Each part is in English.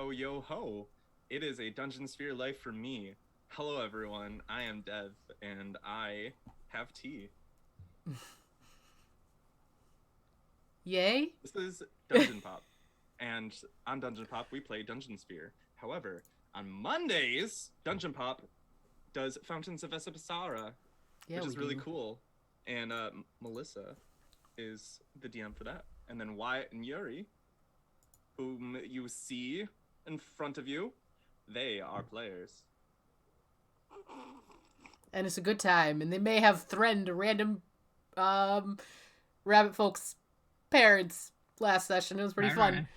Yo, yo, ho. It is a Dungeon Sphere life for me. Hello, everyone. I am Dev, and I have tea. Yay? This is Dungeon Pop. And on Dungeon Pop, we play Dungeon Sphere. However, on Mondays, Dungeon Pop does Fountains of Essapasara, which is really cool. And Melissa is the DM for that. And then Wyatt and Yuri, whom you see in front of you, they are players. And it's a good time, and they may have threatened random rabbit folks' parents last session. It was pretty fun.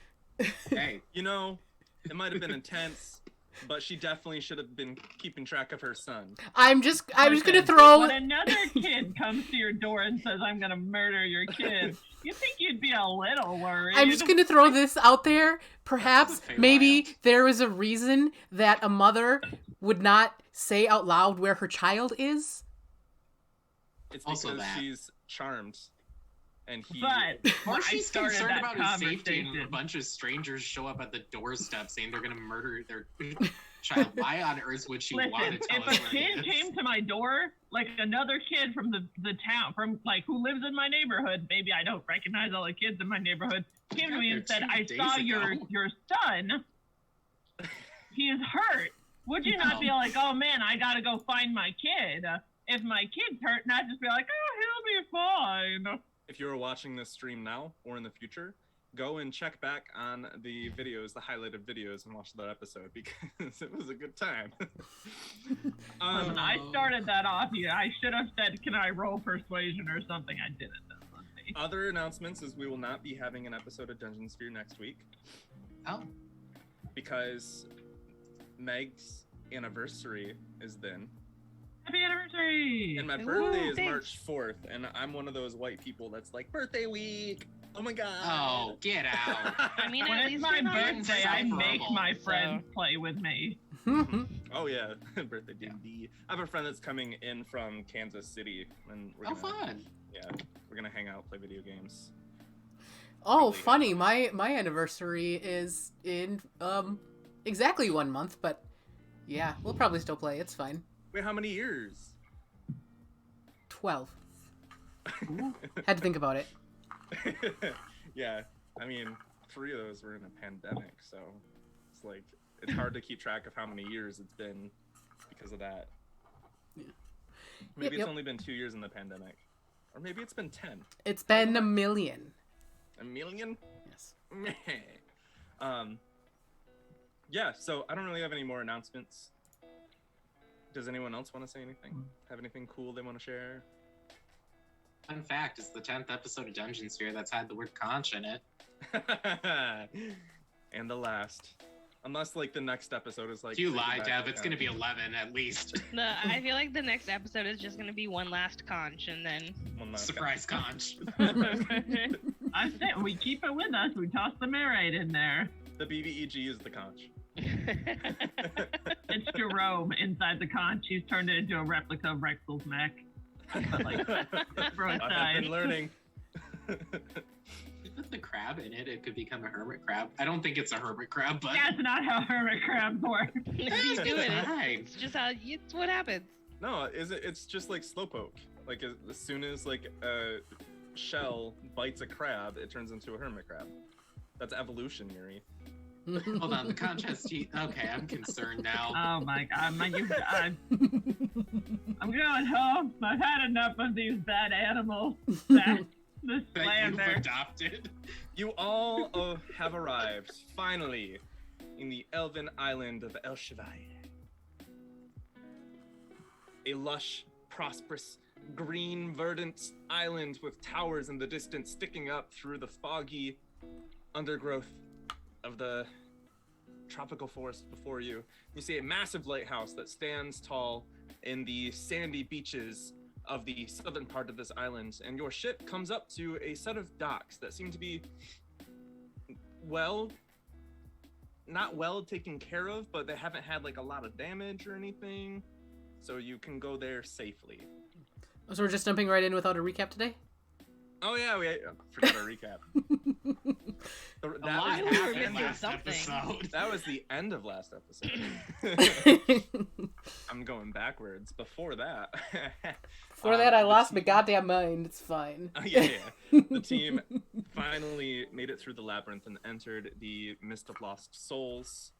Hey, You know, it might have been intense, but she definitely should have been keeping track of her son. I'm just gonna throw. When another kid comes to your door and says, "I'm gonna murder your kid," you think you'd be a little worried. I'm just gonna throw this out there. Perhaps, maybe there is a reason that a mother would not say out loud where her child is. It's Also because that. she's charmed. And he... But or I she's started concerned that about his safety and a conversation. bunch of strangers show up at the doorstep saying they're gonna murder their child. Why on earth would she want Listen, to tell if us a where he kid is? came to my door, like another kid from the town, from like who lives in my neighborhood, maybe I don't recognize all the kids in my neighborhood, came to me and said, "I saw your son. He is hurt." Would you not be like, "Oh man, I gotta go find my kid"? If my kid's hurt, not just be like, "Oh, he'll be fine." If you are watching this stream now or in the future, go and check back on the videos, the highlighted videos, and watch that episode because it was a good time. Listen, I started that off. Yeah, I should have said, "Can I roll persuasion or something?" I didn't. That's on me. Other announcements is we will not be having an episode of Dungeon Sphere next week Oh, because Meg's anniversary is then. Happy anniversary! And my birthday is March 4th, and I'm one of those white people that's like, birthday week! Oh my god! oh, get out! I mean, When at it's least my you're not birthday, I make insufferable, my friends play with me. Oh yeah, birthday D&D. I have a friend that's coming in from Kansas City, and we're Oh, gonna, fun! yeah, we're gonna hang out, play video games. Oh, funny. My anniversary is in exactly 1 month, but yeah, we'll probably still play. It's fine. Wait, how many years? 12. Had to think about it. Yeah, I mean, 3 of those were in a pandemic, so it's like it's hard to keep track of how many years it's been because of that. Yeah. Maybe Yep. it's only been 2 years in the pandemic, or maybe it's been 10. It's been a million. A million? Yes. Yeah, so I don't really have any more announcements. Does anyone else want to say anything? Have anything cool they want to share? Fun fact, it's the 10th episode of Dungeon Sphere that's had the word conch in it. And the last. Unless, like, the next episode is like... You say lie, goodbye Dev, to it's the gonna be conch. 11 at least. I feel like the next episode is just gonna be one last conch, and then One last Surprise conch. I said we keep it with us. We toss the marinade in there. The BBEG is the conch. It's Jerome inside the conch. He's turned it into a replica of Vrexil's mech. Like, throw it I have aside. been learning. You put the crab in it, it could become a hermit crab. I don't think it's a hermit crab, but That's not how hermit crabs work. if you do it, fine. it's just how it's what happens. No, it's just like Slowpoke. Like, as soon as, like, a shell bites a crab, it turns into a hermit crab. That's evolution, Yuri. Hold on, the conch has teeth. Okay, I'm concerned now. Oh my god, I'm going home. I've had enough of these bad animals. This That you've slander. adopted. You all have arrived, finally, in the elven island of El Chevalier. A lush, prosperous, green, verdant island with towers in the distance sticking up through the foggy undergrowth of the tropical forest before you. You see a massive lighthouse that stands tall in the sandy beaches of the southern part of this island, and your ship comes up to a set of docks that seem to be not well taken care of, but they haven't had like a lot of damage or anything, so you can go there safely. So we're just jumping right in without a recap today? Oh yeah, we forgot our recap. A That lot was, we were happened missing last something. episode. that was the end of last episode. I'm going backwards. Before that. Before that, I the lost my team- goddamn mind. It's fine. Oh, yeah. The team finally made it through the labyrinth and entered the Mist of Lost Souls.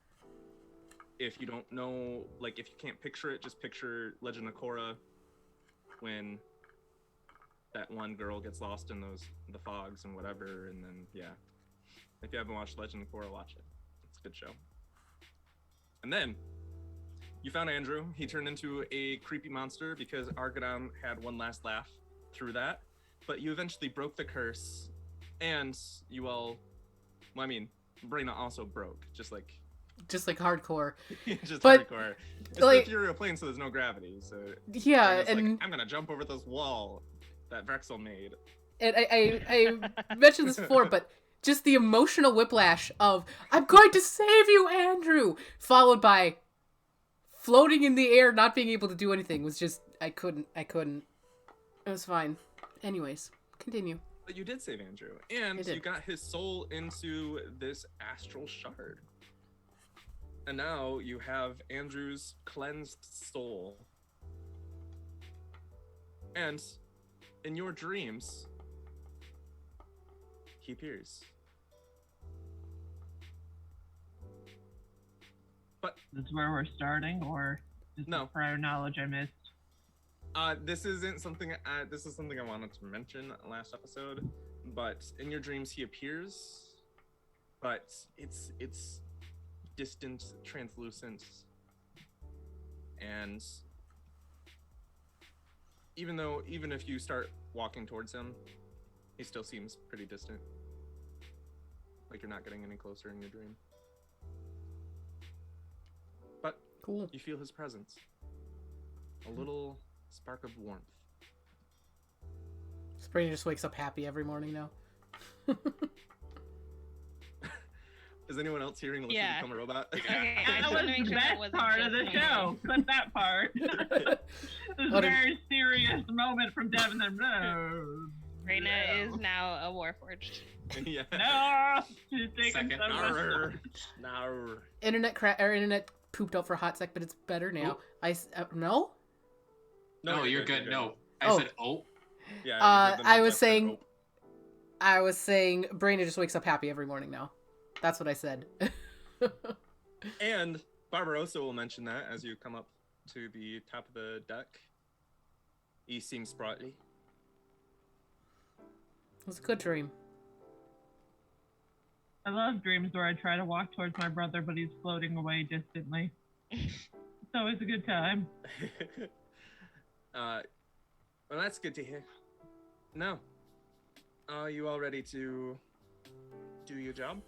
If you don't know, like, if you can't picture it, just picture Legend of Korra when that one girl gets lost in the fogs and whatever, and then, yeah. If you haven't watched Legend of Korra, watch it. It's a good show. And then, you found Andrew. He turned into a creepy monster because Argadam had one last laugh through that. But you eventually broke the curse, and you all... Well, I mean, Braenna also broke, just like hardcore. just But, hardcore. It's like- the ethereal plane, so there's no gravity. So Yeah, it's like, and I'm gonna jump over this wall that Vrexil made. and I mentioned this before, but just the emotional whiplash of "I'm going to save you, Andrew," followed by floating in the air, not being able to do anything, was just I couldn't. It was fine. Anyways, continue. But you did save Andrew, and I did. you got his soul into this astral shard. And now you have Andrew's cleansed soul. And in your dreams, he appears. But This is where we're starting, or is No. this prior knowledge I missed? this isn't something. This is something I wanted to mention last episode. But in your dreams, he appears. But it's distant, translucent, and even if you start walking towards him, he still seems pretty distant. Like you're not getting any closer in your dream. But Cool. you feel his presence. A little spark of warmth. Sprainer just wakes up happy every morning now. Is anyone else hearing Let's Yeah. Become a Robot? Okay, I That just was wanted to make the sure that best wasn't part just of the me. show. Clip that part. This What a- very serious moment from Devin. And no. Braenna is now a Warforged. Yeah. No. She's taking Second. so much. Arr. Arr. Internet pooped out for a hot sec, but it's better now. No. No, you're good. No. I Oh. said, oh. Yeah. I was saying Braenna just wakes up happy every morning now. That's what I said. And Barbarossa will mention that as you come up to the top of the deck. He seems sprightly. It was a good dream. I love dreams where I try to walk towards my brother, but he's floating away distantly. It's always a good time. Well, that's good to hear. Now, are you all ready to do your job?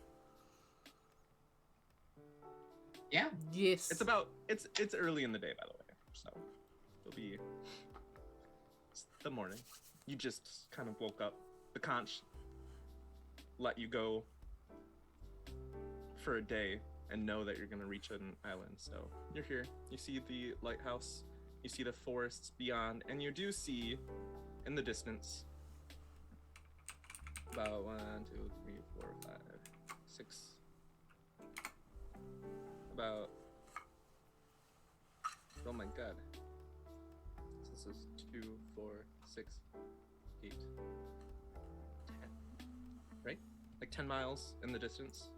Yeah. Yes. It's early in the day, by the way, so it'll be it's the morning. You just kind of woke up. The conch let you go for a day and know that you're gonna reach an island. So you're here. You see the lighthouse. You see the forests beyond, and you do see in the distance about 1, 2, 3, 4, 5, 6. About. Oh my god. This is 2, 4, 6, 8, 10. Right? Like 10 miles in the distance.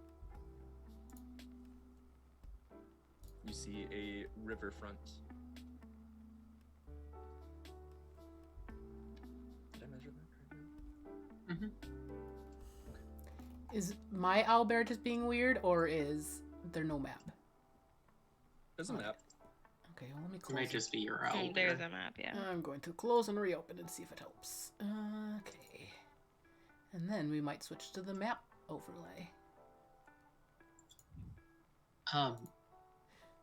You see a riverfront. Did I measure that correctly? Is my owlbear just being weird, or is there no map? There's a map. Okay, well, let me It close might it. just be your owl. There's a map, yeah. I'm going to close and reopen and see if it helps. Okay. And then we might switch to the map overlay.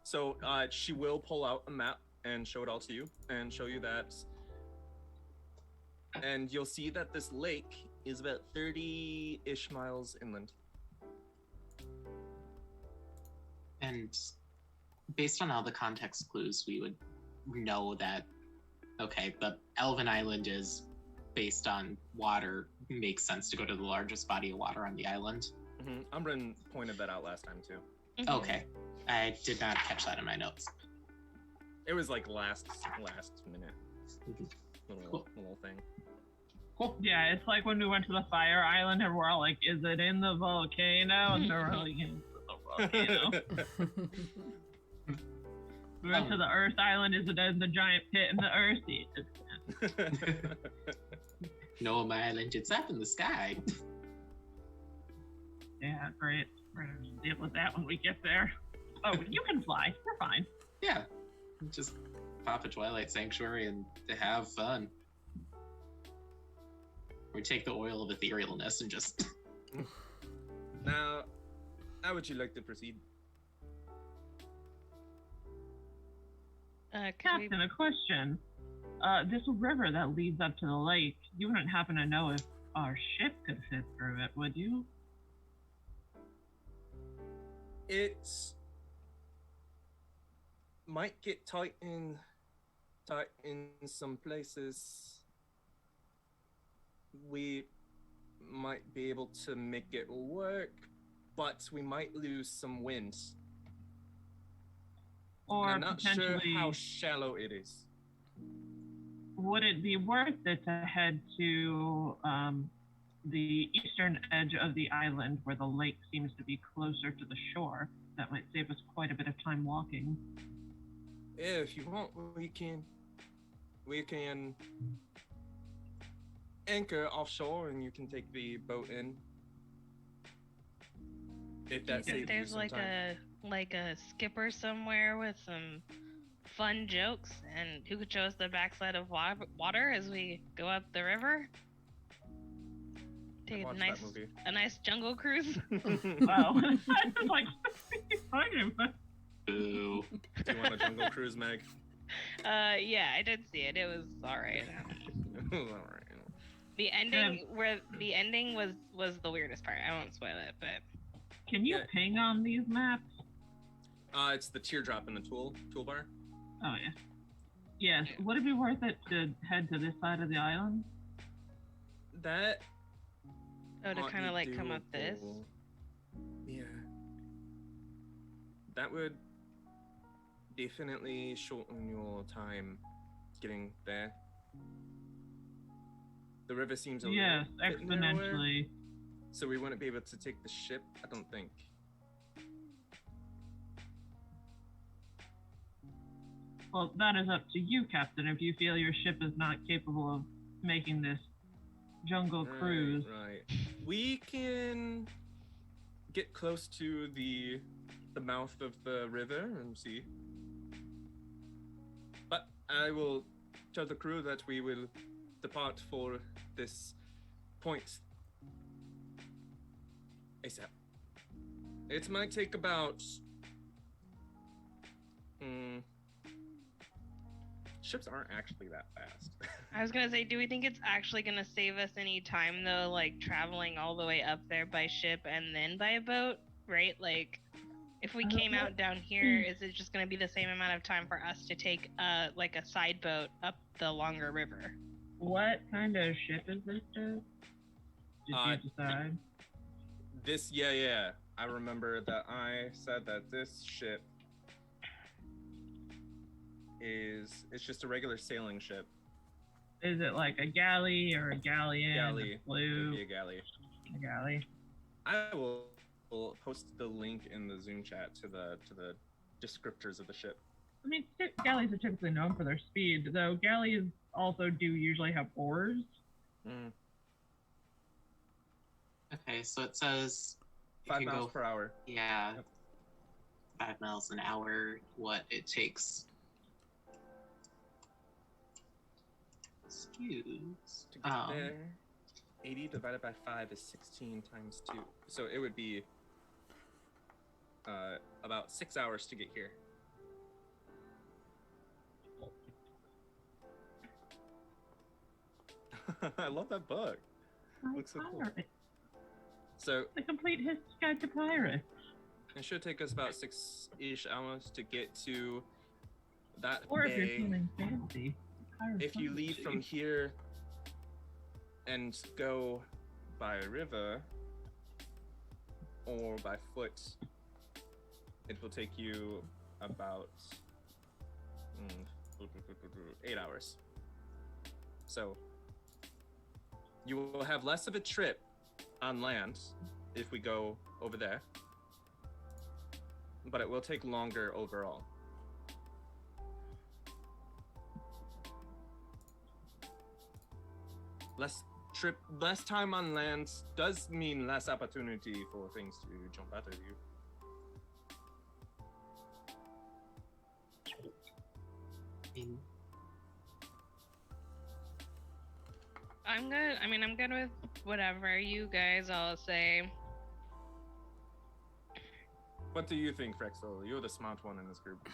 So she will pull out a map and show it all to you and show you that. And you'll see that this lake is about 30-ish miles inland. And based on all the context clues, we would know that, okay, the Elven Island is based on water. Makes sense to go to the largest body of water on the island. Umbran pointed that out last time too. Mhm. Okay. I did not catch that in my notes. It was like last minute Cool. little thing. Cool. Yeah, it's like when we went to the fire island and we're all like, is it in the volcano? And they're like, it's in the volcano. We went to the Earth Island, is it in the giant pit in the Earth? No, my island, it's up in the sky. Yeah, great. We're gonna deal with that when we get there. Oh, you can fly. We're fine. Yeah. Just pop a Twilight Sanctuary and to have fun. Or take the oil of etherealness and just... Now, how would you like to proceed? Could we- Captain, a question. This river that leads up to the lake, you wouldn't happen to know if our ship could fit through it, would you? It might get tight in some places. We might be able to make it work, but we might lose some wind. Or I'm not sure potentially, how shallow it is. would it be worth it to head to the eastern edge of the island where the lake seems to be closer to the shore? That might save us quite a bit of time walking. If you want, we can anchor offshore, and you can take the boat in. If Do you that think saves you there's some like time. a skipper somewhere with some fun jokes, and who could show us the backside of water as we go up the river? Take Watch a that nice jungle cruise. movie. Wow. I was like, what are you talking about? Boo. Do you want a jungle cruise, Meg? Yeah, I did see it. It was alright. Alright. The ending was the weirdest part. I won't spoil it, but Can you Yeah. ping on these maps? It's the teardrop in the toolbar. Oh, yeah. Yes. Would it be worth it to head to this side of the island? That to might kind of be like come up this. doable. Yeah. That would definitely shorten your time getting there. The river seems a Yes, little bit narrower, exponentially. so we wouldn't be able to take the ship, I don't think. Well, that is up to you, Captain. If you feel your ship is not capable of making this jungle cruise. Right. We can get close to the mouth of the river and see. But I will tell the crew that we will depart for this point ASAP. It might take about ships aren't actually that fast. I was gonna say, do we think it's actually gonna save us any time though, like traveling all the way up there by ship and then by boat, right? Like, if we came out down here, is it just gonna be the same amount of time for us to take like a side boat up the longer river? What kind of ship is this, Joe? Did you decide? Yeah. I remember that I said that this ship it's just a regular sailing ship. Is it like a galley or a galleon? Galley. A sloop? It'd be a galley. A galley. I will post the link in the Zoom chat to the descriptors of the ship. I mean, galleys are typically known for their speed, though galleys also do usually have oars. Mm. Okay, so it says... 5 you can miles go- per hour. Yeah. Yep. 5 miles an hour, what it takes. Excuse. To get there, 80 divided by 5 is 16 times 2. So it would be about 6 hours to get here. I love that book. Looks so cool. Pirate. So The complete history guide to pirates. it should take us about 6-ish hours to get to that Or if you're bay. feeling fancy. pirate If you leave fancy. from here and go by river, or by foot, it will take you about 8 hours. So you will have less of a trip on land if we go over there, but it will take longer overall. Less time on land does mean less opportunity for things to jump out at you. I'm good. I mean, I'm good with whatever you guys all say. What do you think, Vrexil? You're the smart one in this group.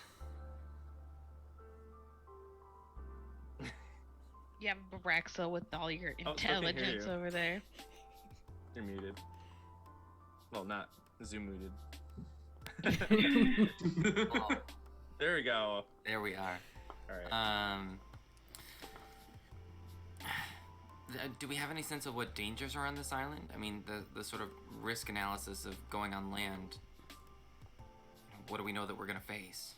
Yeah, Braenna, with all your Oh, still can't hear intelligence you. over there. You're muted. Well, not Zoom muted. Oh, There we go. there we are. All right. Do we have any sense of what dangers are on this island? I mean, the sort of risk analysis of going on land. What do we know that we're gonna face?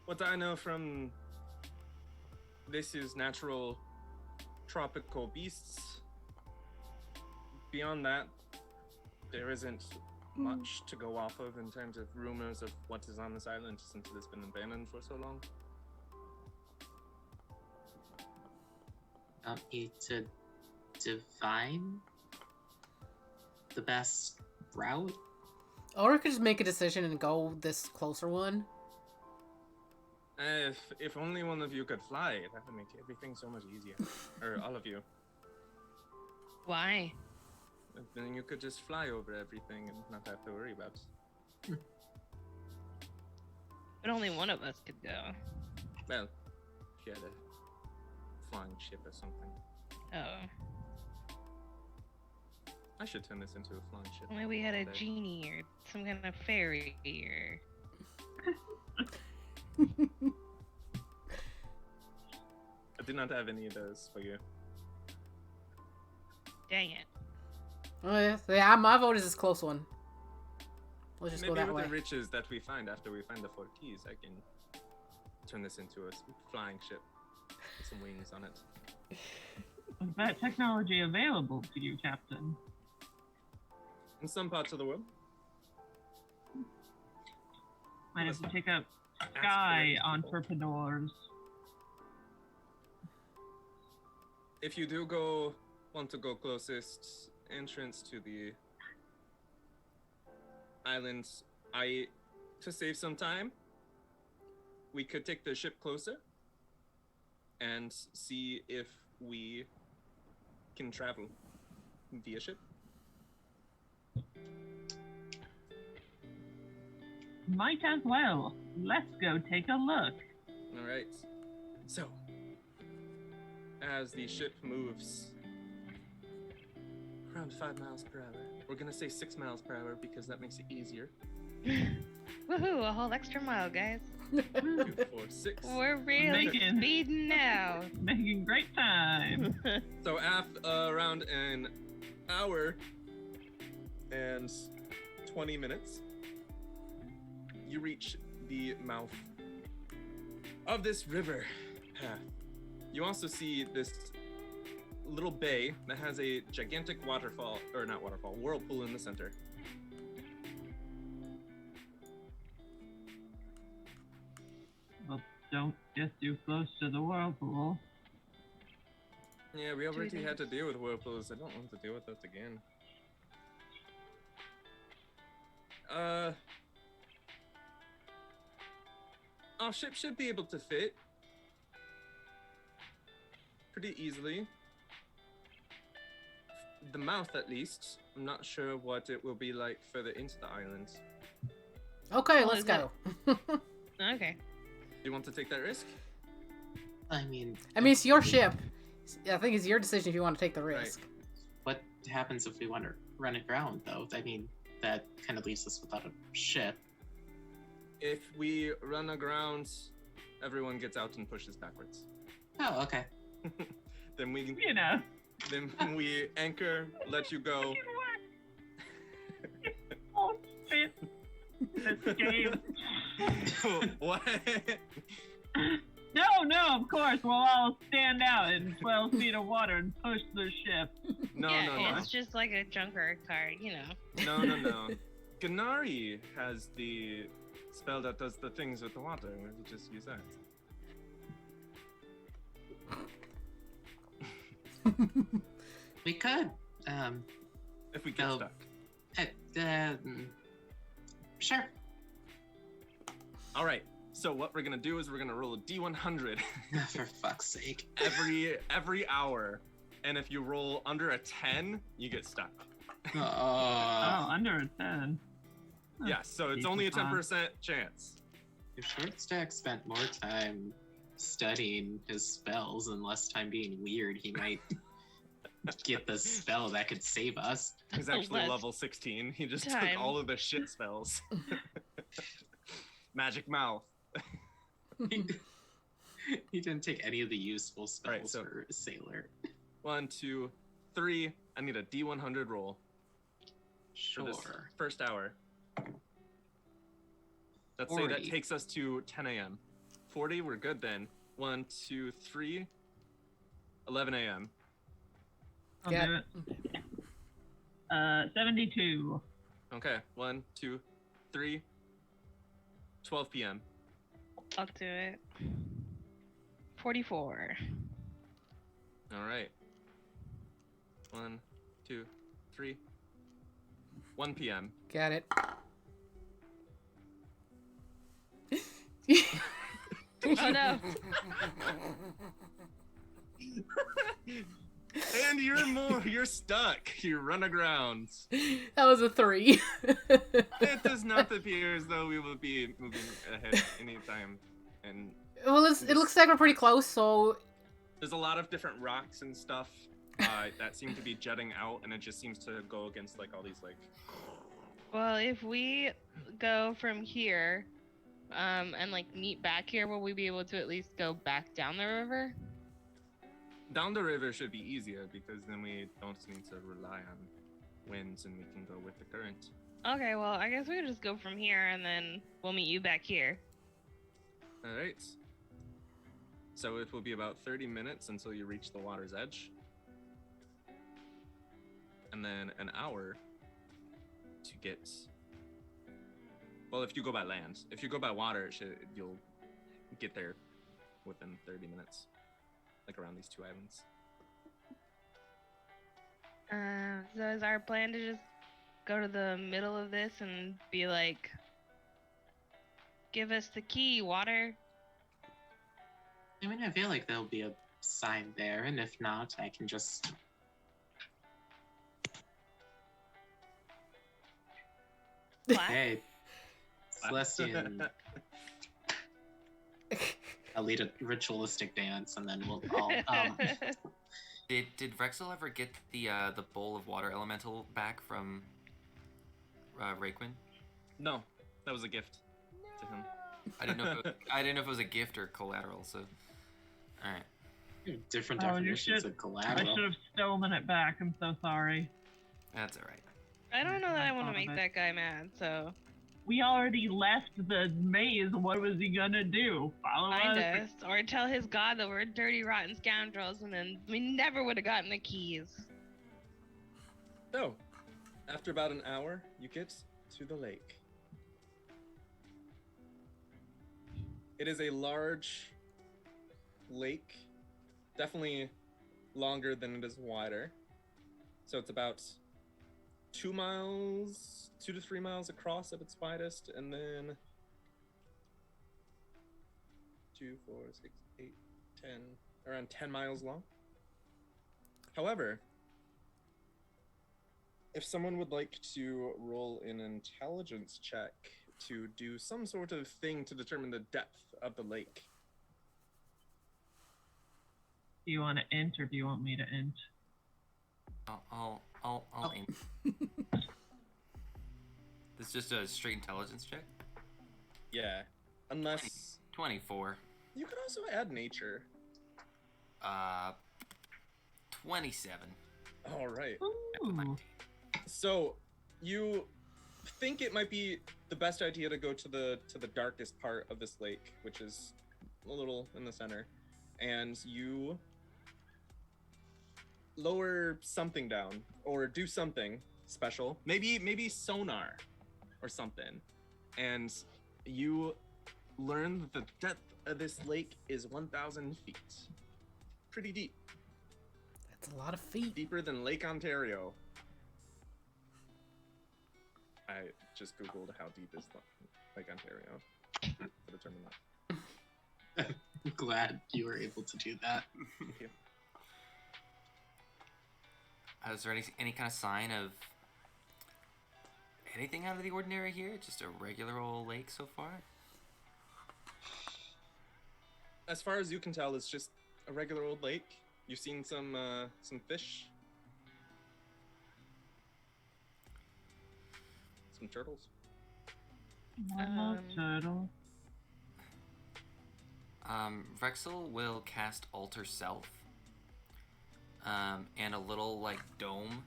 What I know from this is natural tropical beasts. Beyond that, there isn't much to go off of in terms of rumors of what is on this island since it has been abandoned for so long. Need to divine the best route. Or we could just make a decision and go this closer one. If only one of you could fly, that would make everything so much easier. Or all of you. Why? Then you could just fly over everything and not have to worry about it. But only one of us could go. Well, if you had a flying ship or something. Oh. I should turn this into a flying ship. Maybe we had a someday. genie or some kind of fairy or... I did not have any of those for you. Dang it. Oh, yeah, my vote is this close one. Let's just Maybe go that with way. the riches that we find after we find the 4 keys, I can turn this into a flying ship with some wings on it. Is that technology available to you, Captain? In some parts of the world. Might have to take up Ask sky for it, people. entrepreneurs. If you do want to go closest entrance to the islands, to save some time, we could take the ship closer and see if we can travel via ship. Might as well. Let's go take a look. All right. So, as the ship moves around 5 miles per hour, we're gonna say 6 miles per hour because that makes it easier. Woohoo, a whole extra mile, guys. 2, 4, 6. We're real Making- speeding now. Making great time. So after around an hour and 20 minutes, you reach the mouth of this river path. You also see this little bay that has a gigantic waterfall, or not waterfall, whirlpool in the center. Well, don't get too close to the whirlpool. Yeah, we already think- had to deal with whirlpools. I don't want to deal with that again. Our ship should be able to fit pretty easily. The mouth, at least. I'm not sure what it will be like further into the island. Okay, Well, let's is that- go. Okay. Do you want to take that risk? I mean, It's your ship. I think it's your decision if you want to take the risk. what happens if we want to run aground, though? I mean, that kind of leaves us without a ship. If we run aground, everyone gets out and pushes backwards. Oh, okay. Then we You know. then we anchor, let you go, Escape. What? No, of course. We'll all stand out in 12 feet of water and push the ship. No, yeah, no. it's just like a junker card, you know. No. Canari has the spell that does the things with the water. We'll just use that. We could. If we get Oh. stuck. Sure. All right. So what we're gonna do is we're gonna roll a D100 For fuck's sake. every hour, and if you roll under a 10, you get stuck. Oh, under a 10. Yeah. So it's only a 10% chance. If Shortstack spent more time studying his spells and less time being weird, he might get the spell that could save us. He's actually Less level 16. He just time. took all of the shit spells. Magic mouth. He didn't take any of the useful spells Alright, so- for a sailor. 1, 2, 3. I need a D100 roll for this Sure. first hour. Let's say that 40. takes us to 10 a.m. 40, we're good then. 1, 2, 3. 11 a.m. I'll Yeah. do it. 72. Okay. 1, 2, 3. 12 p.m. I'll do it. 44. All right. 1, 2, 3. 1 p.m. Got it. Oh no. And you're stuck. You run aground. That was a 3. It does not appear as though we will be moving ahead anytime. And Well, it looks like we're pretty close, so there's a lot of different rocks and stuff that seem to be jutting out, and it just seems to go against like all these like. Well, if we go from here, and like meet back here, will we be able to at least go back down the river? Down the river should be easier because then we don't need to rely on winds and we can go with the current. Okay, well, I guess we could just go from here and then we'll meet you back here. All right. So it will be about 30 minutes until you reach the water's edge. And then an hour to get. Well, if you go by land. If you go by water, you'll get there within 30 minutes. Like around these two islands. So is our plan to just go to the middle of this and be like, give us the key, water? I mean, I feel like there'll be a sign there, and if not, I can just. What? Hey, Celestian. I'll lead a ritualistic dance, and then we'll all. Did Vrexil ever get the bowl of water elemental back from Raquin? No, that was a gift to him. I didn't know. I didn't know if it was a gift or collateral. So, all right, Different Oh, you definitions should- of I collateral. should have stolen it back. I'm so sorry. that's all right. I don't know that I want to Thought of make it. that guy mad, so We already left the maze. What was he gonna do? Follow find us? us. Or tell his god that we're dirty, rotten scoundrels, and then we never would have gotten the keys. So, after about an hour, you get to the lake. It is a large lake, definitely longer than it is wider. So it's about 2 to 3 miles across at its widest, and then 2, 4, 6, 8, 10, around 10 miles long. However, if someone would like to roll an intelligence check to do some sort of thing to determine the depth of the lake. Do you want to int or do you want me to int? I'll aim. This is just a straight intelligence check. Yeah, unless 24. you could also add nature. 27. All right. Ooh. So you think it might be the best idea to go to the darkest part of this lake, which is a little in the center, and you lower something down or do something special, maybe sonar or something, and you learn that the depth of this lake is 1,000 feet. Pretty deep. That's a lot of feet. Deeper than Lake Ontario. I just googled how deep is Lake Ontario for the term of that. I'm glad you were able to do that. Thank you. Is there any kind of sign of anything out of the ordinary here? Just a regular old lake so far? As far as you can tell, it's just a regular old lake. You've seen some fish, some turtles. Turtle. Vrexil will cast Alter Self, and a little like dome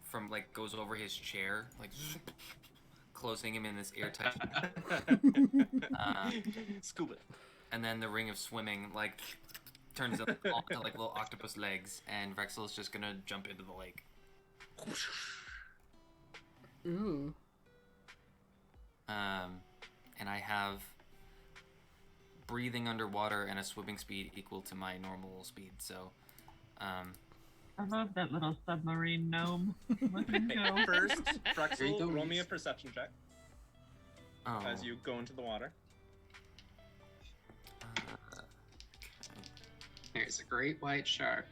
from like goes over his chair, like closing him in this airtight. Scuba. And then the ring of swimming like turns up to like little octopus legs, and Vrexil is just gonna jump into the lake. Ooh. And I have breathing underwater and a swimming speed equal to my normal speed, so I love that little submarine gnome. Let him go. First, There you Vrexil, go. roll me a perception check oh, as you go into the water. There's a great white shark.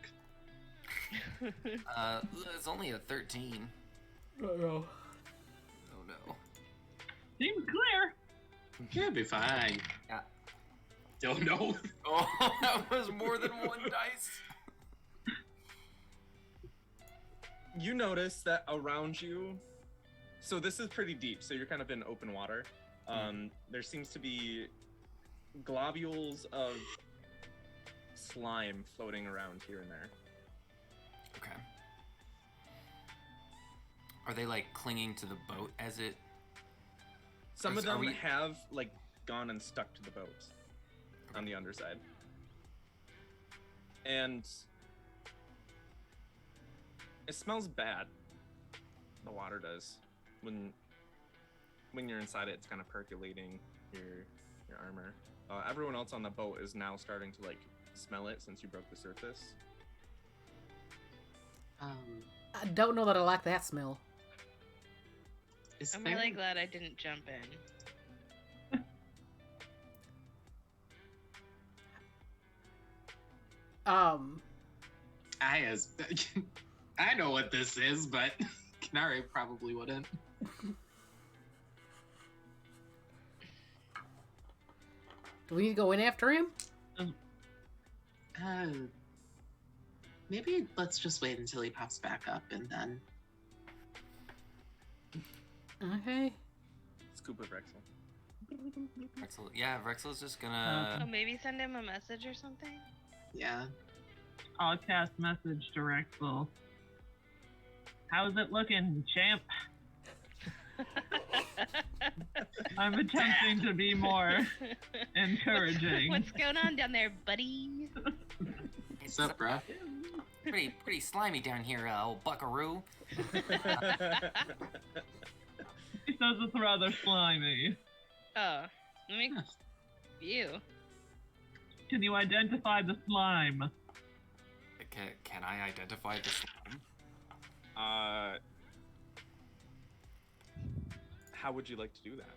it's only a 13. Uh-oh. Oh no. Seems clear. You'll be fine. Yeah. Don't know. Oh, that was more than one dice. You notice that around you, so this is pretty deep, so you're kind of in open water. There seems to be globules of slime floating around here and there. Okay. Are they like clinging to the boat as it? Some of Are them we- have like gone and stuck to the boat on the underside. And it smells bad. The water does. When you're inside it, it's kind of percolating your armor. Everyone else on the boat is now starting to like smell it since you broke the surface. I don't know that I like that smell. Is I'm there... really glad I didn't jump in. I know what this is, but Canari probably wouldn't. Do we need to go in after him? Maybe let's just wait until he pops back up and then. Okay. Scoop of Vrexil. Vrexil, yeah, Vrexil's just gonna. Oh, maybe send him a message or something? Yeah. I'll cast message to Vrexil. How's it looking, champ? I'm attempting to be more encouraging. What's going on down there, buddy? What's up, bro? Pretty slimy down here, old buckaroo. He says it's rather slimy. Oh, let me. You. Can you identify the slime? Can I identify the slime? How would you like to do that?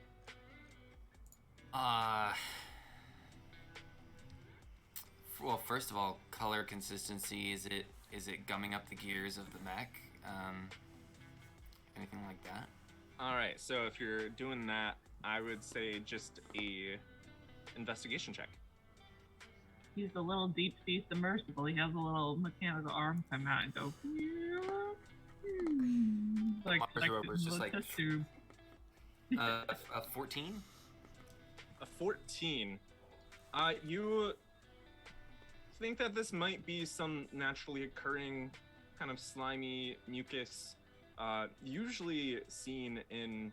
Well, first of all, color consistency. Is it gumming up the gears of the mech? Anything like that? All right, so if you're doing that, I would say just a investigation check. He's a little deep sea submersible. He has a little mechanical arm come out and go. Like, Mars rover's just like- test tube. A 14. A 14. You think that this might be some naturally occurring kind of slimy mucus usually seen in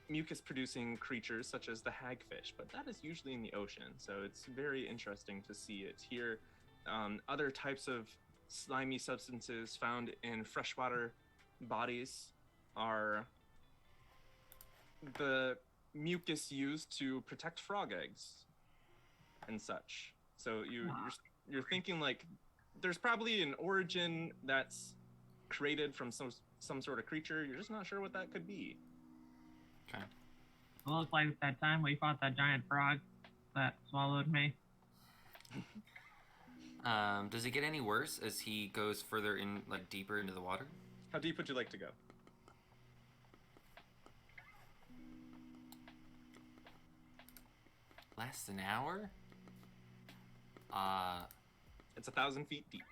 mucus-producing creatures such as the hagfish, but that is usually in the ocean, so it's very interesting to see it here. Other types of slimy substances found in freshwater bodies are the mucus used to protect frog eggs and such. So you're thinking like there's probably an origin that's created from some sort of creature. You're just not sure what that could be. Okay. It looks like that time we fought that giant frog that swallowed me. Does it get any worse as he goes further in, like deeper into the water? How deep would you like to go? Less than an hour? It's 1,000 feet deep.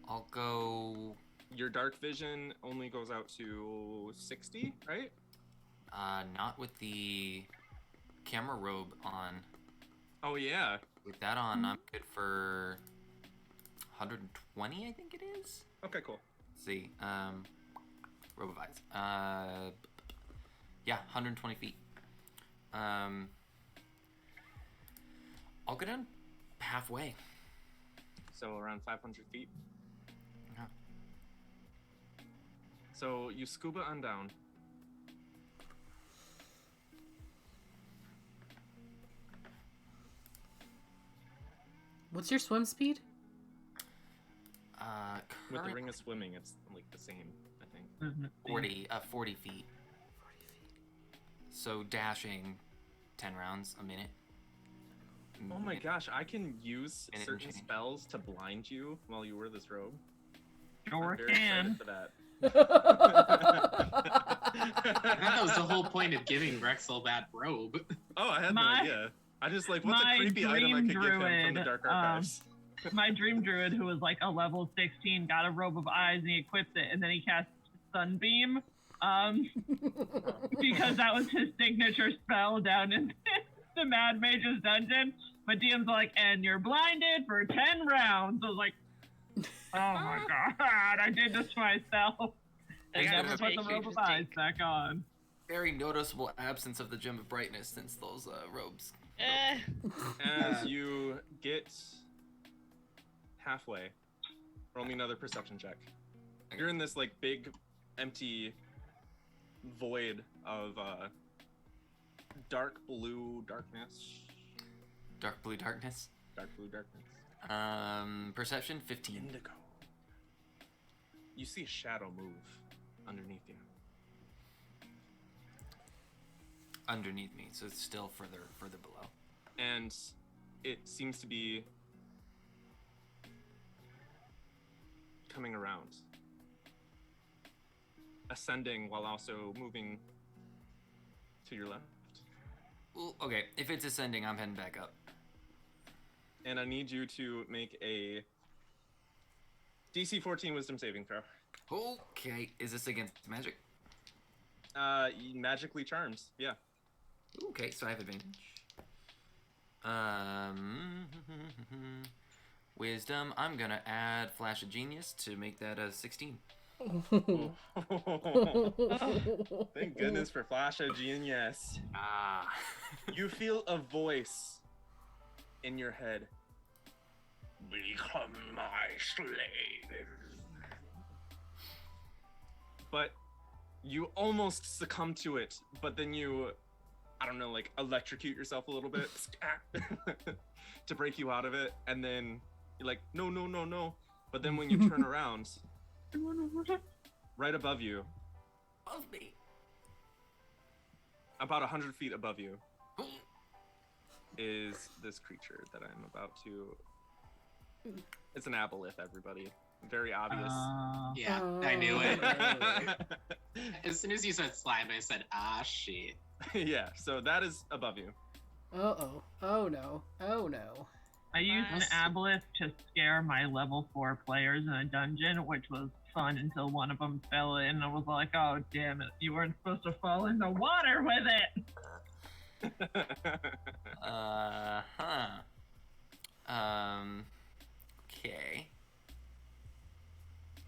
I'll go. Your dark vision only goes out to 60, right? Not with the camera robe on. Oh yeah. With that on, I'm good for 120, I think it is. Okay, cool. Let's see. Robe of eyes. Yeah, 120 feet. I'll go down halfway. So around 500 feet. Yeah. So you scuba on down. What's your swim speed? With the ring of swimming, it's like the same, I think. 40 feet. So dashing 10 rounds a minute. Oh my gosh, I can use Minute and certain change. spells to blind you while you wear this robe. Sure I'm very can. excited for that. I thought that was the whole point of giving Vrexil that robe. Oh, I had no My- idea. I just like, what's a my creepy item I could dream give him from the druid, Dark Archives? My dream druid, who was like a level 16, got a robe of eyes and he equipped it, and then he cast Sunbeam, because that was his signature spell down in the Mad Mage's dungeon. But DM's like, and you're blinded for 10 rounds. I was like, oh my god, I did this to myself. I There's never gonna put be the a robe huge of eyes mistake. back on. Very noticeable absence of the gem of brightness since those robes. As you get halfway, roll me another perception check. You're in this like big, empty void of dark blue darkness. Dark blue darkness. Dark blue darkness. Perception 15. Indigo. You see a shadow move underneath you. Underneath me, so it's still further below. And it seems to be coming around, ascending while also moving to your left. Ooh, okay, if it's ascending, I'm heading back up. And I need you to make a DC 14 Wisdom saving throw. Okay, is this against magic? Magically charmed, yeah. Okay, so I have advantage. Wisdom, I'm gonna add Flash of Genius to make that a 16. Thank goodness for Flash of Genius. Ah. You feel a voice in your head. Become my slave. But you almost succumb to it, but then you, I don't know, like electrocute yourself a little bit to break you out of it, and then you're like, no, no, no, no. But then when you turn around, right above you, Above me. about 100 feet above you, is this creature that I'm about to. It's an aboleth, everybody. Very obvious. Yeah, I knew it. As soon as you said slime, I said, ah, shit. Yeah, so that is above you. Uh-oh. Oh no. Oh no. I used an aboleth to scare my level 4 players in a dungeon, which was fun until one of them fell in. And I was like, oh, damn it. You weren't supposed to fall in the water with it. Okay.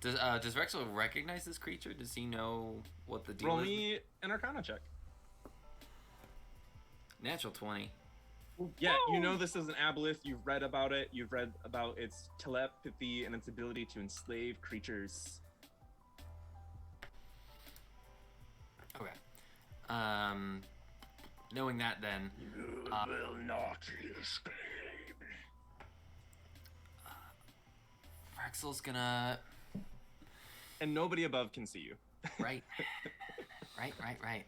Does Vrexil recognize this creature? Does he know what the deal Roll is? me an Arcana check. Natural 20. Yeah, you know this is an aboleth. You've read about it. You've read about its telepathy and its ability to enslave creatures. Okay. Knowing that, then You will not escape. Vrexil's gonna. And nobody above can see you. Right. Right.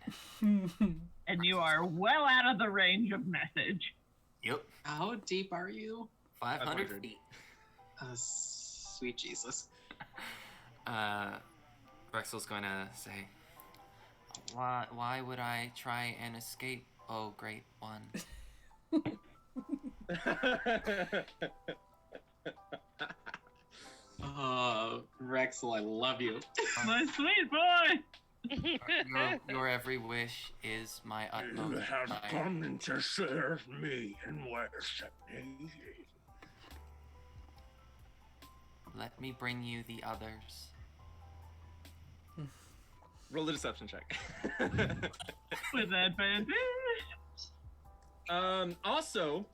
And you are well out of the range of message. Yep. How deep are you? 500 500. feet. Sweet Jesus. Vrexil's going to say, why would I try and escape? Oh, great one. Vrexil, I love you. My sweet boy! Your every wish is my utmost You have desire. come to serve me and worship me. Let me bring you the others. Roll a deception check. With advantage. Also,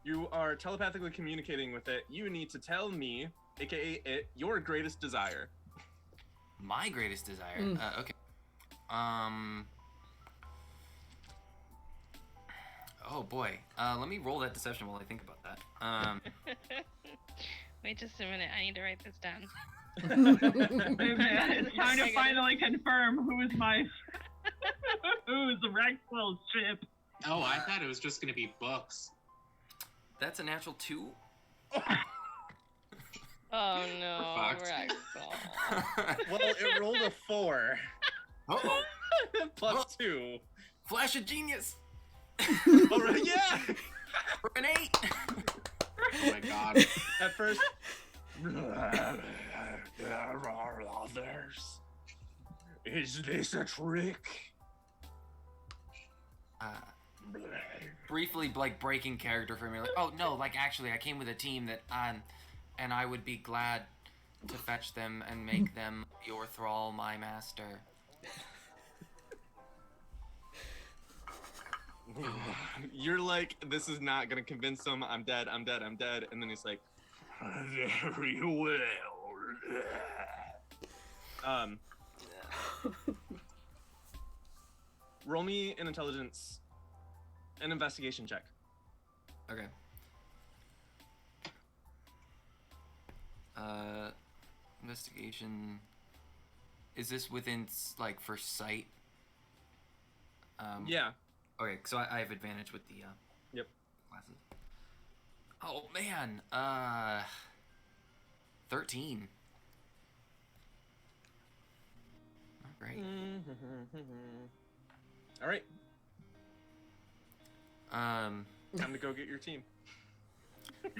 you are telepathically communicating with it. You need to tell me, aka it, your greatest desire. My greatest desire. Okay. Oh boy. Let me roll that deception while I think about that. Wait just a minute. I need to write this down. It's time to finally confirm who's Vrexil's ship. Oh, I thought it was just gonna be books. That's a natural 2. Oh no, fucked. Vrexil. Well, it rolled a 4. Oh, Plus 2. flash of genius. All right, yeah. For an 8. Oh my god. At first, there are others. Is this a trick? Briefly, like, breaking character for me. Like, oh no, like, actually, I came with a team that, and I would be glad to fetch them and make them your thrall, my master. You're like, this is not gonna convince him. I'm dead. And then he's like, very well. Roll me an intelligence, an investigation check. Okay. Investigation. Is this within, like, first sight? Yeah. Okay, so I have advantage with the, Yep. glasses. Oh, man. 13. Not great. All right. Um, Time to go get your team.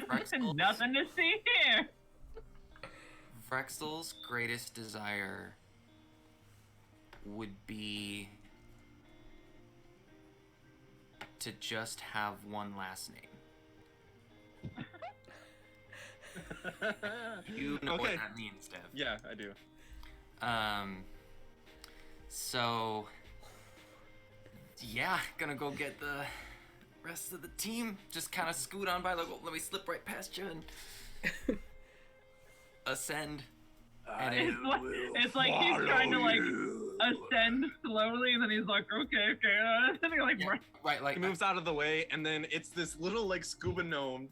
Nothing to see here. Vrexil's greatest desire would be to just have one last name. You know what Okay. that means, Dev. Yeah, I do. So yeah, gonna go get the rest of the team. Just kind of scoot on by, like, oh, let me slip right past you and ascend. It's like he's trying to like ascend slowly, and then he's like, okay, and he like Yeah, right, like He moves out of the way, and then it's this little like scuba gnome,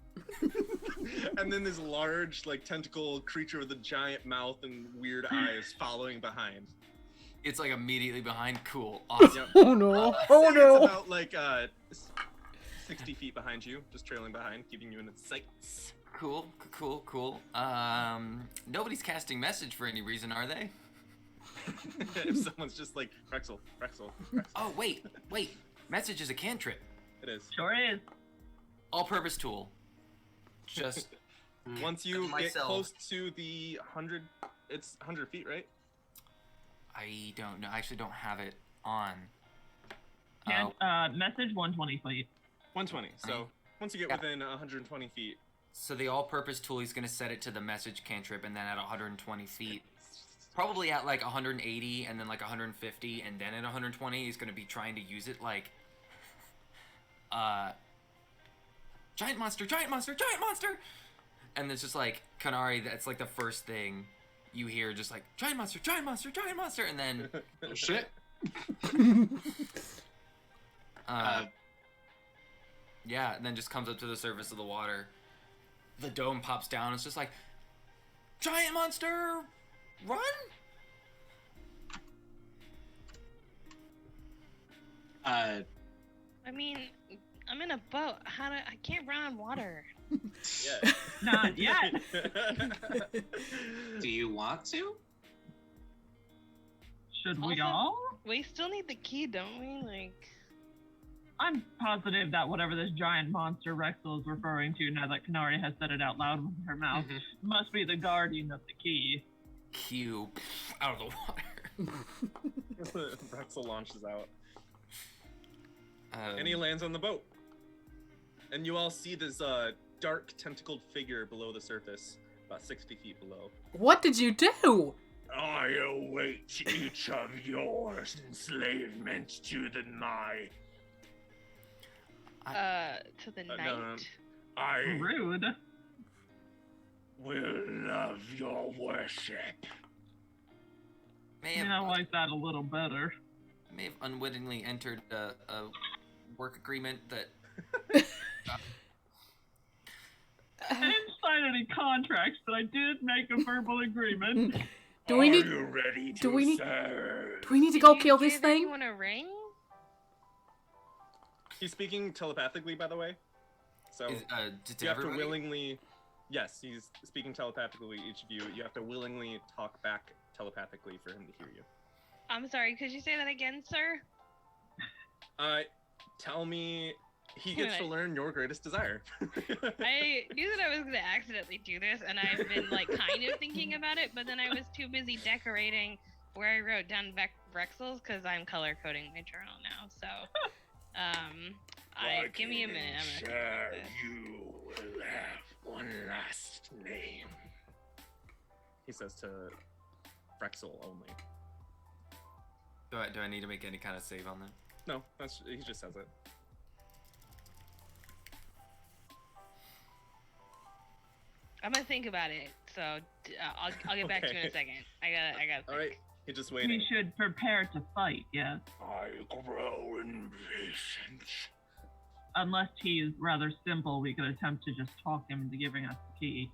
and then this large like tentacle creature with a giant mouth and weird eyes following behind. it's like immediately behind. Cool, awesome. Yep. Oh no! Oh It's no! about like 60 feet behind you, just trailing behind, keeping you in its sights. Cool. Nobody's casting message for any reason, are they? If someone's just like Vrexil. Oh, wait. Message is a cantrip. It is. sure is. All-purpose tool. Just Once you get Myself. close to the 100, it's 100 feet, right? I don't know. I actually don't have it on. Message 120 feet. 120. So once you get Yeah. within 120 feet, So the all-purpose tool, he's gonna set it to the message cantrip, and then at 120 feet, probably at like 180, and then like 150, and then at 120, he's gonna be trying to use it like, giant monster, giant monster, giant monster, and it's just like Canari. That's like the first thing you hear, just like giant monster, giant monster, giant monster, and then Oh shit. yeah, and then just comes up to the surface of the water. The dome pops down. It's just like, giant monster, run! Uh, I mean, I'm in a boat. I can't run on water. Yeah. Not yet. do you want to? Should we Also- all? We still need the key, don't we? Like, I'm positive that whatever this giant monster Vrexil is referring to, now that Canari has said it out loud with her mouth, must be the guardian of the key. Q out of the water. Vrexil launches out. Um, And he lands on the boat. And you all see this dark tentacled figure below the surface, about 60 feet below. What did you do? I await each of yours enslavement to the night. to the no, night. no. I Rude. will love your worship. may I mean, I have like that a little better. may have unwittingly entered a work agreement that I didn't sign any contracts, but I did make a verbal agreement. Do we need? Are you ready to do we need- serve? Do we need to Did go you kill this give thing? anyone a ring? He's speaking telepathically, by the way. So is, to you have to everybody. willingly... Yes, he's speaking telepathically, each of you. You have to willingly talk back telepathically for him to hear you. I'm sorry, could you say that again, sir? Tell me... He gets to Right. learn your greatest desire. I knew that I was gonna accidentally do this, and I've been like kind of thinking about it, but then I was too busy decorating where I wrote down Vrexils because I'm color coding my journal now. So, give me a minute. I'm gonna Sir, think about this. you will have one last name. He says to Vrexil only. Do I need to make any kind of save on that? No, he just says it. I'm gonna think about it. So I'll get back to you in a Okay. second. I gotta think. All right, he's just We waiting. should prepare to fight, yes. I grow impatient. Unless he's rather simple, we could attempt to just talk him into giving us the key.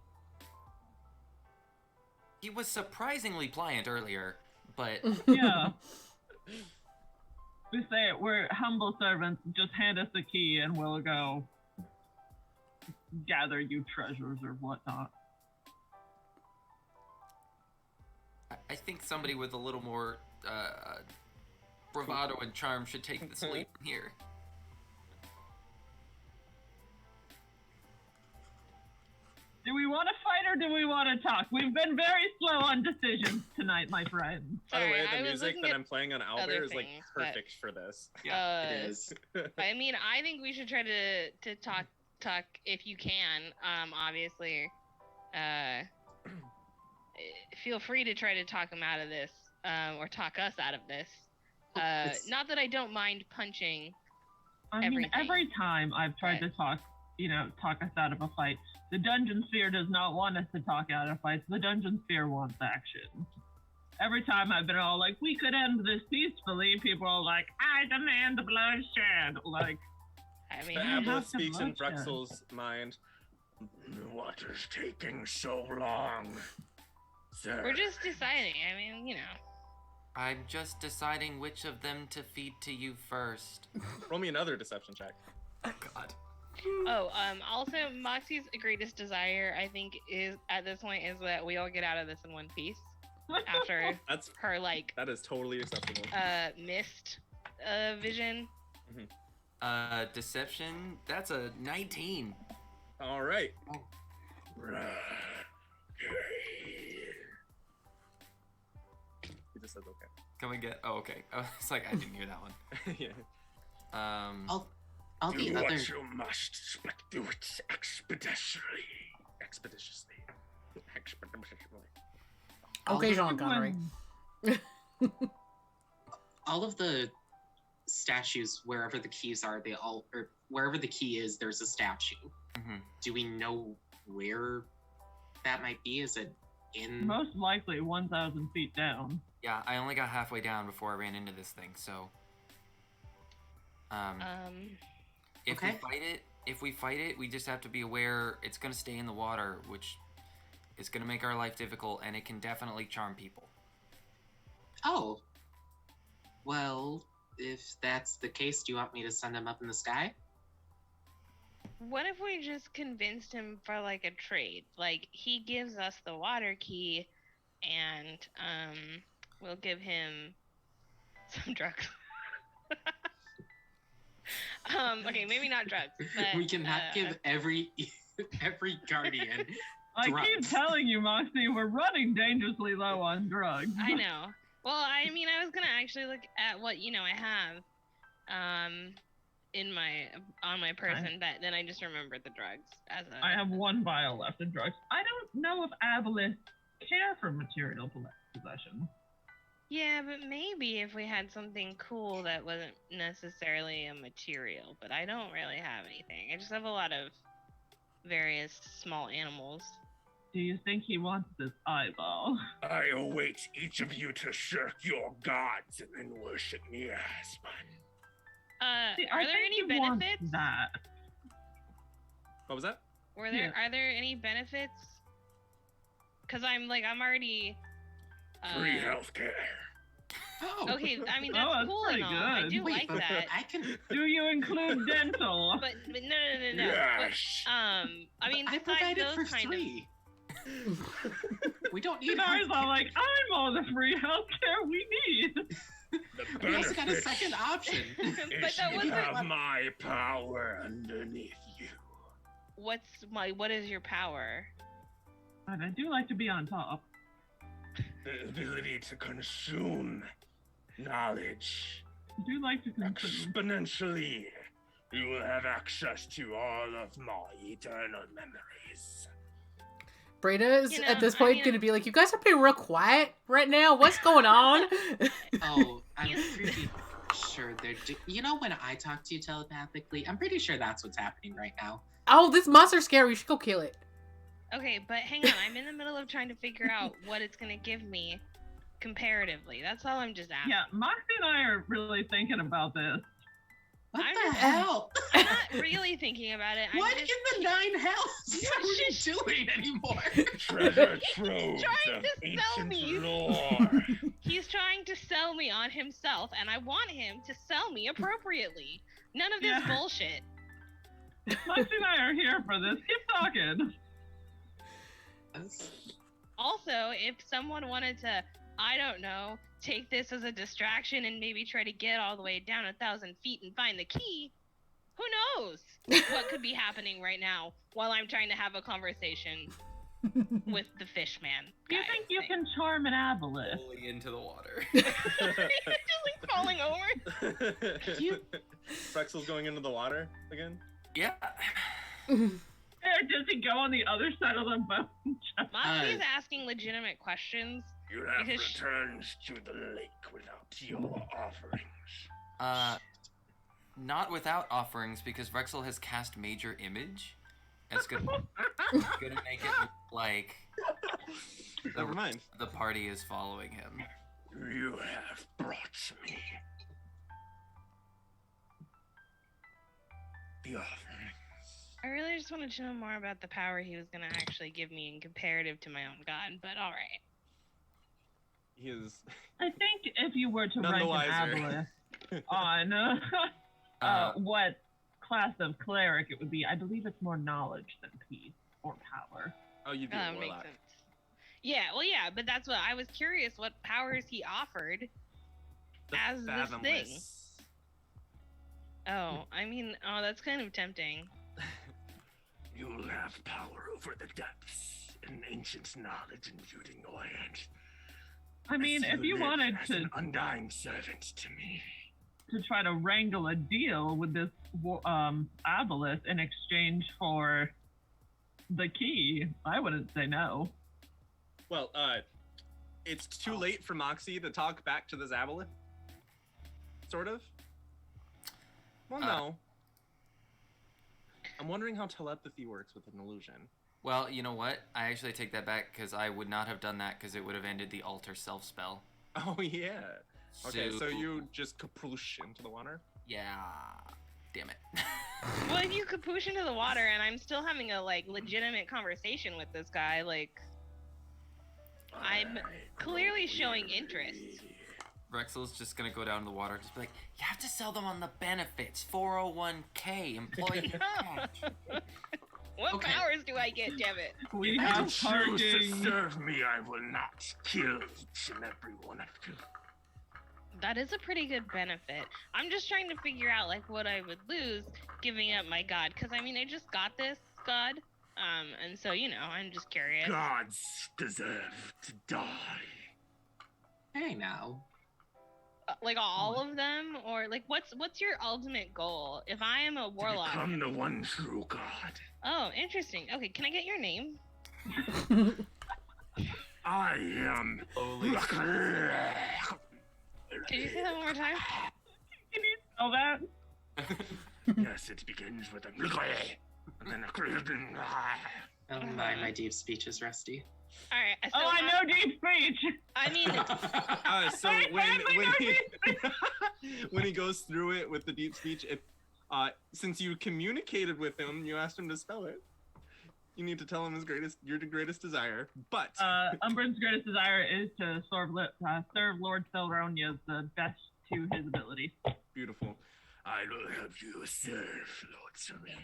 He was surprisingly pliant earlier, but Yeah. We say we're humble servants, just hand us the key and we'll go gather you treasures or whatnot. I think somebody with a little more bravado and charm should take this lead here. Do we want to fight or do we want to talk? We've been very slow on decisions tonight, my friend. By the way, Sorry, I the was music looking that at I'm playing on other Owlbear is like things, but- perfect for this. It is. I mean, I think we should try to talk if you can. Obviously, feel free to try to talk him out of this, or talk us out of this. It's- Not that I don't mind punching. I mean, Everything. every time I've tried But- to talk us out of a fight, the Dungeon Sphere does not want us to talk out of fights. The Dungeon Sphere wants action. Every time I've been all like, we could end this peacefully, people are like, I demand bloodshed. Like, I mean, The I have Aboleth to speaks in bloodshed. Vrexil's mind. What is taking so long? Sir, we're just deciding. I mean, you know. I'm just deciding which of them to feed to you first. Roll me another deception check. God. Oh, also, Moxie's greatest desire, I think, is at this point is that we all get out of this in one piece after That's her like that is totally acceptable. missed vision. Deception, that's a 19. All right. He just says okay. Can we get, oh, okay. Oh, it's like, I didn't hear that one. Yeah. All do the what other you must, but do it expeditiously. expeditiously. Okay, Sean Connery. All of the statues, wherever the keys are, or wherever the key is, there's a statue. Mm-hmm. Do we know where that might be? Is it in? Most likely 1,000 feet down. Yeah, I only got halfway down before I ran into this thing, so... If we fight it, we just have to be aware it's going to stay in the water, which is going to make our life difficult, and it can definitely charm people. Oh. Well, if that's the case, do you want me to send him up in the sky? What if we just convinced him for like a trade? Like he gives us the water key, and we'll give him some drugs. Okay, maybe not drugs, but We cannot give every guardian I drugs. keep telling you, Moxie, we're running dangerously low on drugs. I know. Well, I mean, I was gonna actually look at what I have, on my person, but then I just remembered the drugs I have 1 vial left of drugs. I don't know if aboleths care for material possession. Yeah, but maybe if we had something cool that wasn't necessarily a material, but I don't really have anything. I just have a lot of various small animals. Do you think he wants this eyeball? I await each of you to shirk your gods and then worship me as one. See, Are there any benefits? That. What was that? Are there any benefits? Cause I'm already. Free healthcare. Oh. Okay, I mean that's cool and pretty all. I good. do Wait, like but that. I can. Do you include dental? But no. Yes. But, I mean I besides provided those for kind 3. We don't need. Canari's all healthcare. like, I'm all the free healthcare we need. The We also got a benefit second option. but is that you wasn't. have my power underneath you. What is your power? And I do like to be on top. The ability to consume knowledge I do like to consume. exponentially. You will have access to all of my eternal memories. Braenna is You know, at this I point mean- gonna be like, you guys are being real quiet right now. What's going on? Oh, I'm pretty sure they're. You know, when I talk to you telepathically, I'm pretty sure that's what's happening right now. Oh, this monster's scary. We should go kill it. Okay, but hang on. I'm in the middle of trying to figure out what it's gonna give me comparatively. That's all I'm just asking. Yeah, Moxie and I are really thinking about this. What I'm the just- hell? I'm not really thinking about it. What I'm just in the 9 hells are you doing anymore? Treasure troves trying of to sell ancient me. lore. He's trying to sell me on himself, and I want him to sell me appropriately. None of this Yeah. bullshit. Moxie and I are here for this. Keep talking. Also, if someone wanted to, I don't know, take this as a distraction and maybe try to get all the way down 1,000 feet and find the key, who knows what could be happening right now while I'm trying to have a conversation with the fish man. Do you guy think you thing. can charm an aboleth? Fully into the water. Just like falling over? Vrexil's going into the water again? Yeah. Does he go on the other side of the boat? Moxie is asking legitimate questions. You have Because- returned to the lake without your offerings. Not without offerings, because Vrexil has cast Major Image. It's gonna make it look like Never mind. the party is following him. You have brought me the offerings. I really just wanted to know more about the power he was going to actually give me in comparative to my own god, but alright. He is. I think if you were to None the rank wiser. an aboleth on what class of cleric it would be, I believe it's more knowledge than peace or power. Oh, you'd be a Makes warlock. sense. Yeah, well, yeah, but that's what I was curious what powers he offered The as this thing. fathomless. Oh, I mean, that's kind of tempting. You'll have power over the depths and ancient knowledge imbued in your hand. I mean, As if you live wanted as to an undying servant to me. try to wrangle a deal with this aboleth in exchange for the key. I wouldn't say no. Well, it's too late for Moxie to talk back to the Zabalith. Sort of. Well, no. I'm wondering how telepathy works with an illusion. Well, you know what? I actually take that back because I would not have done that because it would have ended the alter self spell. Oh, yeah. Okay, so you just kapoosh into the water? Yeah. Damn it. Well, if you kapoosh into the water and I'm still having a, like, legitimate conversation with this guy, like, I'm clearly showing interest. Vrexil's just gonna go down in the water and just be like, you have to sell them on the benefits. 401k, employee catch. What powers do I get, damn it? We If have you choose to parking. serve me, I will not kill each and every one of you. That is a pretty good benefit. I'm just trying to figure out, like, what I would lose giving up my god. Because, I mean, I just got this god. And so, you know, I'm just curious. Gods deserve to die. Hey now. Like, all of them? Or, like, what's your ultimate goal? If I am a To warlock... become the one true god. Oh, interesting. Okay, can I get your name? I am. Holy Can you say that one more time? Can you spell that? Yes, it begins with a and then a Oh my deep speech is rusty. Alright, so Oh, I know deep speech. I mean, So when he goes through it with the deep speech, since you communicated with him, you asked him to spell it. You need to tell him your greatest desire. But Umbran's greatest desire is to serve Lord Selronia the best to his ability. beautiful. I will have you serve, Lord Serene.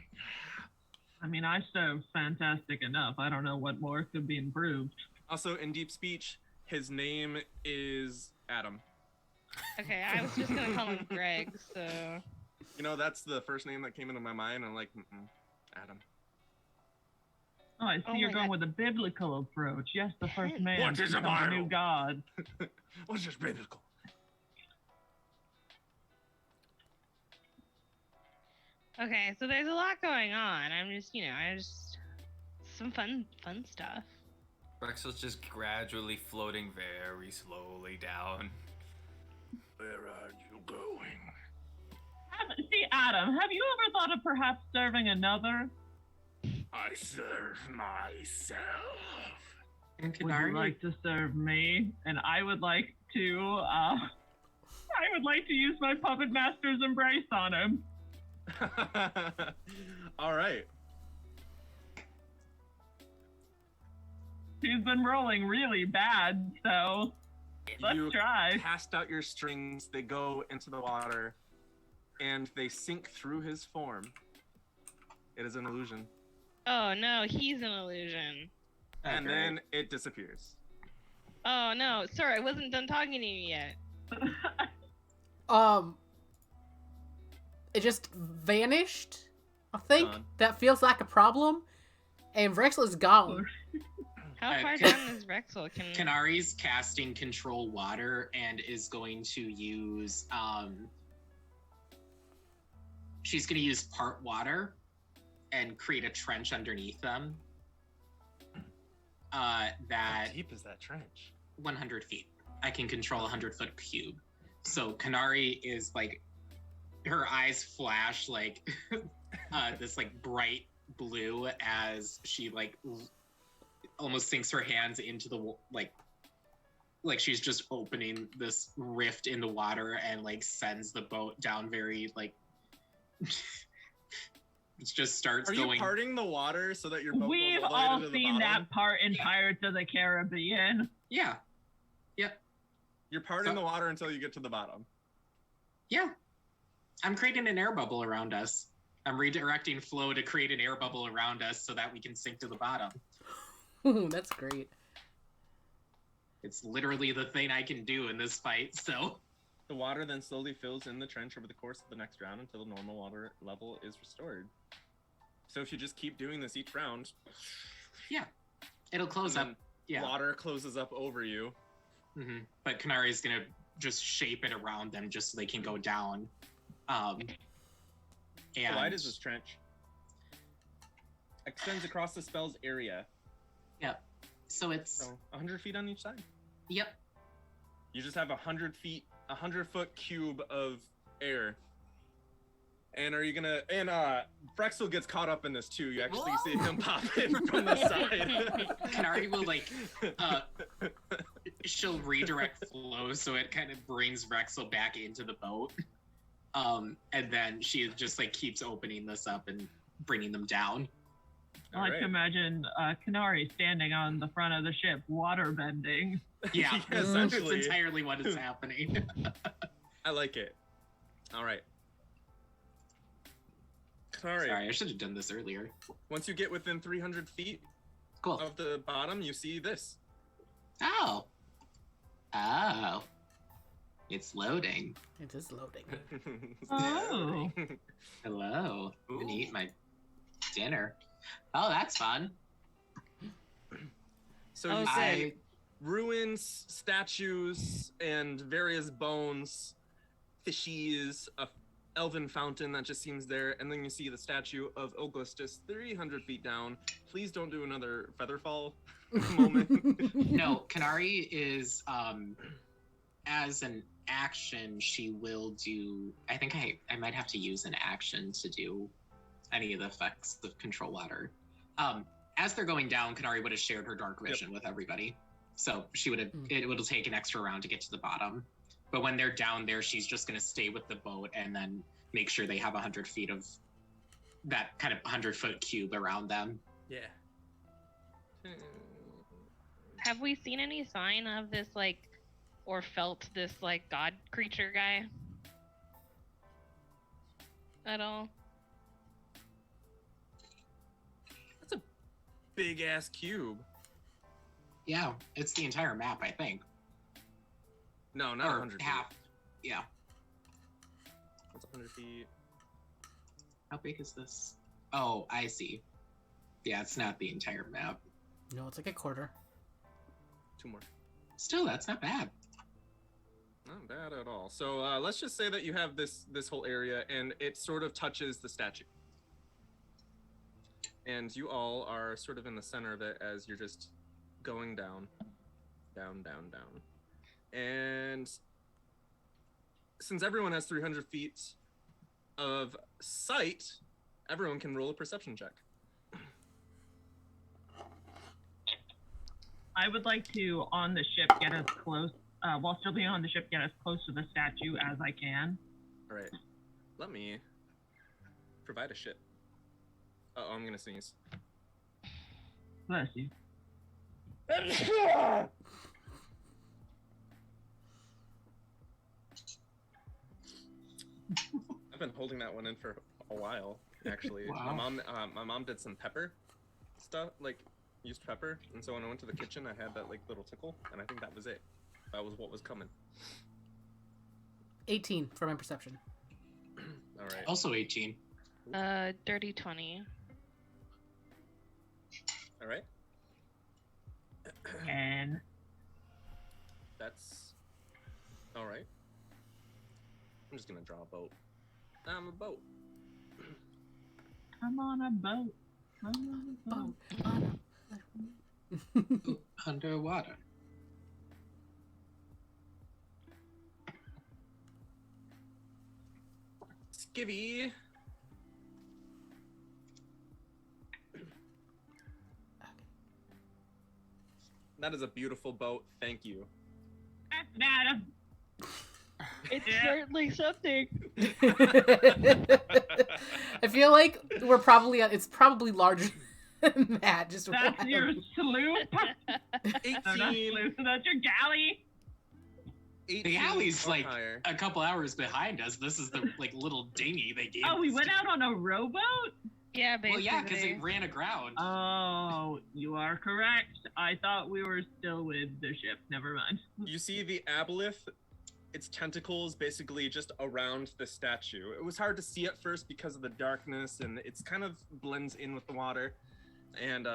I mean, I serve fantastic enough. I don't know what more could be improved. Also, in deep speech, his name is Adam. okay, I was just gonna call him Greg, so... You know, that's the first name that came into my mind. I'm like, Adam. Oh, I see Oh you're my going God. with a biblical approach. Yes, the first What man is a becomes a new Bible? god. What's this biblical? Okay, so there's a lot going on. I'm just, some fun stuff. Vrexil's just gradually floating very slowly down. Where are you going? See, Adam, have you ever thought of perhaps serving another? I serve myself. And Would you Canari, like to serve me? And I would like to, use my puppet master's embrace on him. All right. He's been rolling really bad, so let's You try. cast out your strings, they go into the water, and they sink through his form. It is an illusion. Oh no, he's an illusion. And then it disappears. Oh no, sir, I wasn't done talking to you yet. It just vanished. I think Gone. that feels like a problem, and Vrexil is gone. How far can- down is Vrexil? Canari's casting control water and is going to use she's going to use part water and create a trench underneath them. How That deep is that trench? 100 feet. I can control a 100-foot cube. So Canari is like, her eyes flash like this like bright blue as she like almost sinks her hands into the like she's just opening this rift in the water and like sends the boat down very like it just starts Are going. you parting the water so that your boat We've goes all the way all to the seen bottom? that part in Pirates of the Caribbean. Yeah. You're parting So- the water until you get to the bottom. Yeah. I'm creating an air bubble around us. I'm redirecting flow to create an air bubble around us so that we can sink to the bottom. Ooh, that's great. It's literally the thing I can do in this fight, so The water then slowly fills in the trench over the course of the next round until the normal water level is restored. So if you just keep doing this each round, it'll close and up. then Yeah. water closes up over you. But Canari's gonna just shape it around them just so they can go down. And How wide is this trench? extends across the spell's area. Yep. So it's So 100 feet on each side. yep. You just have 100-foot cube of air. And are you gonna? And Vrexil gets caught up in this too. You actually see him pop in from the side. Canari will like she'll redirect flow so it kind of brings Vrexil back into the boat. And then she just like keeps opening this up and bringing them down. I like to imagine Canari standing on the front of the ship, water bending. Yeah, Yes, that's actually. entirely what is happening. I like it. All right. Canari, Sorry, I should have done this earlier. once you get within 300 feet Cool. of the bottom, you see this. Oh. Oh. It's loading. It is loading. Oh. Hello. I'm gonna Ooh. eat my dinner. Oh, that's fun. So you Okay. see ruins, statues, and various bones, fishies, a elven fountain that just seems there, and then you see the statue of Augustus 300 feet down. Please don't do another featherfall moment. No, Canari is as an action she will do I think I might have to use an action to do any of the effects of control water. As they're going down, Canari would have shared her dark vision with everybody. So she would have it would take an extra round to get to the bottom. But when they're down there, she's just gonna stay with the boat and then make sure they have 100 feet of that kind of 100-foot cube around them. Yeah. Have we seen any sign of this, like, or felt this, like, god creature guy? At all? That's a big ass cube. Yeah, it's the entire map, I think. No, not Or 100 half. feet. Yeah. That's 100 feet. How big is this? Oh, I see. Yeah, it's not the entire map. No, it's like a quarter. 2 more. Still, that's not bad. Not bad at all. So let's just say that you have this whole area, and it sort of touches the statue. And you all are sort of in the center of it as you're just going down, down, down, down. And since everyone has 300 feet of sight, everyone can roll a perception check. I would like to, on the ship, get as close, while still being on the ship, get as close to the statue as I can. All right. Let me provide a ship. Uh-oh, I'm gonna sneeze. Bless you. I've been holding that one in for a while, actually. Wow. My mom did some pepper stuff, like used pepper, and so when I went to the kitchen, I had that like little tickle, and I think that was it. That was what was coming. 18 for my perception. All right. Also 18. Dirty 20. All right. And That's all right. I'm just gonna draw a boat. I'm a boat. I'm on a boat. I'm on a boat. Oh, Underwater. Skivvy. That is a beautiful boat. Thank you. Nada. It's Yeah. certainly something. I feel like we're probably it's probably larger than that. Just That's wild. your sloop. No, not 18. sloop. That's your galley. 18 The alley's or like higher. a couple hours behind us. This is the like little dinghy they gave Oh, we us went to- out on a rowboat? Yeah, Well, basically. yeah, because it ran aground. Oh, you are correct. I thought we were still with the ship. Never mind. You see the aboleth, its tentacles basically just around the statue. It was hard to see at first because of the darkness, and it's kind of blends in with the water. And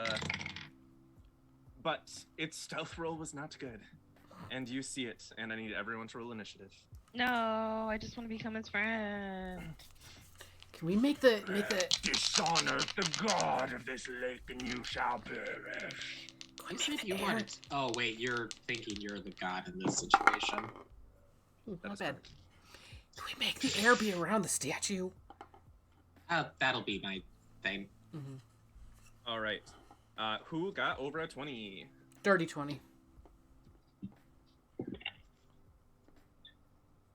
but its stealth roll was not good. And you see it, and I need everyone to roll initiative. No, I just want to become his friend. Can we make the Dishonor the god of this lake, and you shall perish. You said you wanted. Oh wait, you're thinking you're the god in this situation. Ooh, not bad. Can we make the air be around the statue? That'll be my thing. Mm-hmm. All right. Who got over a 20? Dirty 20.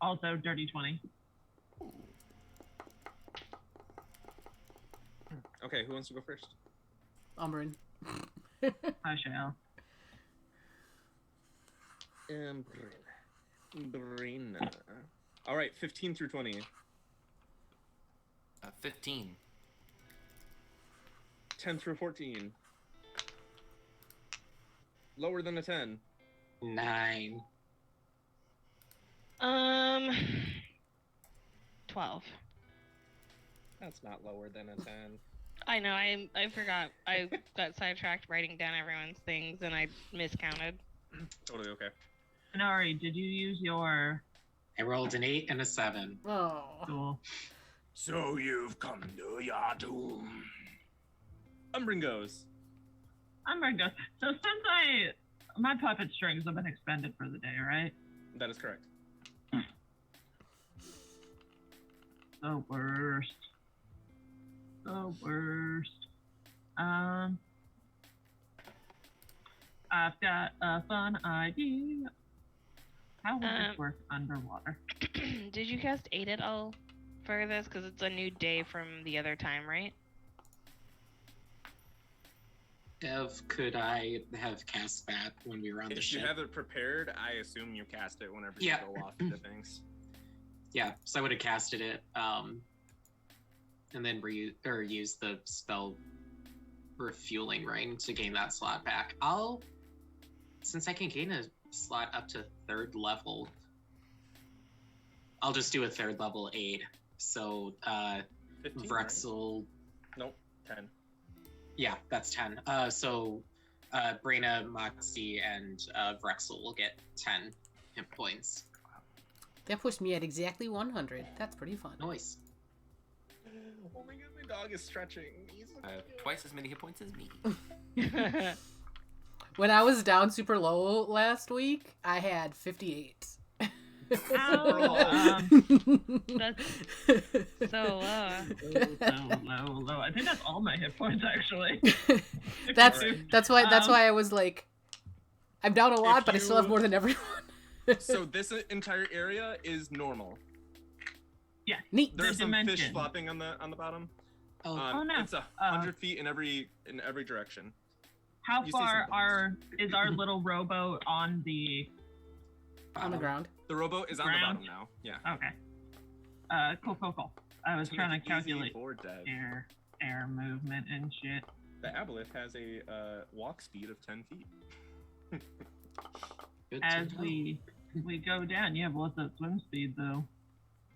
Also, dirty 20. Okay, who wants to go first? Umbran. I shall. Braenna. All right, 15 through 20. 15. 10 through 14. Lower than a 10. 9. 12. That's not lower than a 10. I know. I forgot. I got sidetracked writing down everyone's things, and I miscounted. Totally okay. Canari, did you use your... I rolled an 8 and a 7. Oh. Cool. So you've come to your doom. Umbran goes. I'm ready to go. So since my puppet strings have been expended for the day, right? That is correct. The worst. The worst. I've got a fun idea. How would this work underwater? Did you cast 8 at all for this? Because it's a new day from the other time, right? Could I have cast that when we were on the If ship? you have it prepared, I assume you cast it whenever Yeah. you go off into things. Yeah, so I would have casted it, and then use the spell refueling ring to gain that slot back. Since I can gain a slot up to 3rd level, I'll just do a 3rd level aid. So, 15, Vrexil, right? Nope, 10. yeah, that's 10. So, Braenna, Moxie, and Vrexil will get 10 hit points. That pushed me at exactly 100. That's pretty fun. Nice. Oh my god, my dog is stretching. He's Twice as many hit points as me. When I was down super low last week, I had 58. That's so low. Low. I think that's all my hit points, actually. That's why I was like, I'm down a lot, If but I still have you- more than everyone. So this entire area is normal. Yeah. Neat. There's some fish dimension. flopping on the bottom. Oh, Oh, no. It's 100 feet in every direction. How You see far some is our little rowboat on the... On the ground. The rowboat is on Ground? the bottom now. Yeah. Okay. Cool. I was To trying make to it easy calculate for Dev. air movement and shit. The aboleth has a walk speed of 10 feet. good As to know. we go down, yeah, what's that swim speed, though?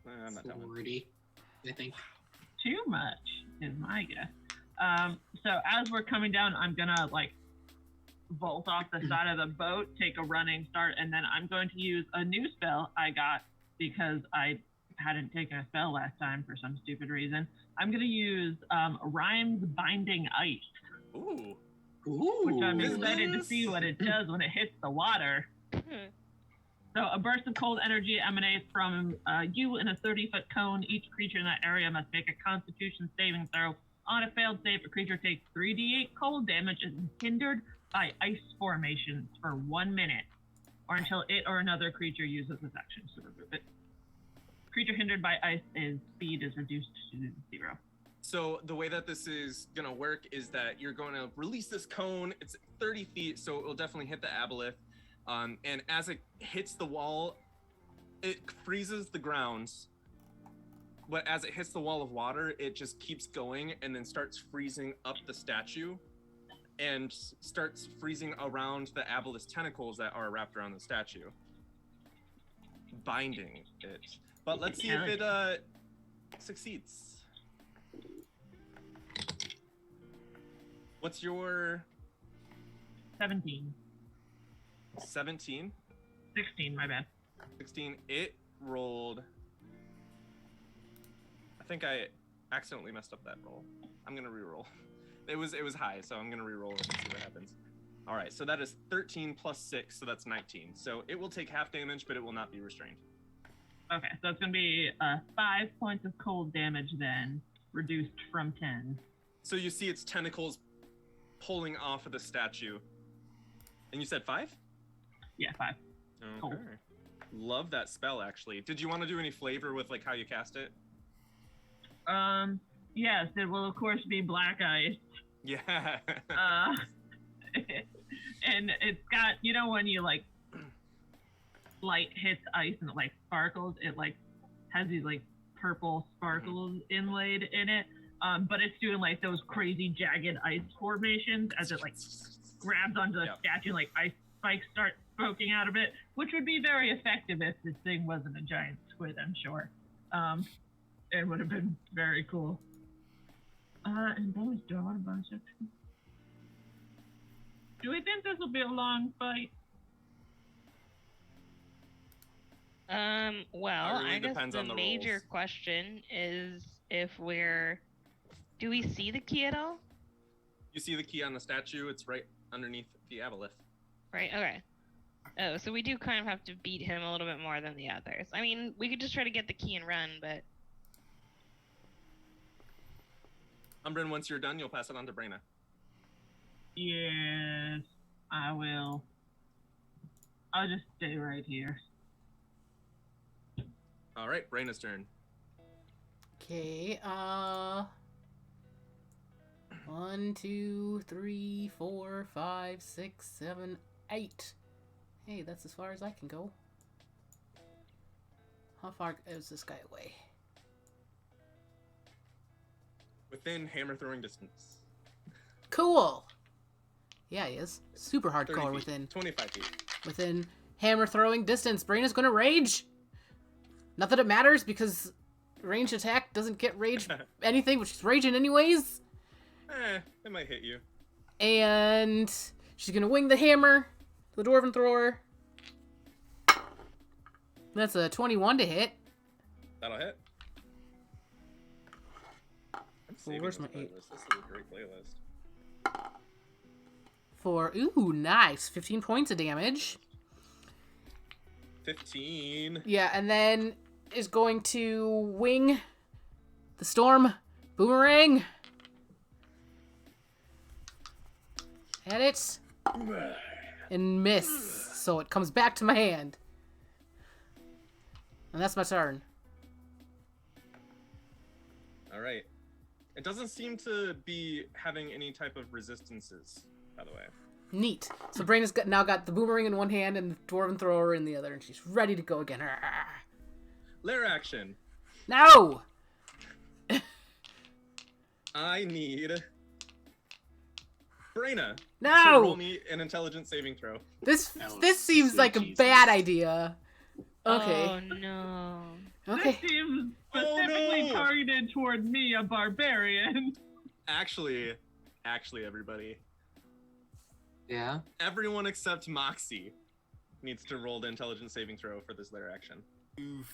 I'm not telling. 40, I think. Too much is my guess. So as we're coming down, I'm gonna like vault off the side of the boat, take a running start, and then I'm going to use a new spell I got because I hadn't taken a spell last time for some stupid reason. I'm gonna use Rhyme's Binding Ice, Ooh. Ooh. which I'm Is excited to this- see what it does when it hits the water. So a burst of cold energy emanates from you in a 30-foot cone. Each creature in that area must make a Constitution saving throw. On a failed save, a creature takes 3d8 cold damage and is hindered by ice formations for 1 minute, or until it or another creature uses its action to remove it. Creature hindered by ice speed is reduced to 0. So the way that this is gonna work is that you're going to release this cone. It's 30 feet, so it will definitely hit the aboleth. And as it hits the wall, it freezes the grounds. But as it hits the wall of water, it just keeps going and then starts freezing up the statue and starts freezing around the aboleth's tentacles that are wrapped around the statue, binding it. But let's see if it succeeds. What's your 17. 17? 16, my bad. 16. It rolled. I think I accidentally messed up that roll. I'm gonna re-roll. It was high, so I'm gonna re-roll it and see what happens. All right, so that is 13 plus 6, so that's 19. So it will take half damage, but it will not be restrained. Okay, so it's gonna be 5 points of cold damage then, reduced from 10. So you see its tentacles pulling off of the statue. And you said 5? Yeah, 5. Okay. Cool. Love that spell, actually. Did you want to do any flavor with like how you cast it? Yes, it will of course be black ice. Yeah. And it's got, you know, when you like light hits ice and it like sparkles, it like has these like purple sparkles inlaid in it. But it's doing like those crazy jagged ice formations as it like grabs onto the statue and like ice spikes start smoking out of it, which would be very effective if this thing wasn't a giant squid, I'm sure. It would have been very cool. And bonus, do I want a bonus action? Do we think this will be a long fight? Well, It really I guess depends the on the major rolls. question is if do we see the key at all? You see the key on the statue? It's right underneath the aboleth. Right, okay. Oh, so we do kind of have to beat him a little bit more than the others. I mean, we could just try to get the key and run, but... Umbran, once you're done, you'll pass it on to Braenna. Yes, I will. I'll just stay right here. All right, Braenna's turn. Okay, 1, 2, 3, 4, 5, 6, 7, 8. Hey, that's as far as I can go. How far is this guy away? Within hammer throwing distance. Cool! Yeah, he is. Super 30 hardcore feet, within 25 feet. within hammer throwing distance. Braenna's gonna rage! Not that it matters, because ranged attack doesn't get rage anything, but she's raging anyways. It might hit you. And she's gonna wing the hammer to the Dwarven Thrower. That's a 21 to hit. That'll hit. I'm saving where's this my playlist. 8? This is a great playlist. For, ooh, nice. 15 points of damage. 15. Yeah, and then is going to wing the storm boomerang at it and miss. So it comes back to my hand. And that's my turn. All right. It doesn't seem to be having any type of resistances, by the way. Neat. So Braenna's now got the boomerang in one hand and the Dwarven Thrower in the other, and she's ready to go again. Lair action. No! I need Braenna to No! roll me an intelligence saving throw. This Oh, seems sweet like a Jesus. bad idea. Okay. Oh, no. Okay. This seems Oh, specifically no. targeted toward me, a barbarian. Actually, everybody. Yeah. Everyone except Moxie needs to roll the intelligence saving throw for this lair action.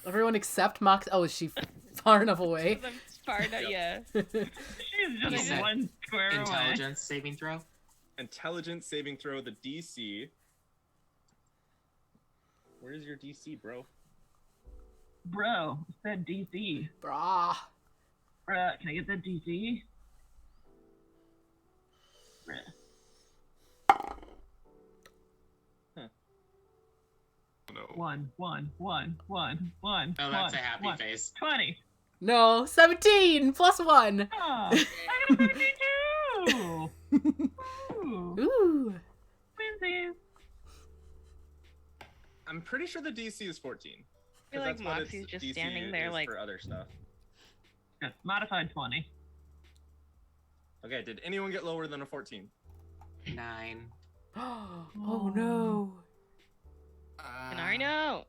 Everyone except Mox. Oh, is she far enough away? I'm far enough, yeah. She's You just said one square away. Intelligence saving throw. Intelligence saving throw, the DC. Where's your DC, bro? Bro, it said DC. Brah. Bruh, can I get that DC? Bruh. No. One. Oh, that's a happy one. face. 20. No, 17 plus 1. Oh, I got a 32! Ooh, Ooh. twinsies. I'm pretty sure the DC is 14. I feel 'cause like that's what Moxie's its just DC standing there is like, for other stuff. Yeah, modified 20. Okay, did anyone get lower than a 14? 9. Oh no. Canari, no!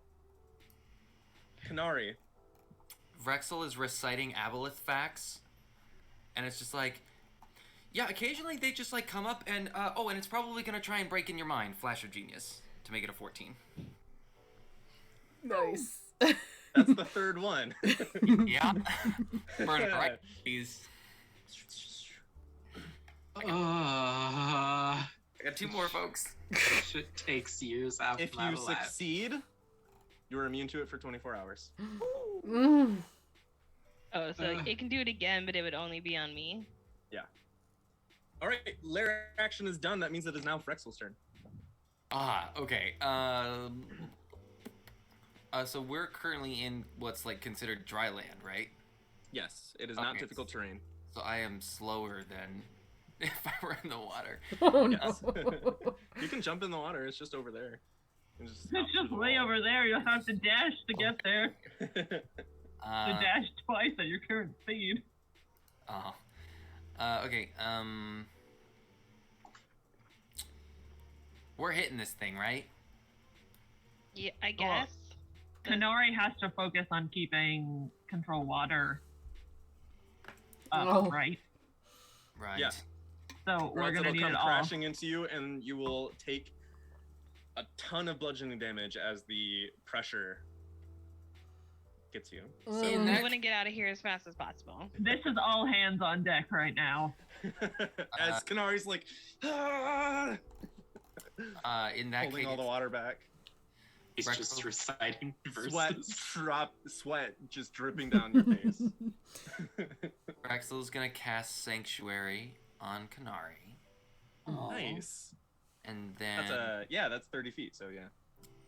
Canari. Vrexil is reciting aboleth facts, and it's just like, yeah, occasionally they just like come up and and it's probably gonna try and break in your mind. Flash of genius to make it a 14. Nice. That's the third one. Yeah. Burn it right, please. I got 2 more, folks. Shit takes years after If that you last. succeed, you're immune to it for 24 hours. Mm. Oh, so it can do it again, but it would only be on me. All right, lair action is done. That means it is now Vrexil's turn. Okay. So we're currently in what's like considered dry land, right? Yes, it is not Okay. difficult terrain. So I am slower than if I were in the water. Oh no. Yes. You can jump in the water. It's just over there. You can just It's just way over there. You'll have to dash to get there. To dash twice at your current speed. Okay. We're hitting this thing, right? Yeah, I guess. Canari has to focus on keeping control water up, Oh. right? Right. Yeah. So we're Or else gonna it'll need come it all. crashing into you, and you will take a ton of bludgeoning damage as the pressure gets you. Mm. We that- want to get out of here as fast as possible. This is all hands on deck right now. As Canari's like, "Ah!" In that holding case, all the water back. He's Vrexil. just reciting verses. Sweat just dripping down your face. Vrexil's gonna cast Sanctuary on Canari, Oh. Nice. and then That's 30 feet. So yeah.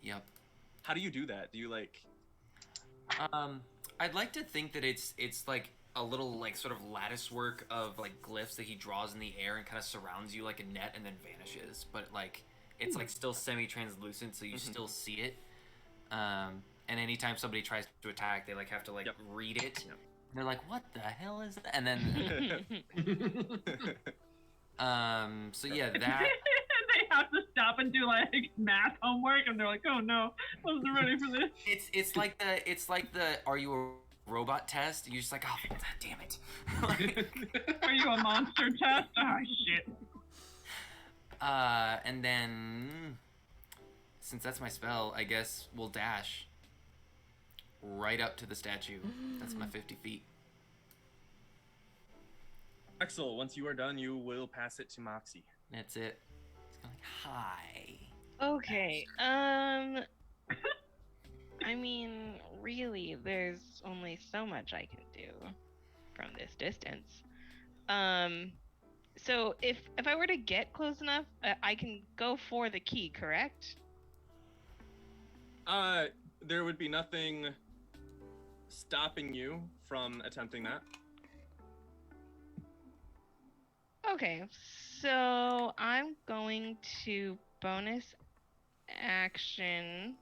yep. How do you do that? Do you like? I'd like to think that it's like a little like sort of lattice work of like glyphs that he draws in the air and kind of surrounds you like a net and then vanishes, but like it's like still semi-translucent, so you still see it. And anytime somebody tries to attack, they like have to like read it. Yep. They're like, "What the hell is that?" And then so yeah, that They have to stop and do like math homework, and they're like, "Oh no, I wasn't ready for this." it's like the "Are you a robot?" test. And you're just like, "Oh, damn it!" Are you a monster test? Oh shit. And then since that's my spell, I guess we'll dash right up to the statue. That's my 50 feet. Vrexil, once you are done, you will pass it to Moxie. That's it. It's going hi. Okay. I mean, really, there's only so much I can do from this distance. So if I were to get close enough, I can go for the key, correct? There would be nothing stopping you from attempting that. Okay, so I'm going to bonus action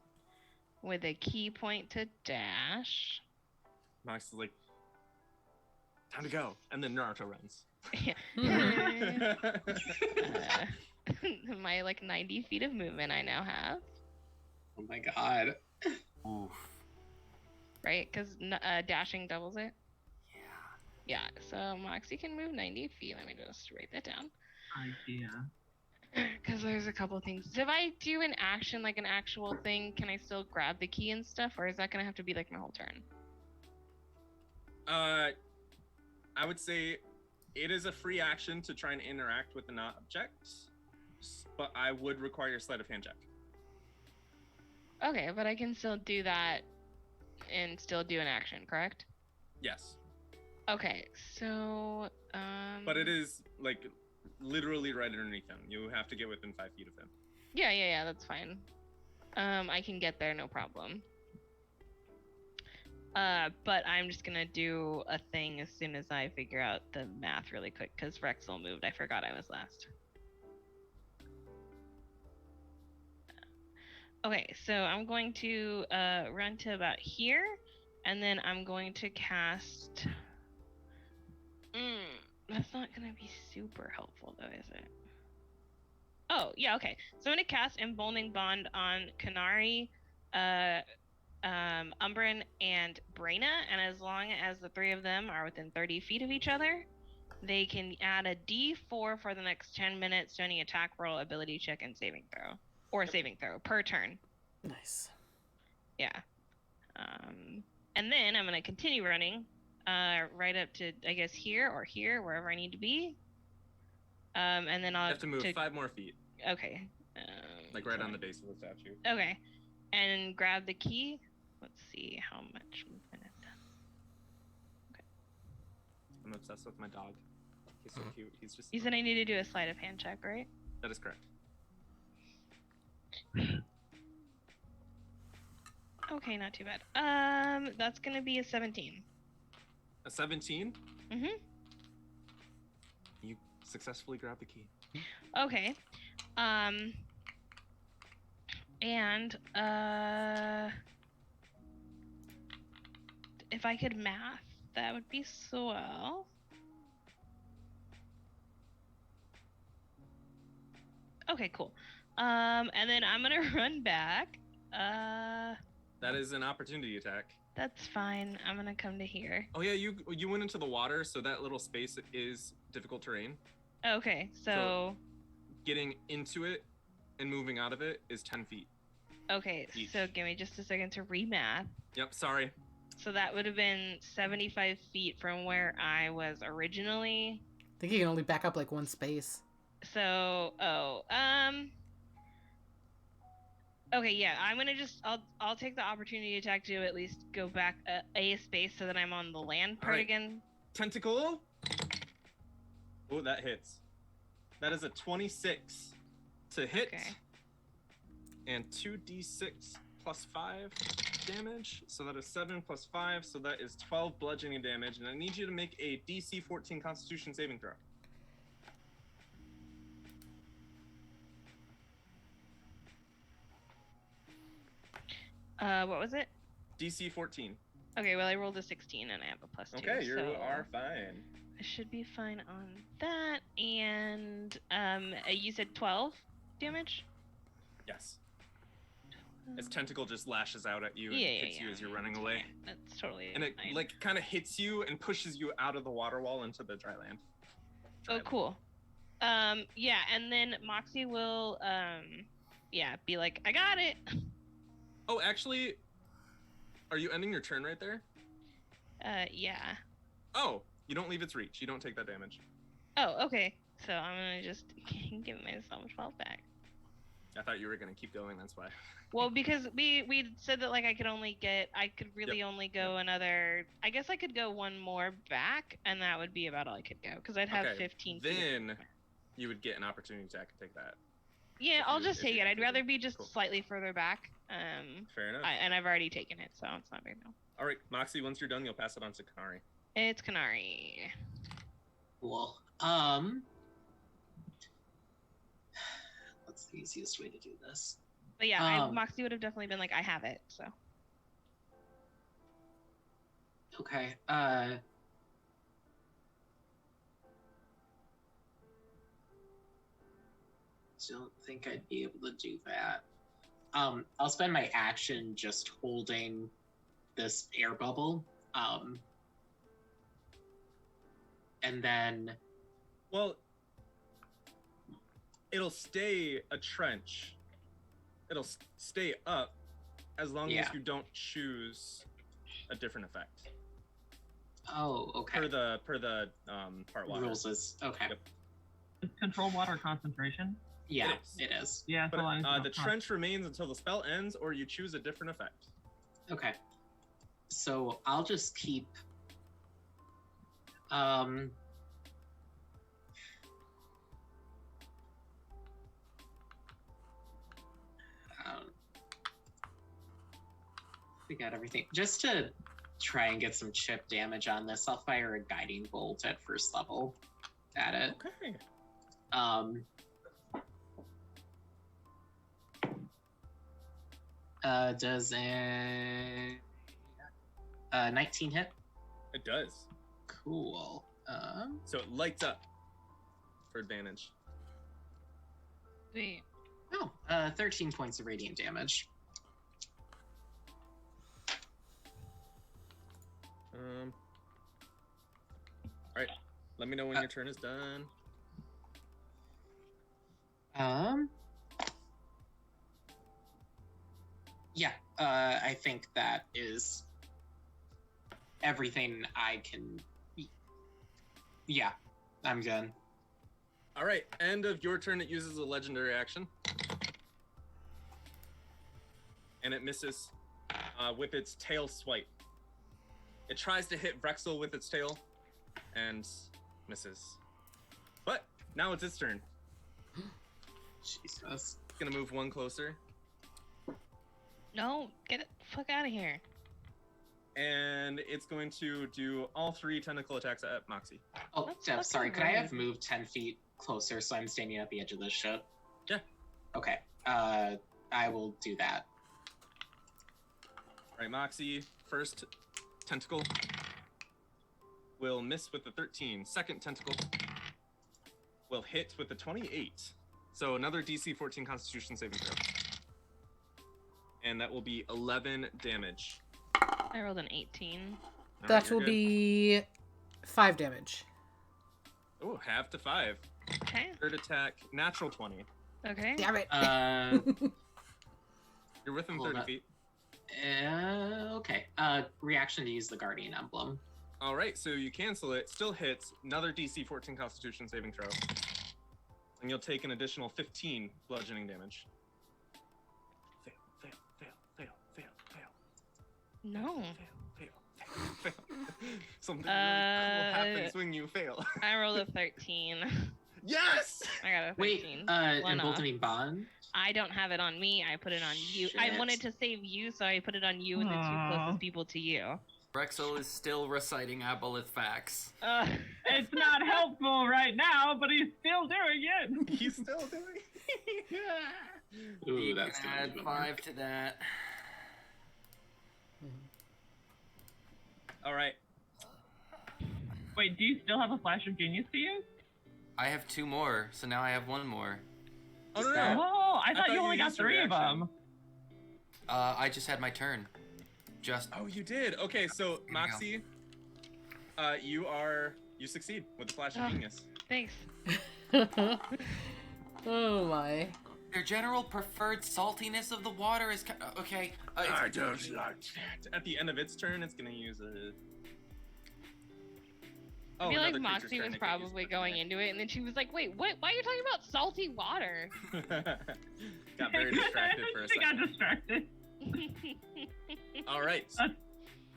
with a key point to dash. Moxie's like, time to go, and then Naruto runs. My like 90 feet of movement I now have, Oh my god. Oof. right? Because dashing doubles it. Yeah. Yeah, so Moxie can move 90 feet. Let me just write that down. Idea. Because there's a couple things. So if I do an action, like an actual thing, can I still grab the key and stuff? Or is that going to have to be like my whole turn? I would say it is a free action to try and interact with an object, but I would require your sleight of hand check. Okay, but I can still do that and still do an action, correct? Yes. Okay, so But it is like literally right underneath him. You have to get within 5 feet of him. Yeah, that's fine. I can get there, no problem. But I'm just gonna do a thing as soon as I figure out the math really quick, because Vrexil moved. I forgot I was last. Okay, so I'm going to run to about here, and then I'm going to cast. That's not gonna be super helpful though, is it? Oh, yeah, okay. So I'm gonna cast Emboldening Bond on Canari, Umbran, and Braenna, and as long as the three of them are within 30 feet of each other, they can add a D4 for the next 10 minutes to any attack roll, ability check, and saving throw. Or saving throw per turn. Nice. Yeah. And then I'm gonna continue running, right up to I guess here or here, wherever I need to be. And then I'll You have to move 5 more feet, Okay. like right on the base of the statue. Okay. And grab the key. Let's see how much movement I've done. I'm obsessed with my dog. He's so cute. He's just. You said I need to do a sleight of hand check, right? That is correct. Okay, not too bad. That's gonna be a 17. A 17? Mm-hmm. You successfully grab the key. Okay. And if I could math, that would be swell. Okay, cool. And then I'm gonna run back. That is an opportunity attack. That's fine. I'm gonna come to here. Oh yeah, you went into the water, so that little space is difficult terrain. Okay, so getting into it and moving out of it is 10 feet. Okay, each. so give me just a second to remath. Yep, sorry. So that would have been 75 feet from where I was originally. I think you can only back up like 1 space. So, okay, yeah, I'm gonna I'll take the opportunity attack to at least go back a space so that I'm on the land part Alright. again. Tentacle. Oh, that hits. That is a 26 to hit. Okay. And 2d6 plus 5 damage. So that is 7 plus 5. So that is 12 bludgeoning damage. And I need you to make a DC 14 Constitution saving throw. What was it? DC 14. Okay, well I rolled a 16 and I have a plus 2. Okay, you so are fine. I should be fine on that. And you said 12 damage? Yes. Its tentacle just lashes out at you and Yeah, hits yeah, you as you're yeah, running that's away. fine. That's totally And it fine. like kind of hits you and pushes you out of the water wall into the dry land. Oh, cool. Yeah, and then Moxie will, be like, I got it. Oh, actually, are you ending your turn right there? Yeah. Oh, you don't leave its reach. You don't take that damage. Oh, okay. So I'm gonna just give myself 12 back. I thought you were gonna keep going. That's why. Well, because we said that like I could really only go another. I guess I could go one more back, and that would be about all I could go because I'd have Okay, 15. feet. Then you would get an opportunity attack and take that. Yeah, if I'll you- just if take you it. I'd take rather it. be just Cool. slightly further back. Fair enough. And I've already taken it, so it's not big deal. All right, Moxie. Once you're done, you'll pass it on to Canari. It's Canari. Cool. What's the easiest way to do this? But yeah, Um, Moxie would have definitely been like, I have it. So Okay. Don't think I'd be able to do that. I'll spend my action just holding this air bubble. And then Well, it'll stay a trench. It'll stay up as long Yeah. as you don't choose a different effect. oh, okay. Per the part water. Rules is okay. Yep. Control water concentration. Yeah, It is. it is. Yeah, But so long as the it's not- trench remains until the spell ends, or you choose a different effect. Okay. So I'll just keep we got everything. Just to try and get some chip damage on this, I'll fire a guiding bolt at first level at it. Okay. Does a 19 hit? It does. Cool. So it lights up for advantage. Sweet. 13 points of radiant damage. All right. Let me know when your turn is done. Yeah, I think that is everything I can. Yeah, I'm done. All right, end of your turn. It uses a legendary action, and it misses with its tail swipe. It tries to hit Vrexil with its tail, and misses. But now it's its turn. Jesus. It's gonna move one closer, No, get it the fuck out of here. and it's going to do all 3 tentacle attacks at Moxie. Oh, That's Jeff, sorry. fucking Could I have rude. moved 10 feet closer so I'm standing at the edge of the ship? Yeah. Okay. I will do that. All right, Moxie, first tentacle will miss with the 13. Second tentacle will hit with the 28. So another DC 14 Constitution saving throw. And that will be 11 damage. I rolled an 18. All That right, you're will good. be 5 damage. Oh, half to 5. Okay. Third attack, natural 20. Okay. Damn it. You're within Hold 30 up. feet. Okay. Reaction to use the Guardian Emblem. All right, so you cancel it. Still hits. Another DC 14 Constitution saving throw. And you'll take an additional 15 bludgeoning damage. Fail, fail, fail, fail, fail, fail. No. Fail, fail, fail, fail. Something really cool happens when you fail. I rolled a 13. Yes! I got a 13. Wait, One off. Emboldening Bond? I don't have it on me. I put it on you. I Shit. wanted to save you, so I put it on you and the 2 Aw. closest people to you. Vrexil is still reciting aboleth facts. It's not helpful right now, but he's still doing it. He's still doing it. Ooh, You that's can gonna add be 5 to that. All right. Wait, do you still have a flash of genius to use? I have 2 more, so now I have 1 more. Oh, no, that- no. Oh, I thought thought you you only got used your 3 of reaction. them. I just had my turn. Just Oh, you did. Okay, so Here we go. Moxie, you succeed with the flash of Oh. genius. Thanks. Oh my. your general preferred saltiness of the water is okay. It's- I don't like that. At the end of its turn, it's gonna use a. I feel like another creature's Moxie turn, was it can use probably it. going into it, and then she was like, "Wait, what? Why are you talking about salty water?" Got very distracted for a She got second. distracted. All right. That's-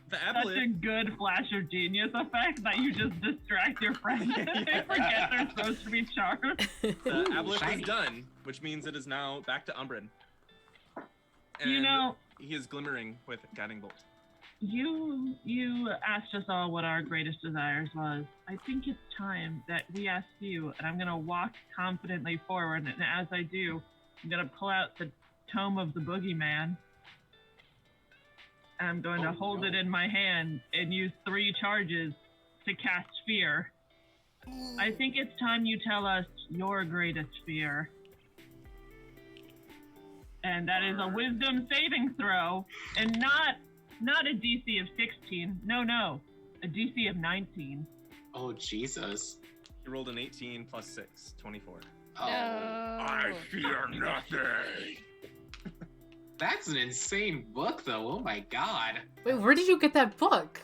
The Such a aboleth. good flash of genius effect that you just distract your friends. They forget they're supposed to be charmed. The aboleth Shiny. is done, which means it is now back to Umbran. You And know, he is glimmering with guiding bolt. you asked us all what our greatest desires was. I think it's time that we ask you, and I'm gonna walk confidently forward, and as I do, I'm gonna pull out the Tome of the Boogeyman. And I'm going to Oh, hold no. it in my hand and use 3 charges to cast fear. I think it's time you tell us your greatest fear. And that is a wisdom saving throw, and not a DC of 16. No, a DC of 19. Oh, Jesus. He rolled an 18 plus 6, 24. Oh, I fear nothing. that's an insane book, though. Oh my god. Wait, where did you get that book?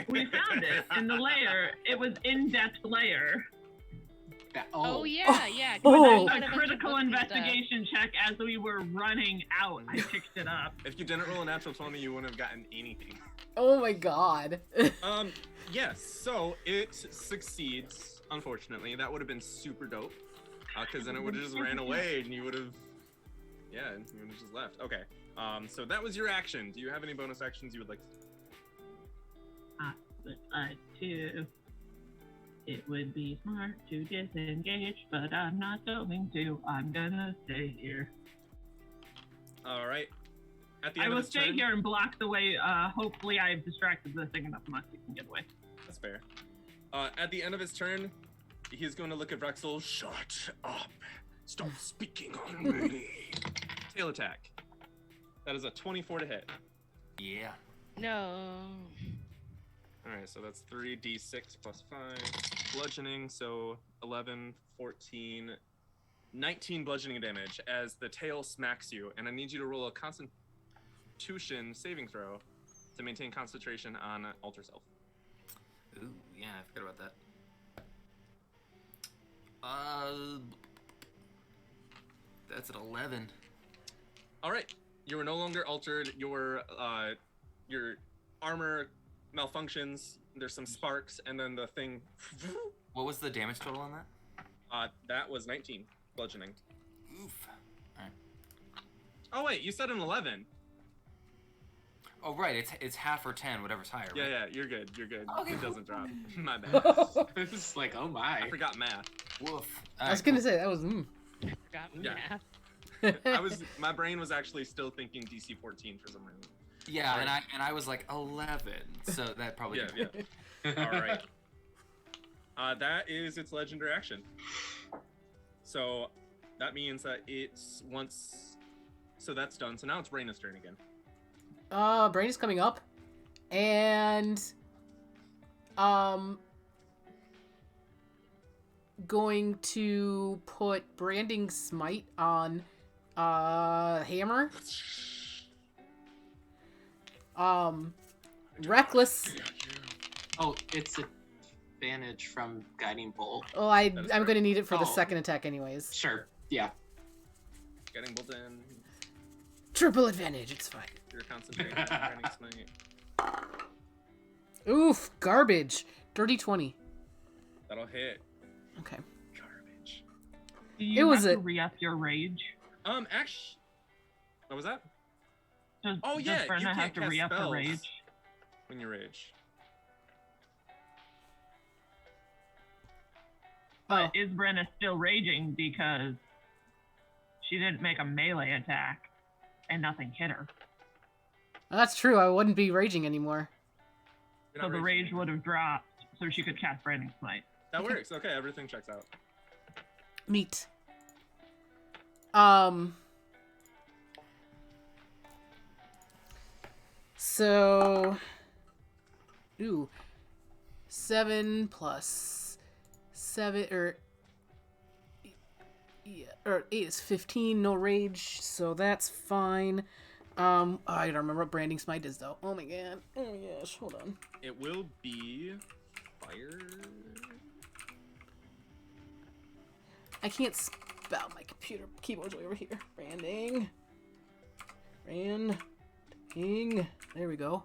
We found it in the layer. It was in-depth layer. Oh yeah, yeah. 'cause Oh. I A got bunch of critical books and stuff. investigation check as we were running out. I picked it up. If you didn't roll a natural 20, you wouldn't have gotten anything. Oh my god. Yes, so it succeeds, unfortunately. That would have been super dope. Because then it would have just ran away and you would have. Yeah, you would have just left. Okay. So that was your action. Do you have any bonus actions you would like to But too. It would be smart to disengage, but I'm not going to. I'm gonna stay here. All right. At the I end will of his stay turn, here and block the way. Hopefully, I've distracted the thing enough Moxie can get away. That's fair. At the end of his turn, he's going to look at Vrexil. Shut up. Stop speaking on me. Tail attack. That is a 24 to hit. Yeah. No. All right, so that's 3d6 plus 5. Bludgeoning, so 11, 14, 19 bludgeoning damage as the tail smacks you. And I need you to roll a Constitution saving throw to maintain concentration on Alter Self. Ooh, yeah, I forgot about that. That's at 11. All right, you are no longer altered. Your armor malfunctions. There's some sparks, and then the thing. What was the damage total on that? That was 19 bludgeoning. Oof. All right. Oh wait, you said an 11. Oh right, it's half or 10, whatever's higher. Yeah, right? yeah, you're good. You're good. Okay, It cool. doesn't drop. My bad. It's like, oh my. I forgot math. Woof. I was gonna say that was. Got Yeah. math. My brain was actually still thinking DC 14 for some reason. Yeah, Sorry. and I was like 11, so that probably. Yeah, yeah. All right. That is its legendary action. So that means that it's once. So that's done. So now it's Braenna's turn again. Braenna's coming up, and going to put Branding Smite on Hammer. Reckless. Oh, it's advantage from Guiding Bolt. Oh, That is I'm correct. gonna need it for the Oh. second attack anyways. Sure. Yeah. Getting bolt in. Triple advantage, it's fine. You're concentrating. Branding Smite. Oof, garbage. Dirty 20. That'll hit. Okay. Garbage. Do you It was have to a- re-up your rage? Actually, what was that? Does, Oh, yeah, does you Braenna have can't to cast re-up her spells. rage? When you rage. But is Braenna still raging because she didn't make a melee attack and nothing hit her? That's true, I wouldn't be raging anymore. You're So not the raging rage anymore. would have dropped, so she could cast Branding Smite. That works. Okay, everything checks out. Neat. So, 7 plus 7 or 8 is 15. No rage, so that's fine. I don't remember what Branding Smite is though. Oh my god. Oh my gosh. Hold on. It will be fire. I can't spell. My computer keyboard's way over here. Branding. There we go.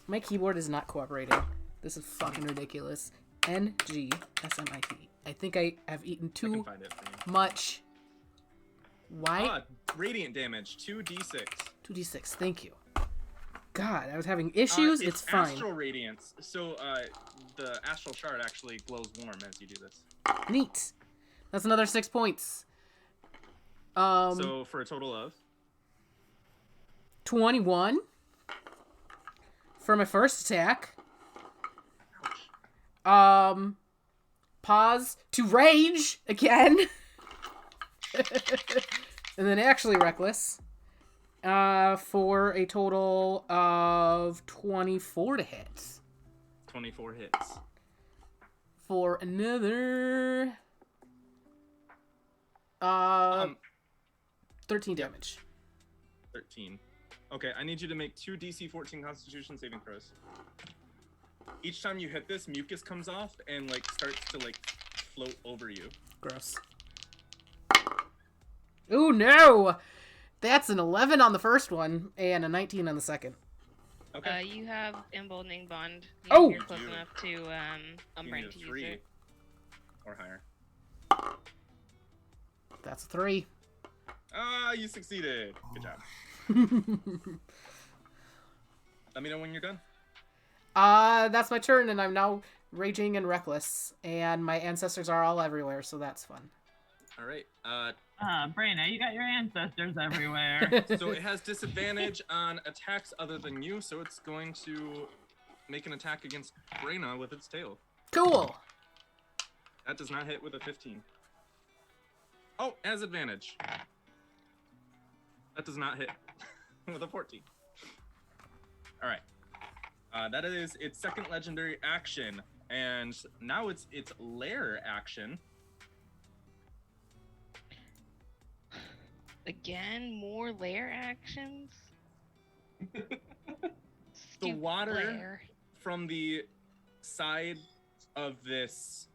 My keyboard is not cooperating. This is fucking ridiculous. NGSMIT. I think I have eaten I can too find it for you. much. Why? Radiant damage, 2d6. 2d6. Thank you. God, I was having issues. It's fine. Astral radiance. So the astral shard actually glows warm as you do this. Neat. That's another 6 points. So for a total of 21 for my first attack. Pause to rage again. And then actually reckless. For a total of 24 to hit. 24 hits. For another 13 damage. 13. Okay, I need you to make 2 DC 14 Constitution saving throws. Each time you hit this, mucus comes off and like starts to like float over you. Gross. Ooh, no! That's an 11 on the first one and a 19 on the second. Okay. You have emboldening bond. Oh! You're close You do. enough to you Umbran need a to use 3 it. or higher. That's a 3. Ah, you succeeded. Good job. Let me know when you're done. That's my turn, and I'm now raging and reckless, and my ancestors are all everywhere, so that's fun. All right. Braenna, you got your ancestors everywhere. So it has disadvantage on attacks other than you, so it's going to make an attack against Braenna with its tail. Cool. That does not hit with a 15. Oh, it has advantage. That does not hit with a 14. All right. That is its second legendary action, and now it's its lair action. Again, more lair actions. The Stupid water lair. from the side of this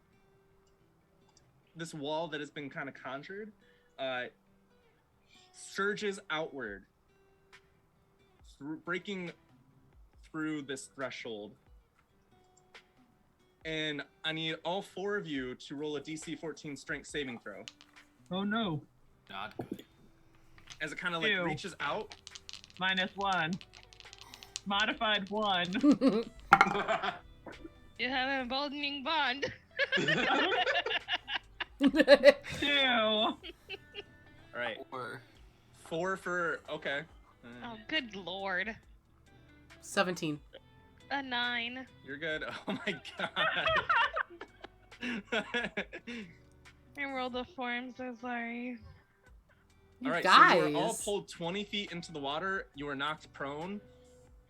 wall that has been kind of conjured surges outward, breaking through this threshold. And I need all 4 of you to roll a DC 14 strength saving throw. Oh no. Not good. As it kind of like Ew. reaches out. -1. Modified 1. You have an emboldening bond. 2. All right. Or 4 for okay. Oh, good lord. 17. A 9. You're good. Oh my god. I rolled a 4. I'm so sorry. You All right, guys. so you are all pulled 20 feet into the water. You are knocked prone,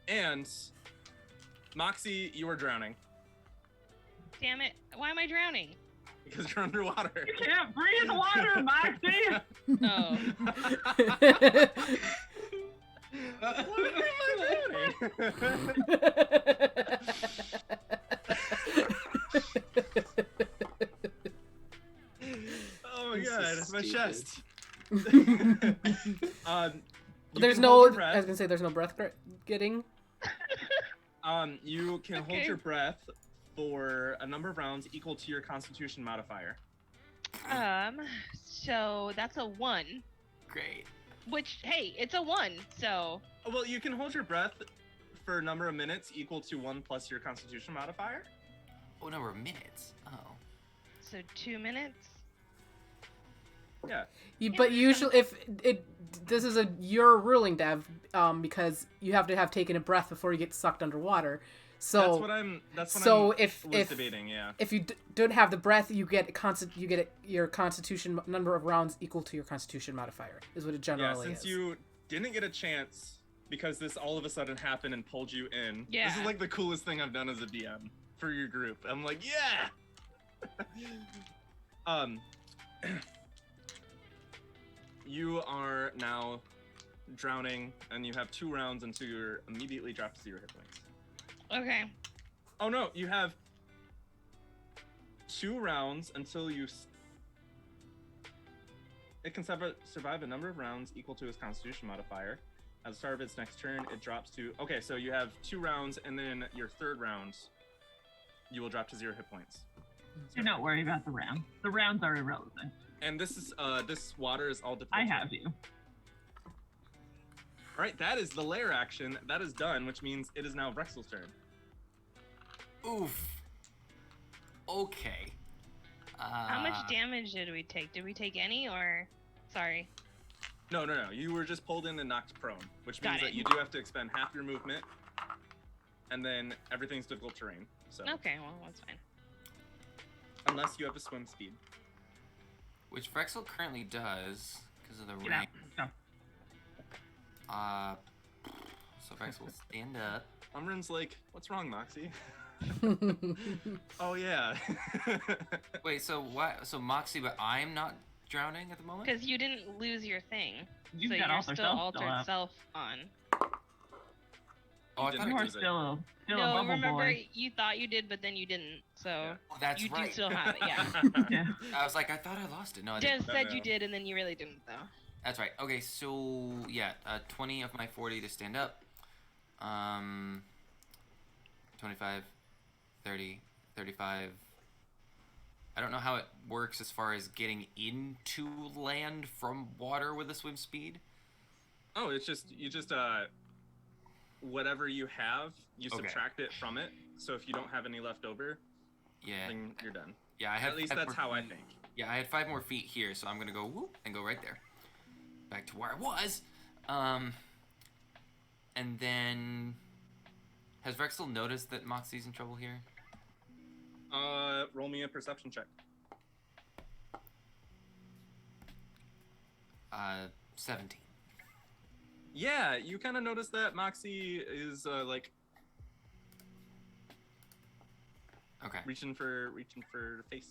and Moxie, you are drowning Damn it. Why am I drowning? because you're underwater. You can't breathe water, Moxie! Oh. What am I drowning? Oh my This god, is my stupid. chest. You There's can no. hold your I breath. was gonna say there's no breath getting. You can hold Okay. your breath for a number of rounds equal to your Constitution modifier. So that's a 1. great. Which, hey, it's a 1, so. Well, you can hold your breath for a number of minutes equal to 1 plus your Constitution modifier. Oh, number of minutes. Oh. So 2 minutes? Yeah. But usually, if this is your ruling, Dev, because you have to have taken a breath before you get sucked underwater. So That's what I'm if debating. Yeah. if you don't have the breath, you get your Constitution number of rounds equal to your Constitution modifier. Is what it Yeah. generally Since is. you didn't get a chance because this all of a sudden happened and pulled you in. This Yeah. is like the coolest thing I've done as a DM for your group. I'm like, yeah. You are now drowning, and you have 2 rounds until you're immediately dropped to 0 hit points. Okay. Oh no, you have 2 rounds until you. It can survive a number of rounds equal to its Constitution modifier. At the start of its next turn, it drops to. Okay, so you have 2 rounds, and then your 3rd round, you will drop to 0 hit points. Do not worry about the round. The rounds are irrelevant. And this water is all I difficult. have you. All right, that is the lair action. That is done, which means it is now Vrexil's turn. Oof. Okay. How much damage did we take? Did we take any, or? Sorry. No. You were just pulled in and knocked prone, which Got means that it. you do have to expend half your movement, and then everything's difficult terrain. So Okay, well, that's fine. unless you have a swim speed. Which Vrexil currently does because of the Get out. ring. Go. So Vrexil will stand up. Umbran's like, what's wrong, Moxie? Oh yeah. Wait, so what? So Moxie, but I'm not drowning at the moment. Because you didn't lose your thing. You've so got you're altered still self altered still up. self on. Oh, I You thought didn't You it are lose it. still a No, bubble remember, boy. you thought you did, but then you didn't. So Yeah. Oh, that's you right. do still have it, yeah. Yeah. I was like, I thought I lost it. No, I didn't. Just No, said no. you did, and then you really didn't, though. That's right. Okay, so yeah, 20 of my 40 to stand up. 25, 30, 35. I don't know how it works as far as getting into land from water with a swim speed. Oh, it's just whatever you have, you Okay. subtract it from it. So if you don't have any left over, Yeah. then you're done. Yeah, I had At least 5 that's more how I feet. think. Yeah, I had 5 more feet here, so I'm gonna go whoop and go right there. Back to where I was. And then has Vrexil noticed that Moxie's in trouble here? Roll me a perception check. 17. Yeah, you kind of notice that Moxie is like Okay. reaching for face.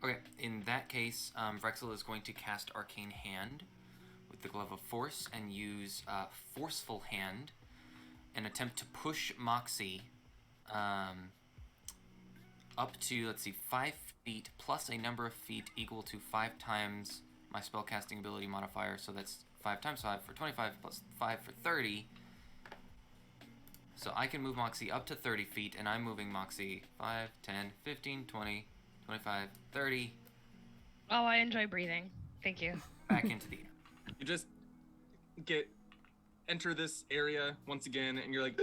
Okay, in that case, Vrexil is going to cast Arcane Hand with the Glove of Force and use Forceful Hand and attempt to push Moxie up to, let's see, 5 feet plus a number of feet equal to 5 times my spellcasting ability modifier. So that's 5 times 5 for 25 plus 5 for 30. So I can move Moxie up to 30 feet, and I'm moving Moxie 5, 10, 15, 20, 25, 30. Oh, I enjoy breathing. Thank you. Back into the air. You just enter this area once again, and you're like,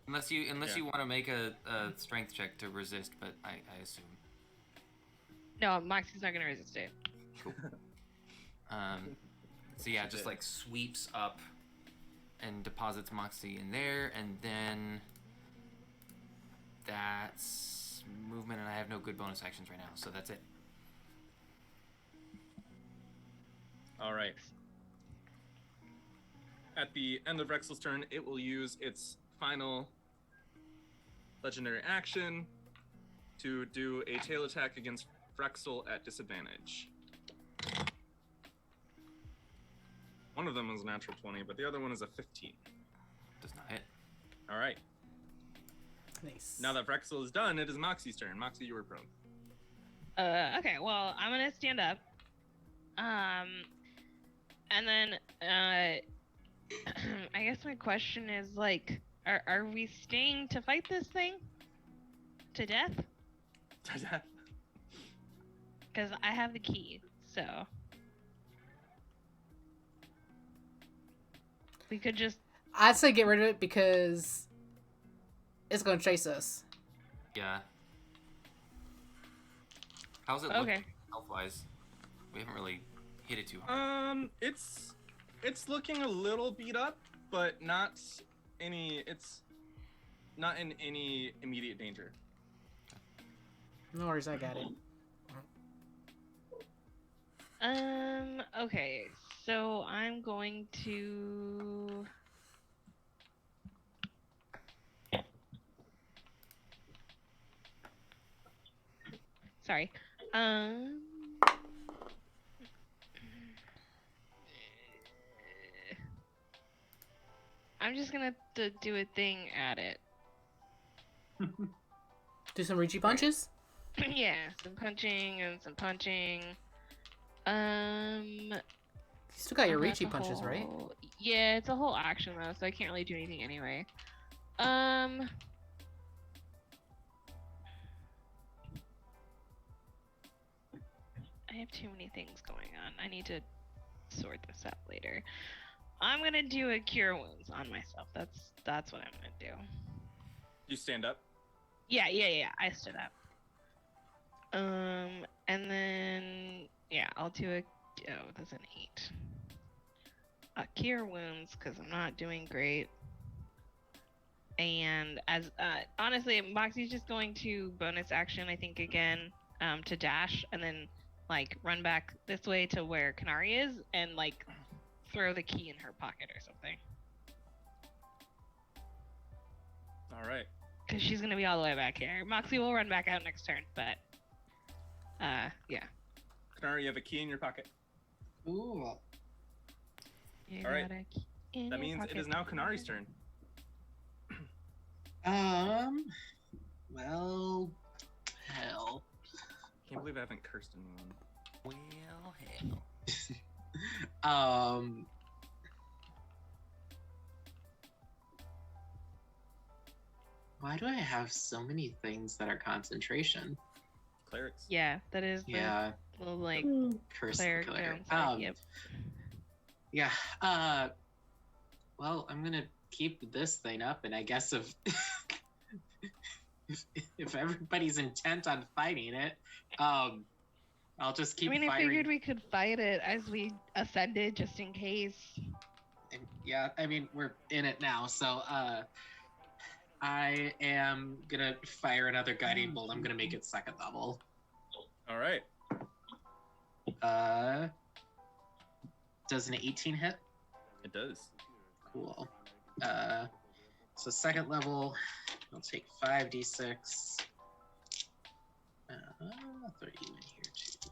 Unless you want to make a strength check to resist, but I assume. No, Moxie's not gonna resist it. Cool. So yeah, just like sweeps up and deposits Moxie in there, and then that's movement, and I have no good bonus actions right now, so that's it. all right. At the end of Vrexil's turn, it will use its final legendary action to do a tail attack against Vrexil at disadvantage. One of them is a natural 20, but the other one is a 15. Does not hit. All right. Nice. Now that Vrexil is done, it is Moxie's turn. Moxie, you were prone. Okay, well, I'm gonna stand up. And then, I guess my question is, like, are we staying to fight this thing? To death? Because I have the key, so. We could just. I'd say get rid of it because it's going to chase us. Yeah. How's it Okay. look health-wise? We haven't really hit it too hard. It's looking a little beat up, but not any. It's not in any immediate danger. No worries, I got it. Okay, so I'm going to. Sorry. I'm just gonna do a thing at it. Do some Ricci punches? Yeah, some punching and some punching. You still got your that's Ricci a punches, right? whole- Yeah, it's a whole action though, so I can't really do anything anyway. I have too many things going on. I need to sort this out later. I'm gonna do a cure wounds on myself. That's what I'm gonna do. You stand up. Yeah. I stood up. And then yeah, I'll do that's an 8. Cure wounds because I'm not doing great. And as honestly, Moxie's just going to bonus action, I think again, to dash and then like run back this way to where Canari is and like throw the key in her pocket or something. All right. Because she's gonna be all the way back here. Moxie will run back out next turn, but yeah. Canari, you have a key in your pocket. Ooh. You All right. got a key in That your means it pocket. is now Canari's turn. Well, hell. Can't believe I haven't cursed anyone. Well, hell. Why do I have so many things that are concentration? Clerics. Yeah, that is the Yeah, little like curse the cleric killer. downside. Yep. Yeah. Well, I'm gonna keep this thing up, and I guess if everybody's intent on fighting it, I'll just keep I mean, I firing. figured we could fight it as we ascended, just in case. Yeah, I mean, we're in it now, so I am gonna fire another guiding bolt. I'm gonna make it 2nd level. All right. Does an 18 hit? It does. Cool. So 2nd level, I'll take 5d6. I'll throw you in here too.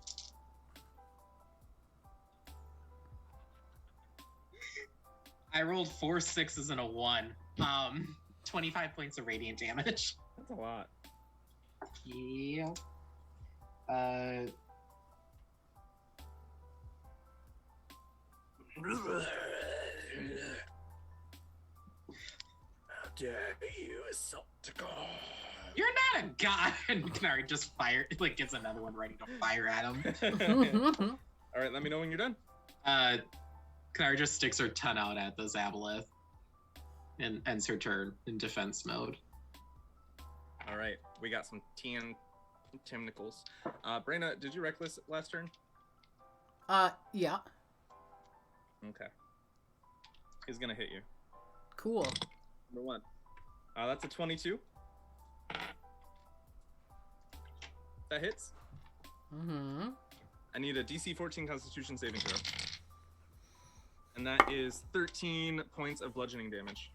I rolled 4 6s and a 1. 25 points of radiant damage. That's a lot. Yeah. How dare you assault a god? You're not a god. And Canari just gets another one ready to fire at him. All right, let me know when you're done. Canari just sticks her tongue out at the Zabaleth and ends her turn in defense mode. All right, we got some Timnicles. Braenna, did you reckless last turn? Yeah. Okay. He's gonna hit you. Cool. Number 1. That's a 22. That hits. Mm-hmm. I need a DC 14 Constitution saving throw. And that is 13 points of bludgeoning damage.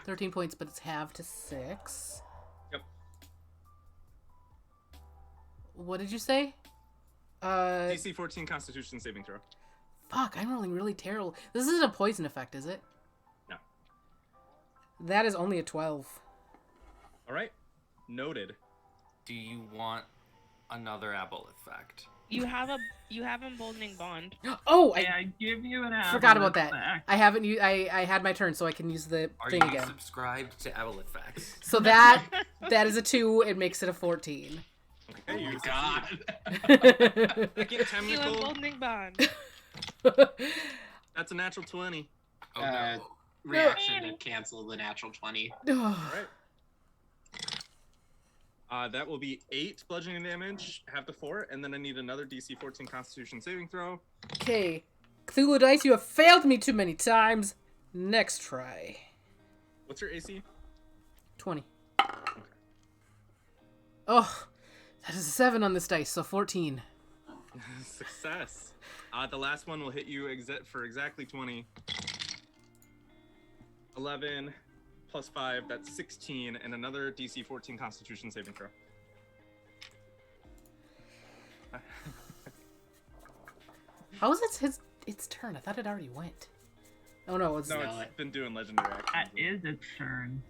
$13 points, but it's halved to 6. Yep. What did you say? DC 14 Constitution saving throw. Fuck, I'm rolling really terrible. This isn't a poison effect, is it? No. That is only a 12. All right. Noted. Do you want another aboleth effect? You have emboldening bond. Oh, I give you an forgot about aboleth that. back. I haven't used. I had my turn, so I can use the Are thing you again. subscribed to aboleth facts? So that is a 2. It makes it a 14. Oh my god. Second You Timnicle. emboldening bond. That's a natural 20. Oh no. Reaction to cancel the natural 20. All right. That will be 8 bludgeoning damage, half to 4, and then I need another DC 14 Constitution saving throw. Okay, Cthulhu Dice, you have failed me too many times. Next try. What's your AC? 20. Oh, that is a 7 on this dice, so 14. Success. The last one will hit you for exactly 20. 11 plus 5, that's 16, and another DC 14 Constitution saving throw. How is it its turn? I thought it already went. Oh no, it's No, it's been doing legendary actions. That is its turn.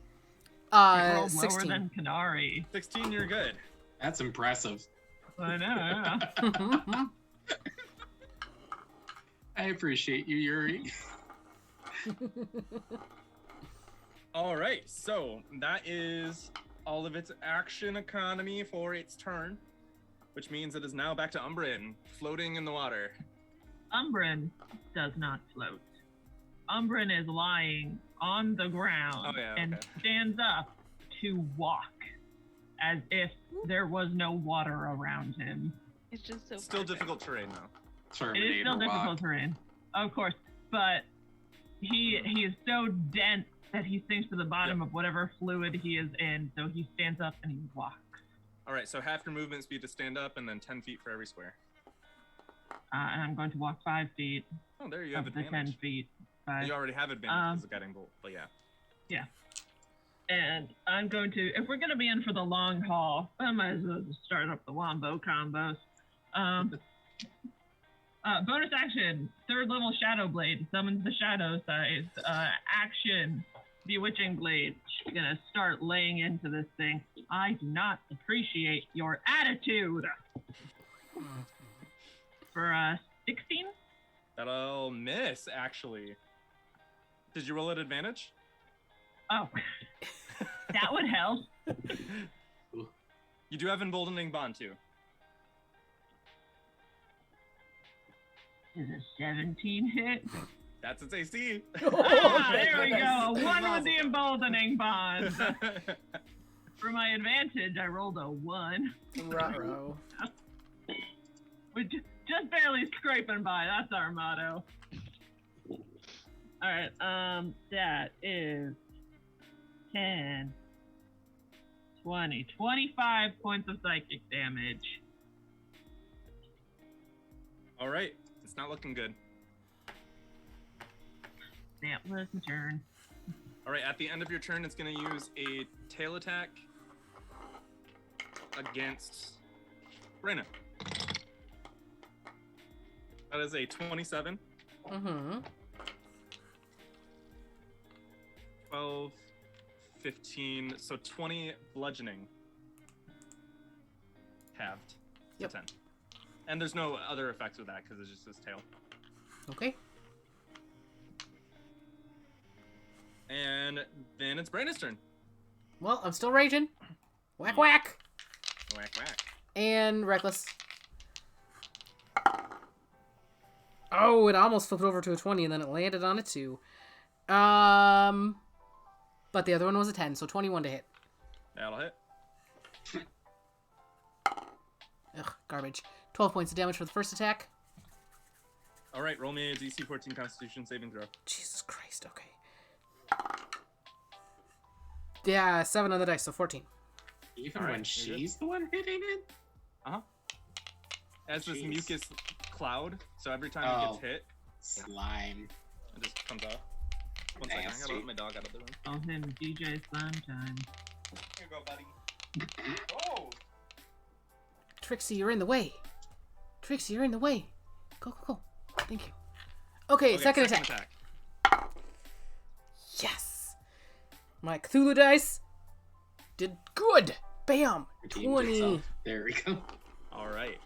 It rolled 16. lower than Canari. 16, you're good. That's impressive. I know. I appreciate you, Yuri. All right, so that is all of its action economy for its turn, which means it is now back to Umbran, floating in the water. Umbran does not float. Umbran is lying on the ground and stands up to walk as if there was no water around him. It's just so Still perfect. difficult terrain, though. Terminator It is still difficult walk. terrain, of course, but he is so dense that he sinks to the bottom of whatever fluid he is in, so he stands up and he walks. All right, so half your movement speed to stand up, and then 10 feet for every square. And I'm going to walk 5 feet Oh, there you have of the advantage. 10 feet. But, You already have advantage as a guiding bolt, but yeah. yeah. And I'm going to, if we're going to be in for the long haul, I might as well just start up the wombo combos. Bonus action, 3rd level Shadow Blade, summons the shadow size. Action, Bewitching Blade. Gonna start laying into this thing. I do not appreciate your attitude. For 16? That'll miss, actually. Did you roll at advantage? Oh, that would help. You do have emboldening bond, too. Is a 17 hit? That's its AC. There we go. 1 with the emboldening bond. For my advantage, I rolled a 1. Ruh-roh. We're just barely scraping by. That's our motto. All right. That is 10, 20, 25 points of psychic damage. All right, it's not looking good. That was my turn. All right, at the end of your turn, it's going to use a tail attack against Braenna. That is a 27. Mm-hmm. 12, 15, so 20 bludgeoning. Halved. Yep. To 10. And there's no other effects with that because it's just his tail. Okay. And then it's Braenna's turn. Well, I'm still raging. Whack, whack. Whack, whack. And reckless. Oh, it almost flipped over to a 20 and then it landed on a 2. But the other one was a 10, so 21 to hit. That'll hit. Ugh, garbage. 12 points of damage for the first attack. All right, roll me a DC 14 Constitution saving throw. Jesus Christ, okay. Yeah, 7 on the dice, so 14. Even All right, when you're she's the one hitting it? As this Jeez. mucus cloud, so every time it gets hit, Slime. it just comes out. One second, I gotta Nasty. let my dog out of the room. Call him DJ Sunshine. Here you go, buddy. Oh! Trixie, you're in the way. Trixie, you're in the way. Go, go, go. Thank you. Okay, second attack. Yes! My Cthulhu dice did good. Bam! Redeemed 20. itself. There we go. All right.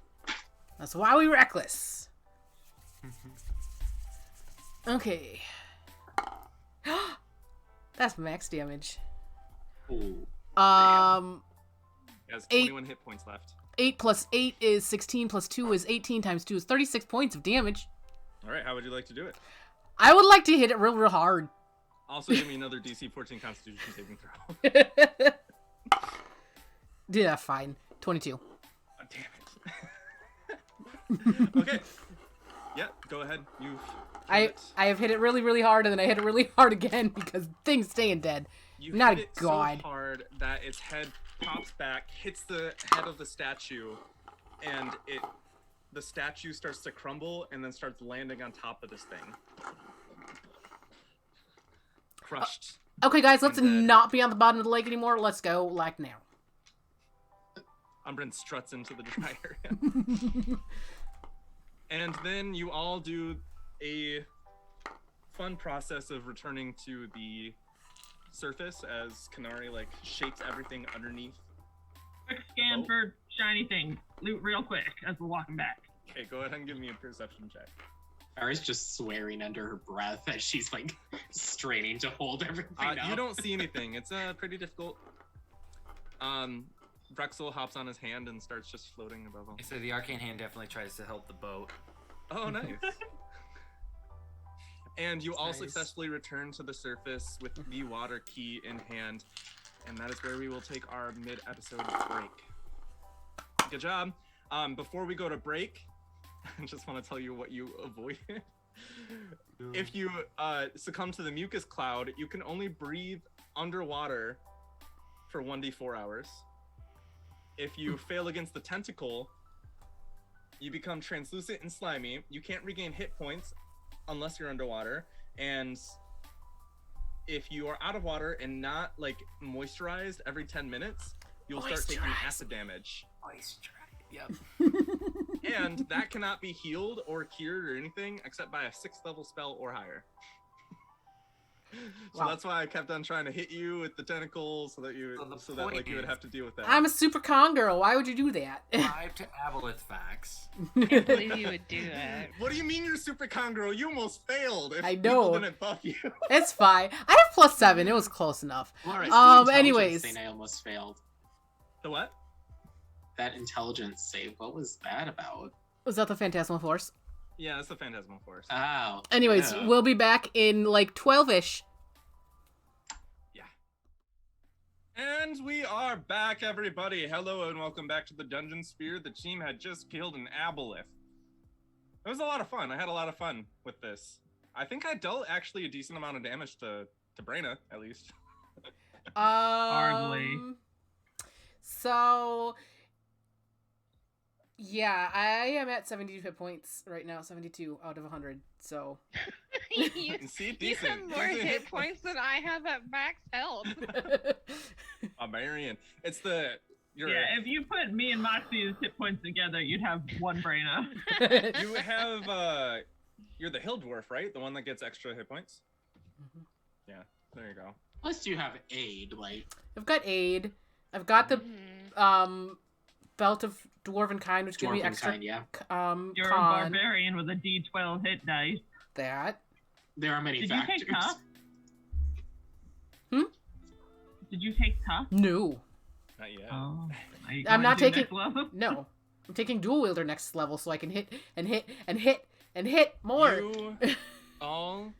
That's why we reckless. Okay. That's max damage. Ooh. He has 8. 21 hit points left. 8 plus 8 is 16 plus 2 is 18 times 2 is 36 points of damage. All right, how would you like to do it? I would like to hit it real, real hard. Also, give me another DC 14 Constitution saving throw. Yeah, fine. 22. Oh, damn it. Okay. Yeah, go ahead. You've I have hit it really, really hard, and then I hit it really hard again because things staying dead. You Not hit a it god. so hard that its head pops back, hits the head of the statue, and the statue starts to crumble and then starts landing on top of this thing. Crushed. Okay, guys, let's And dead. not be on the bottom of the lake anymore. Let's go, like, now. Umbran struts into the dry area. And then you all do a fun process of returning to the surface as Canari shakes everything underneath. Quick scan for shiny things. Loot real quick as we're walking back. Okay, go ahead and give me a perception check. Ari's just swearing under her breath as she's straining to hold everything up. You don't see anything. It's pretty difficult. Vrexil hops on his hand and starts just floating above him. So the arcane hand definitely tries to help the boat. Oh, nice. And you all Nice. successfully return to the surface with the water key in hand. And that is where we will take our mid-episode break. Good job. Before we go to break, I just want to tell you what you avoided. If you succumb to the mucus cloud, you can only breathe underwater for 1d4 hours. If you fail against the tentacle, you become translucent and slimy. You can't regain hit points unless you're underwater. And if you are out of water and not moisturized every 10 minutes, you'll start taking acid damage. Yep. And that cannot be healed or cured or anything except by a 6th level spell or higher. So Wow. that's why I kept on trying to hit you with the tentacles so that you would have to deal with that. I'm a super con girl. Why would you do that? 5 to Aboleth facts. Can't believe you would do that. What do you mean you're super con girl? You almost failed. If I know. people didn't buff you. It's fine. I have +7. It was close enough. Laura, Anyways. thing I almost failed. The what? That intelligence save. What was that about? Was that the Phantasmal Force? Yeah, that's the Phantasmal Force. Oh. Anyways, yeah. we'll be back in 12-ish. And we are back, everybody. Hello and welcome back to the Dungeon Sphere. The team had just killed an Aboleth. It was a lot of fun. I had a lot of fun with this. I think I dealt actually a decent amount of damage to Braenna, at least. Hardly. So, yeah, I am at 72 hit points right now, 72 out of 100. So, you, See, you decent. have more decent hit points than I have at max health. Barbarian. It's the Yeah, if you put me and Moxie's hit points together, you'd have one Braenna. You have you're the hill dwarf, right? The one that gets extra hit points. Yeah, there you go. Plus, you have aid. Like, I've got aid. I've got the belt of dwarven kind, which gives me dwarven extra. kind, yeah. You're a con. barbarian with a D12 hit dice. That. There are many Did factors. you take tough? Hmm? Did you take tough? No. Not yet. Oh, I'm not taking. Next level? No. I'm taking dual wielder next level so I can hit and hit and hit and hit more. You all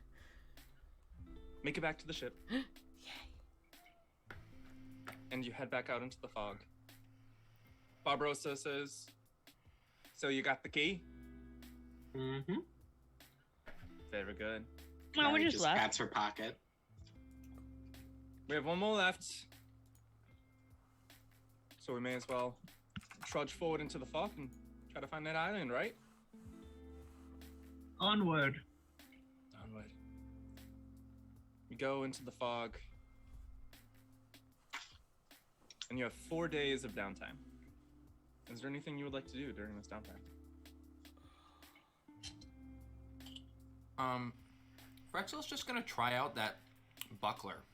make it back to the ship. Yay. And you head back out into the fog. Barbarossa says, "So you got the key?" Mm-hmm. Very good. No, we Canari just left. pats her pocket. We have one more left. So we may as well trudge forward into the fog and try to find that island, right? Onward. Onward. We go into the fog. And you have 4 days of downtime. Is there anything you would like to do during this downtime? Vrexil's just gonna try out that buckler.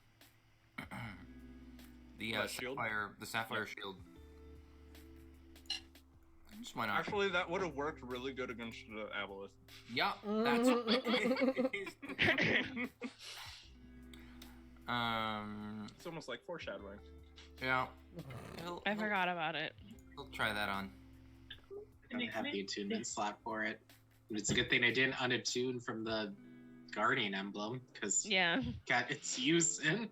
The What, shield? sapphire shield. Just why not? Actually, that would have worked really good against the aboleth. Yeah, that's. It's almost like foreshadowing. Yeah. I forgot about it. He'll try that on. I don't have the attunement slot for it. But it's a good thing I didn't unattune from the Guardian emblem, because Yeah. got its use in.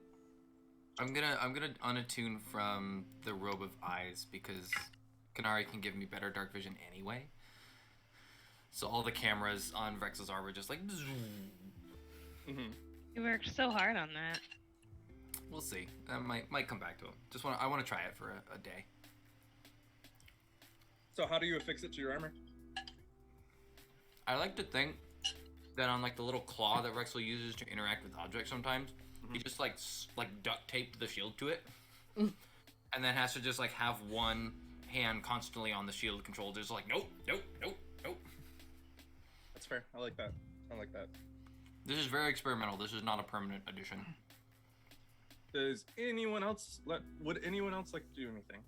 I'm gonna unattune from the robe of eyes because Canari can give me better dark vision anyway. So all the cameras on Vrexil's armor just like. Mm-hmm. You worked so hard on that. We'll see. I might come back to him. I want to try it for a day. So how do you affix it to your armor? I like to think that on like the little claw that Vrexil uses to interact with objects sometimes, he just like duct taped the shield to it, and then has to just like have one hand constantly on the shield control. Just like nope. That's fair. I like that. This is very experimental. This is not a permanent addition. Does anyone else would anyone else like to do anything?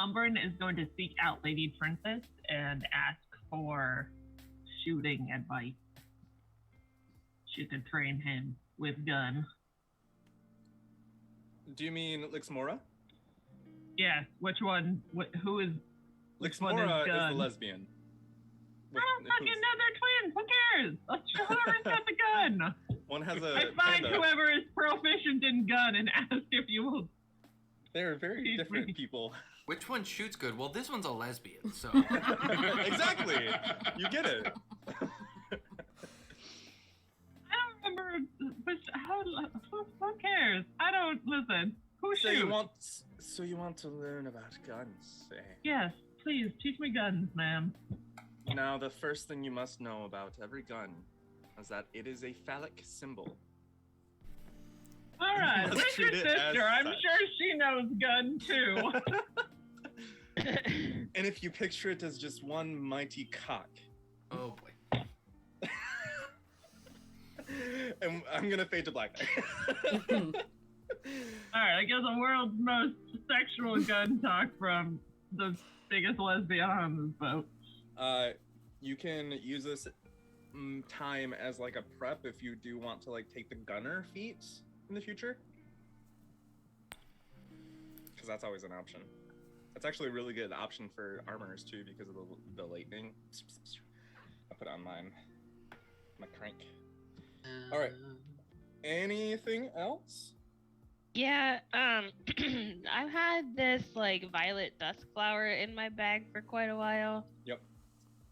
Umbran is going to seek out Lady Princess and ask for shooting advice. She could train him with gun. Do you mean Lixmora? Yes. Which one? Who is? Which one Lixmora is gun? the lesbian. Oh, fucking no, they're twins. Who cares? Let's show whoever's got the gun. One has a I find panda. whoever is proficient in gun and ask if you will. They're very Please, different please. people. Which one shoots good? Well, this one's a lesbian, so. Exactly. You get it. I don't remember. But who cares? I don't listen. Who So shoots? you want to learn about guns, eh? Yes, please teach me guns, ma'am. Now, the first thing you must know about every gun is that it is a phallic symbol. All right, Let's where's your treat it as sister? I'm such. sure she knows gun too. And if you picture it as just one mighty cock, Oh boy. and I'm gonna fade to black. All right, I guess the world's most sexual gun talk from the biggest lesbian on this boat. You can use this time as like a prep if you do want to like take the gunner feat in the future, because that's always an option. It's actually a really good option for armors too because of the lightning. I put it on my crank. All right. Anything else? Yeah, I've had this like violet dusk flower in my bag for quite a while. Yep.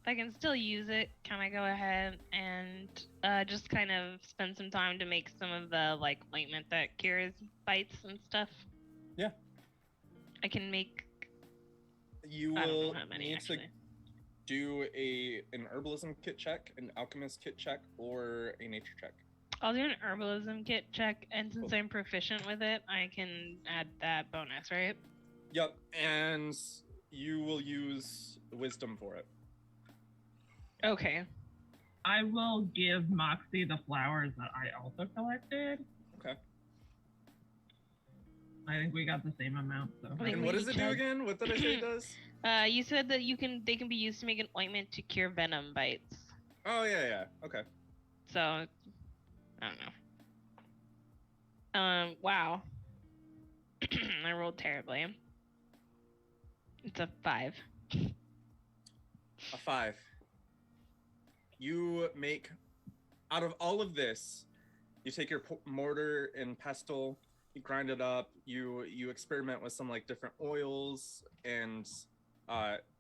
If I can still use it, can I go ahead and just kind of spend some time to make some of the like ointment that cures bites and stuff? Yeah. I can make. You I don't will know how many need actually. to do an herbalism kit check, an alchemist kit check, or a nature check. I'll do an herbalism kit check, and since Cool. I'm proficient with it, I can add that bonus, right? Yep, and you will use wisdom for it. Okay. I will give Moxie the flowers that I also collected. Okay. I think we got the same amount, so. Like, And what does it do again? What did I say it does? You said that they can be used to make an ointment to cure venom bites. Oh, yeah. Okay. So, I don't know. Wow. I rolled terribly. It's a 5. A 5. You make, out of all of this, you take your mortar and pestle, you grind it up, you experiment with some like different oils, and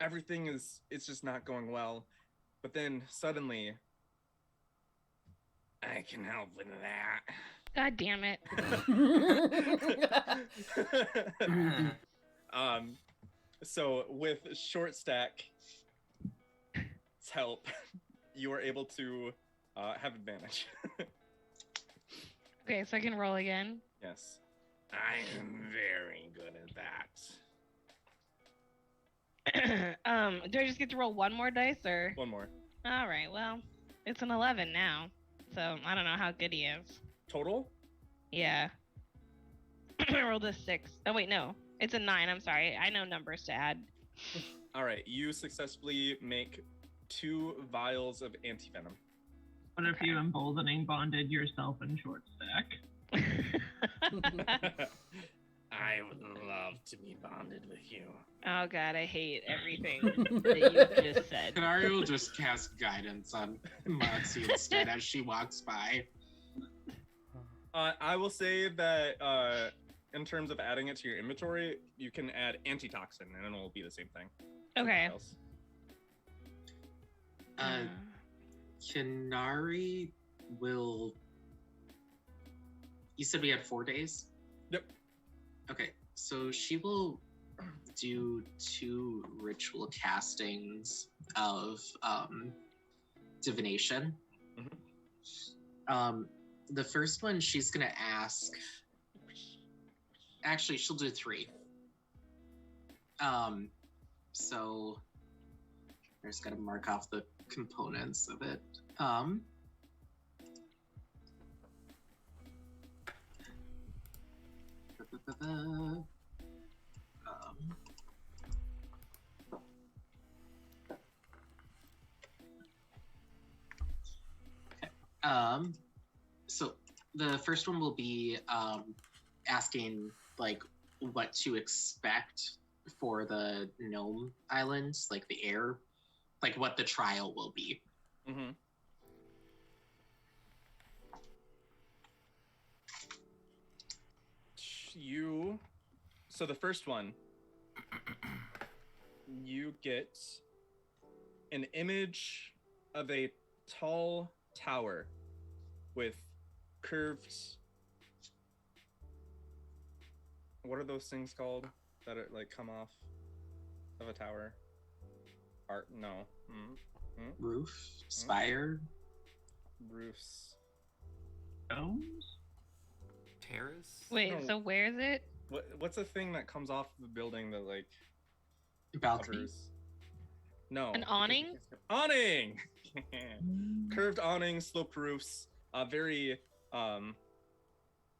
everything it's just not going well. But then suddenly, I can help with that. God damn it. So with short stack's help, you are able to have advantage. Okay, so I can roll again. Yes. I am very good at that. Do I just get to roll one more dice, or? One more. All right, well, it's an 11 now, so I don't know how good he is. Total? Yeah. I rolled a 6. Oh, wait, no. It's a 9, I'm sorry. I know numbers to add. All right, you successfully make 2 vials of antivenom. What if you emboldening bonded yourself in short stack? I would love to be bonded with you. Oh god, I hate everything that you just said. Canari will just cast guidance on Moxie instead as she walks by. I will say that in terms of adding it to your inventory, you can add antitoxin, and it will be the same thing. Okay. Canari will... You said we had 4 days? Yep. Okay, so she will do 2 ritual castings of divination. Mm-hmm. The first one she's gonna ask... Actually, she'll do 3. So I just gotta mark off the components of it. So the first one will be asking like what to expect for the gnome islands, like the air, like what the trial will be. Mm-hmm. So the first one, you get an image of a tall tower with curved, what are those things called that are like come off of a tower? No. Roof, spire, roofs. Domes? Terrace? Wait, No. so where is it? What's the thing that comes off the building that like balcony. covers? No. An awning? Awning! Curved awning, sloped roofs, very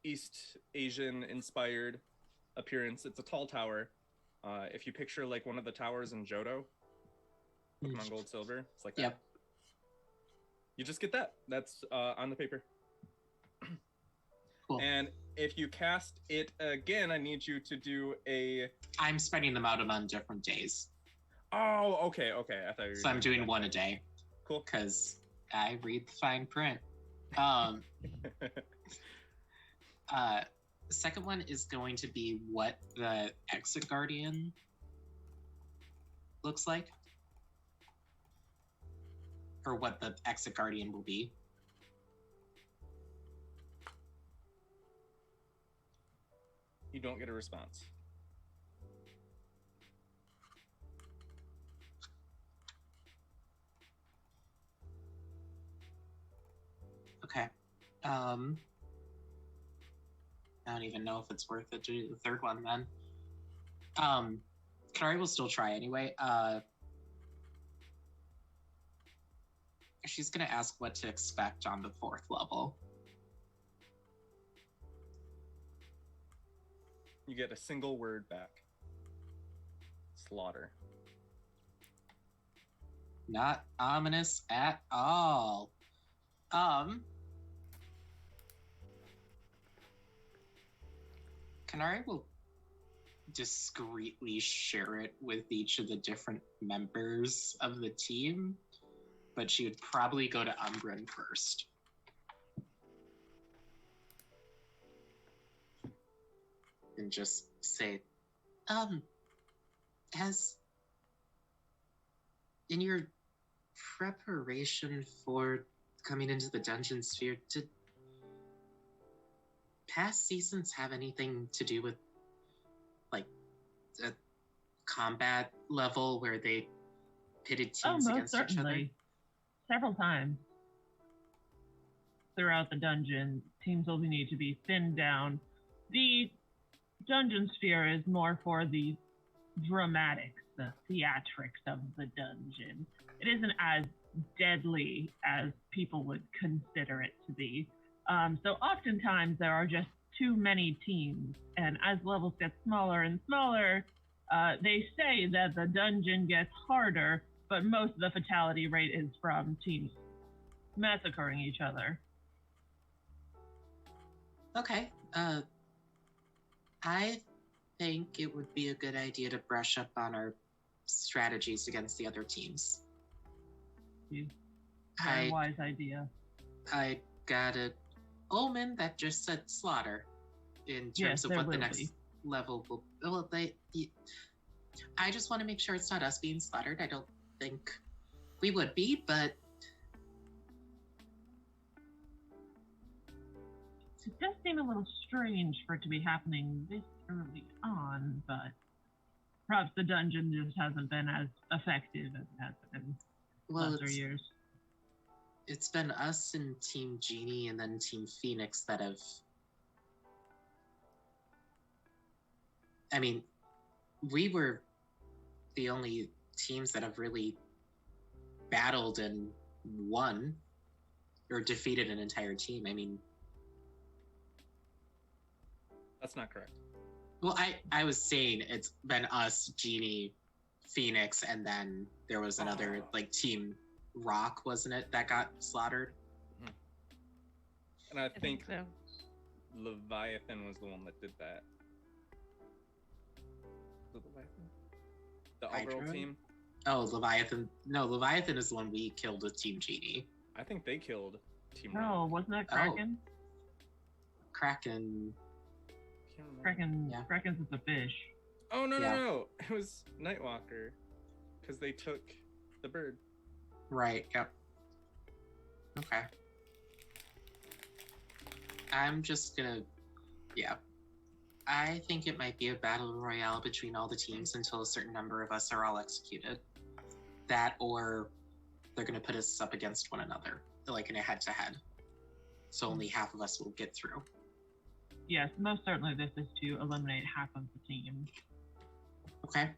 East Asian inspired appearance. It's a tall tower. If you picture like one of the towers in Johto, Pokemon Gold Silver, it's like that. Yep. You just get that. That's on the paper. Cool. And if you cast it again, I need you to do a... I'm spreading them out on different days. Oh, okay. I thought you were So I'm doing 1 a day. Cool. Because I read the fine print. The second one is going to be what the Exit Guardian looks like. Or what the Exit Guardian will be. You don't get a response. Okay. I don't even know if it's worth it to do the third one then. Canari will still try anyway. She's gonna ask what to expect on the 4th level. You get a single word back. Slaughter. Not ominous at all. Canari will discreetly share it with each of the different members of the team, but she would probably go to Umbran first. And just say, as in your preparation for coming into the dungeon sphere, did past seasons have anything to do with, like, a combat level where they pitted teams against each other? Several times throughout the dungeon, teams will need to be thinned down. The dungeon sphere is more for the dramatics, the theatrics of the dungeon. It isn't as deadly as people would consider it to be. So oftentimes there are just too many teams, and as levels get smaller and smaller, they say that the dungeon gets harder, but most of the fatality rate is from teams massacring each other. Okay. I think it would be a good idea to brush up on our strategies against the other teams. Very wise idea. I got an omen that just said slaughter in terms of what the next level will. Well, I just want to make sure it's not us being slaughtered. I don't think we would be, but it does seem a little strange for it to be happening this early on, but perhaps the dungeon just hasn't been as effective as it has been in lesser years. It's been us and Team Genie and then Team Phoenix that have... I mean, we were the only teams that have really battled and won or defeated an entire team. I mean... That's not correct. Well, I was saying it's been us, Genie, Phoenix, and then there was another, like, Team Rock, wasn't it, that got slaughtered? And I think so. Leviathan was the one that did that. Was it Leviathan? The overall team? Oh, Leviathan. No, Leviathan is the one we killed with Team Genie. I think they killed Team No, Rock. wasn't that Kraken? Kraken. Kraken's is a fish. Oh, no, Yeah. no. It was Nightwalker. Because they took the bird. Right, yep. Okay. I'm just gonna... Yeah. I think it might be a battle royale between all the teams until a certain number of us are all executed. That, or they're gonna put us up against one another, like in a head-to-head. So only half of us will get through. Yes, most certainly this is to eliminate half of the team. Okay.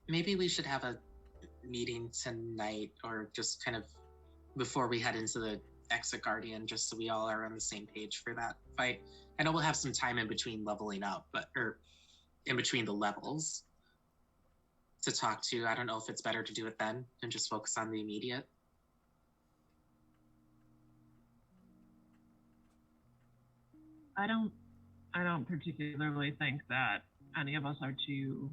Maybe we should have a meeting tonight, or just kind of before we head into the Exit Guardian, just so we all are on the same page for that fight. I know we'll have some time in between leveling up, or in between the levels to talk to. I don't know if it's better to do it then and just focus on the immediate. I don't particularly think that any of us are too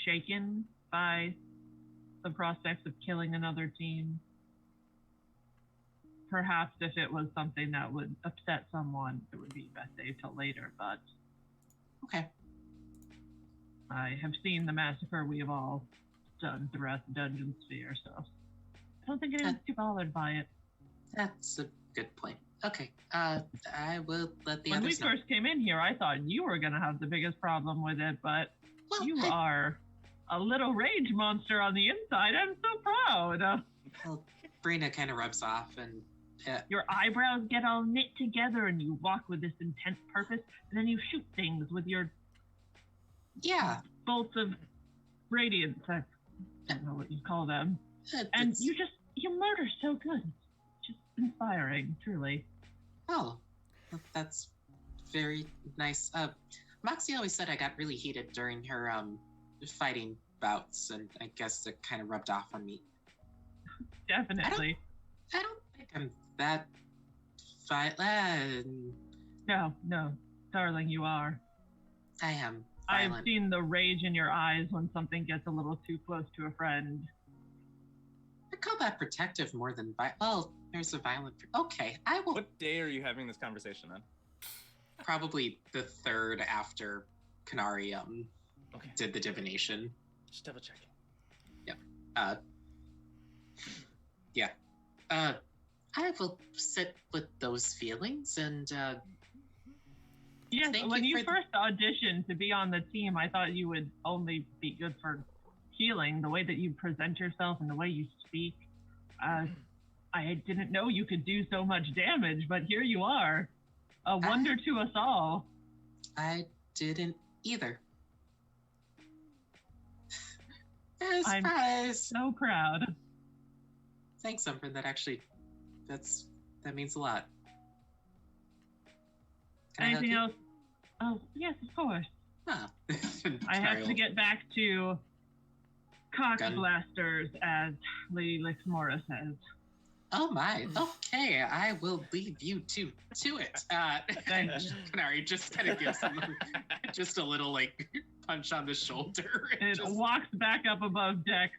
shaken by the prospects of killing another team. Perhaps if it was something that would upset someone, it would be best saved till later, but Okay. I have seen the massacre we have all done throughout the dungeon sphere, so I don't think anyone's too bothered by it. That's a good point. Okay. I will let the When we others know. first came in here, I thought you were going to have the biggest problem with it, but Well, you are a little rage monster on the inside. I'm so proud. Well, Braenna kind of rubs off, and Your eyebrows get all knit together and you walk with this intense purpose, and then you shoot things with your Yeah. bolts of radiance. I don't know what you call them. And It's- you murder so good. It's just inspiring, truly. Oh, that's very nice. Moxie always said I got really heated during her fighting bouts, and I guess it kind of rubbed off on me. Definitely. I don't think I'm that No, darling, you are. I am I've violent. seen the rage in your eyes when something gets a little too close to a friend. I call that protective more than well, there's a violent. Okay, I will. What day are you having this conversation on? Probably the third after Canari Okay. did the divination. Just double checking. I will sit with those feelings and Yes, Thank when you you for first auditioned to be on the team, I thought you would only be good for healing. The way that you present yourself and the way you speak, I didn't know you could do so much damage, but here you are. A wonder to us all. I didn't either. I'm Surprise! so proud. Thanks, Umbran. That means a lot. Can I hug Anything you? else? Oh, yes, of course. Ah. I have to get back to cock Gun. blasters, as Lady Lixmora says. Oh my. Okay, I will leave you to it. Thanks. Canari just kind of gives him just a little like punch on the shoulder. and It just- walks back up above deck,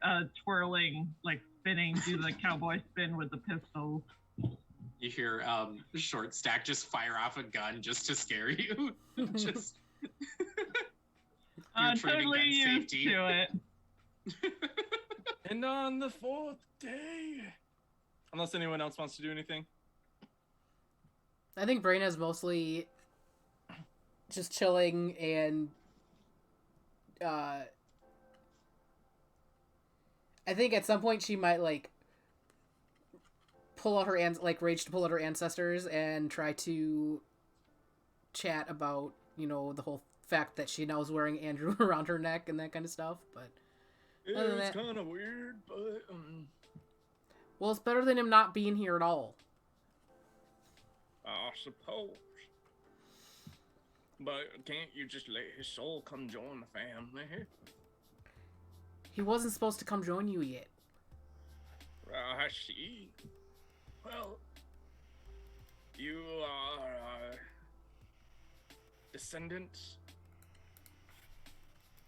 twirling, like spinning, do the cowboy spin with the pistol. You hear Short Stack just fire off a gun just to scare you. Just You're training Totally gun used safety. to it. And on the fourth day, unless anyone else wants to do anything. I think Braenna's mostly just chilling and I think at some point she might like pull out her rage to pull out her ancestors and try to chat about, the whole fact that she now is wearing Andrew around her neck and that kind of stuff, but Yeah, Other than it's that- kind of weird, but well, it's better than him not being here at all. I suppose. But can't you just let his soul come join the family? He wasn't supposed to come join you yet. I see. Well, you are descendants,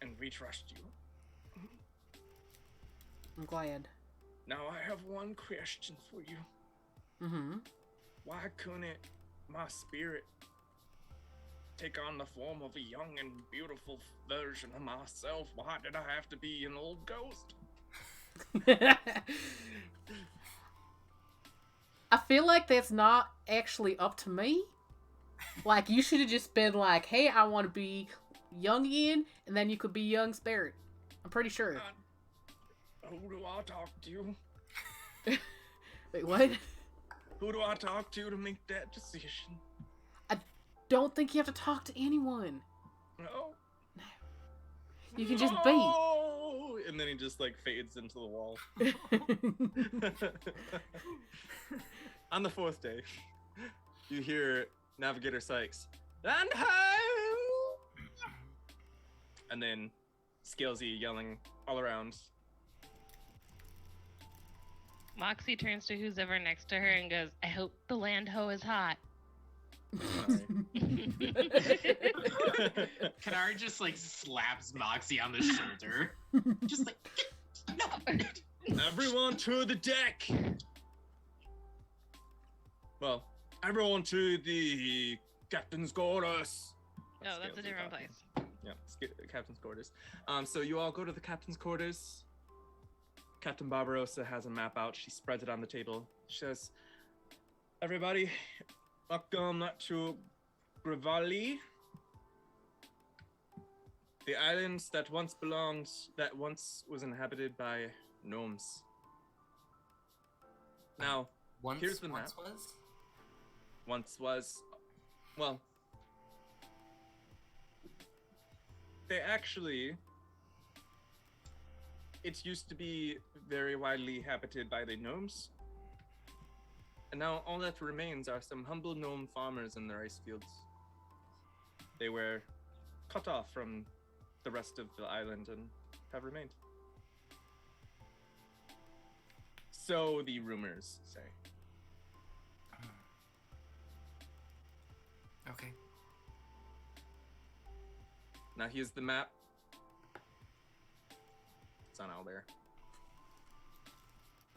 and we trust you. I'm glad. Now I have one question for you. Mm-hmm. Why couldn't my spirit take on the form of a young and beautiful version of myself? Why did I have to be an old ghost? I feel like that's not actually up to me. Like, you should have just been like, hey, I want to be young again, and then you could be young spirit. I'm pretty sure. Who do I talk to? Wait, what? Who do I talk to make that decision? Don't think you have to talk to anyone. No. You can just No! And then he just like fades into the wall. be. On the fourth day, you hear Navigator Sykes, and home! And then Scalesy yelling all around. Moxie turns to who's ever next to her and goes, I hope the land hoe is hot. Canari just like slaps Moxie on the shoulder. Just like, no. Everyone to the deck! Well, everyone to the captain's quarters. Oh, that's a Scalesy different talking. place. Yeah, captain's quarters. So you all go to the captain's quarters. Captain Barbarossa has a map out. She spreads it on the table. She says, everybody, welcome to Gravali. The island that once was inhabited by gnomes. Now, here's the map. Once was, well, they actually, it used to be very widely habited by the gnomes. And now all that remains are some humble gnome farmers in their ice fields. They were cut off from the rest of the island and have remained. So the rumors say. Okay. Now here's the map. It's on out there.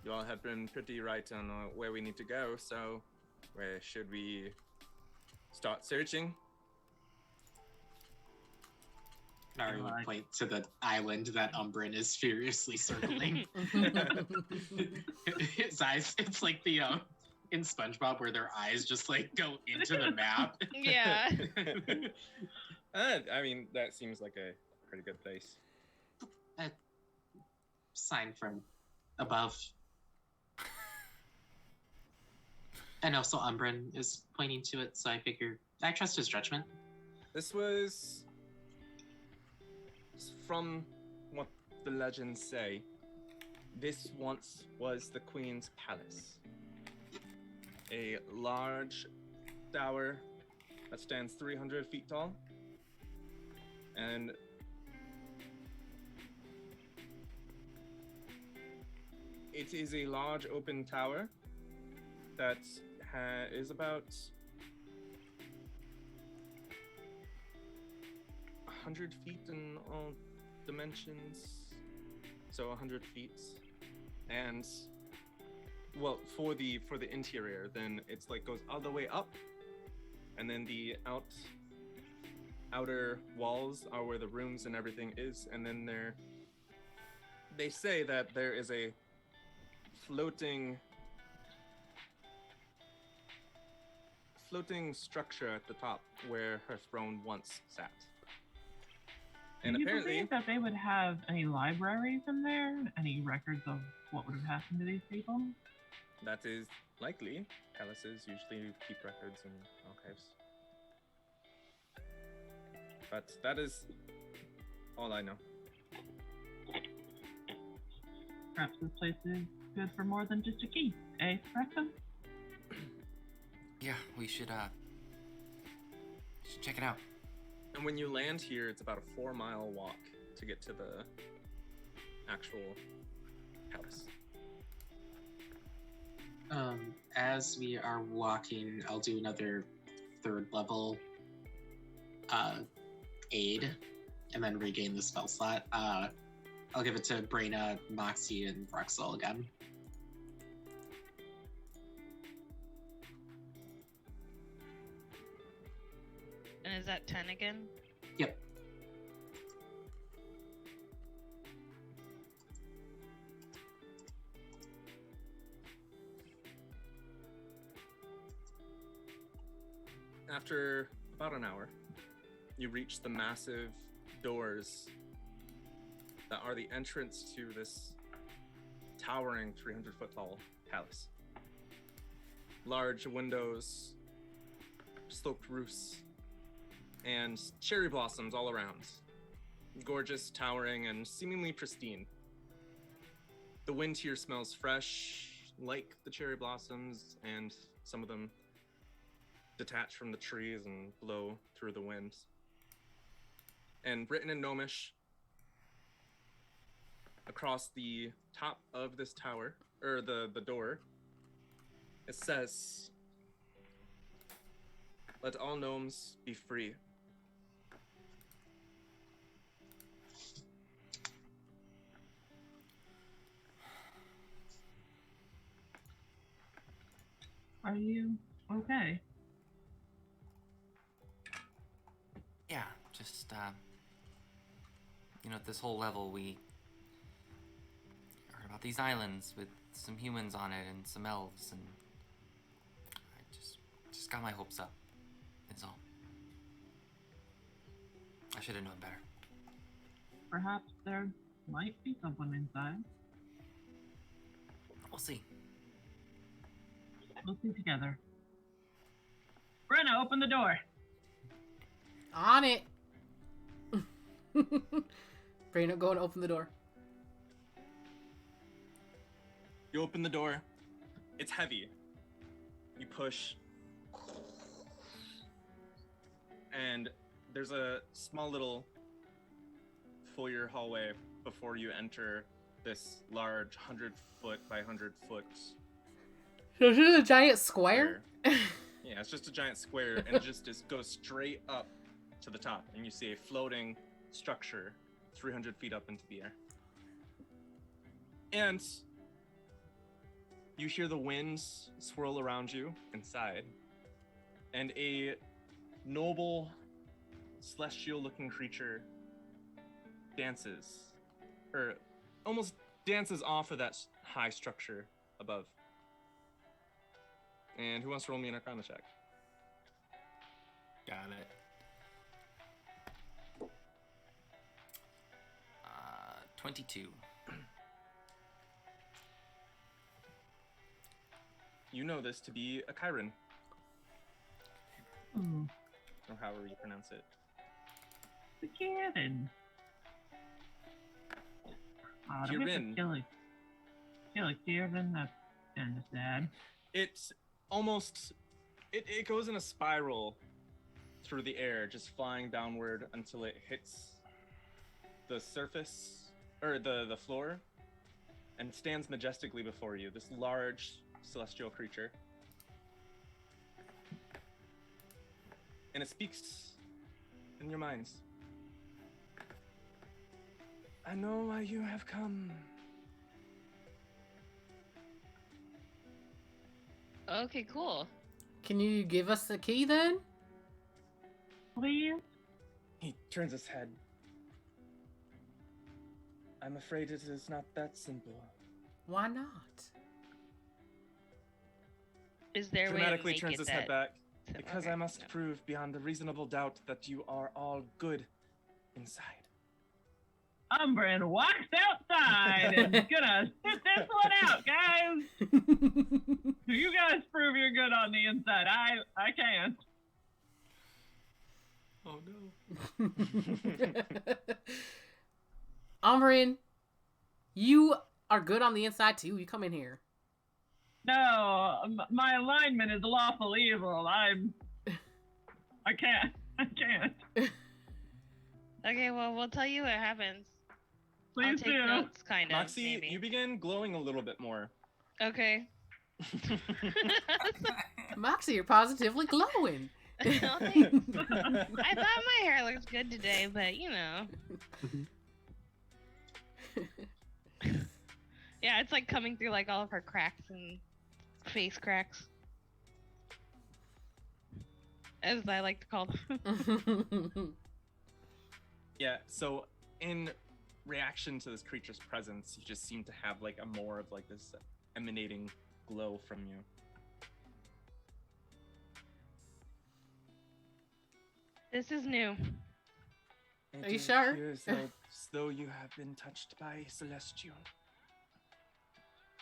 You all have been pretty right on where we need to go, so where should we start searching? Canari would point to the island that Umbran is furiously circling. His eyes, it's like the in SpongeBob where their eyes just like go into the map. Yeah. I mean, that seems like a pretty good place. A sign from above. And also Umbran is pointing to it, so I figure I trust his judgment. This was, from what the legends say, this once was the Queen's palace. A large tower that stands 300 feet tall. And it is a large open tower that is about 100 feet in all dimensions, so 100 feet, and well, for the interior, then it's like goes all the way up, and then the outer walls are where the rooms and everything is, and then they say that there is a floating structure at the top where her throne once sat. And Do you apparently, believe that they would have any libraries in there? Any records of what would have happened to these people? that is likely. Palaces usually keep records and archives. But that is all I know. Perhaps this place is good for more than just a key, eh, Vrexil? Yeah, we should check it out. And when you land here, it's about a 4-mile walk to get to the actual palace. As we are walking, I'll do another 3rd level aid and then regain the spell slot. I'll give it to Braenna, Moxie, and Vrexil again. And is that 10 again? Yep. After about an hour, you reach the massive doors that are the entrance to this towering 300-foot tall palace. Large windows, sloped roofs, and cherry blossoms all around. Gorgeous, towering, and seemingly pristine. The wind here smells fresh, like the cherry blossoms, and some of them detach from the trees and blow through the wind. And written in Gnomish, across the top of this tower, or the door, it says, "Let all gnomes be free." Are you okay? Yeah, just at this whole level we heard about these islands with some humans on it and some elves, and I just got my hopes up. That's all. I should have known better. Perhaps there might be someone inside. We'll see. We'll see together. Braenna, open the door. On it. Braenna, go and open the door. You open the door. It's heavy. You push. And there's a small little foyer hallway before you enter this large 100-foot by 100-foot So this is a giant square? Yeah, it's just a giant square, and it just goes straight up to the top, and you see a floating structure 300 feet up into the air. And you hear the winds swirl around you inside, and a noble, celestial-looking creature dances, or almost dances off of that high structure above. And who wants to roll me an Arcana check? Got it. 22. You know this to be a Chiron, Hmm. or however you pronounce it. The cannon. Oh, do we have to kill a Kieran? That's kind of sad. It's almost, it goes in a spiral through the air, just flying downward until it hits the surface, or the floor, and stands majestically before you, this large celestial creature. And it speaks in your minds. I know why you have come. Okay, cool. Can you give us the key then? Please? He turns his head. I'm afraid it is not that simple. Why not? Is there a way to Dramatically make turns it his that... head back. so- Because okay, I must no. prove beyond a reasonable doubt that you are all good inside. Umbran walks outside and gonna sit this one out, guys. You guys prove you're good on the inside. I can't. Oh no. Umbran, you are good on the inside too. You come in here. No, my alignment is lawful evil. I can't. Okay, well, we'll tell you what happens. I'll Please take do. notes, kind of, Moxie, maybe. you begin glowing a little bit more. Okay. Moxie, you're positively glowing. Oh, thanks. I thought my hair looks good today, but you know. Yeah, it's like coming through like all of her cracks and face cracks. As I like to call them. Yeah, so in reaction to this creature's presence, you just seem to have like a more of like this emanating glow from you. This is new. Are you sure? It appears as though you have been touched by Celestial.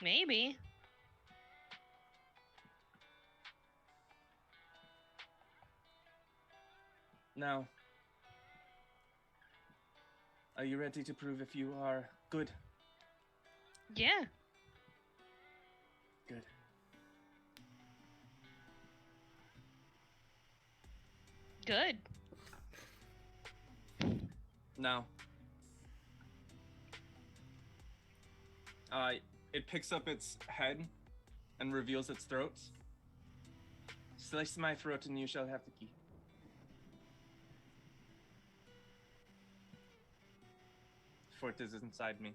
Maybe. Now, are you ready to prove if you are good? Yeah. Good. Good. Now, it picks up its head and reveals its throat. Slice my throat and you shall have the key. For it is inside me.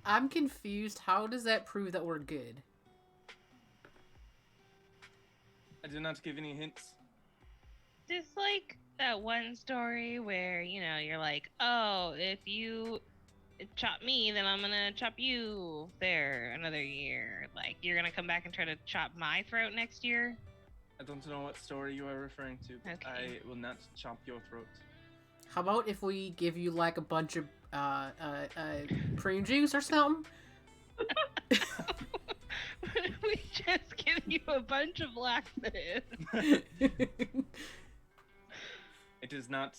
I'm confused. How does that prove that we're good? I did not give any hints. Just like that one story where, you know, you're like, oh, if you chop me, then I'm gonna chop you there another year. Like, you're gonna come back and try to chop my throat next year? I don't know what story you are referring to, but Okay. I will not chop your throat. How about if we give you like a bunch of cream juice or something? We just give you a bunch of laxatives. It is not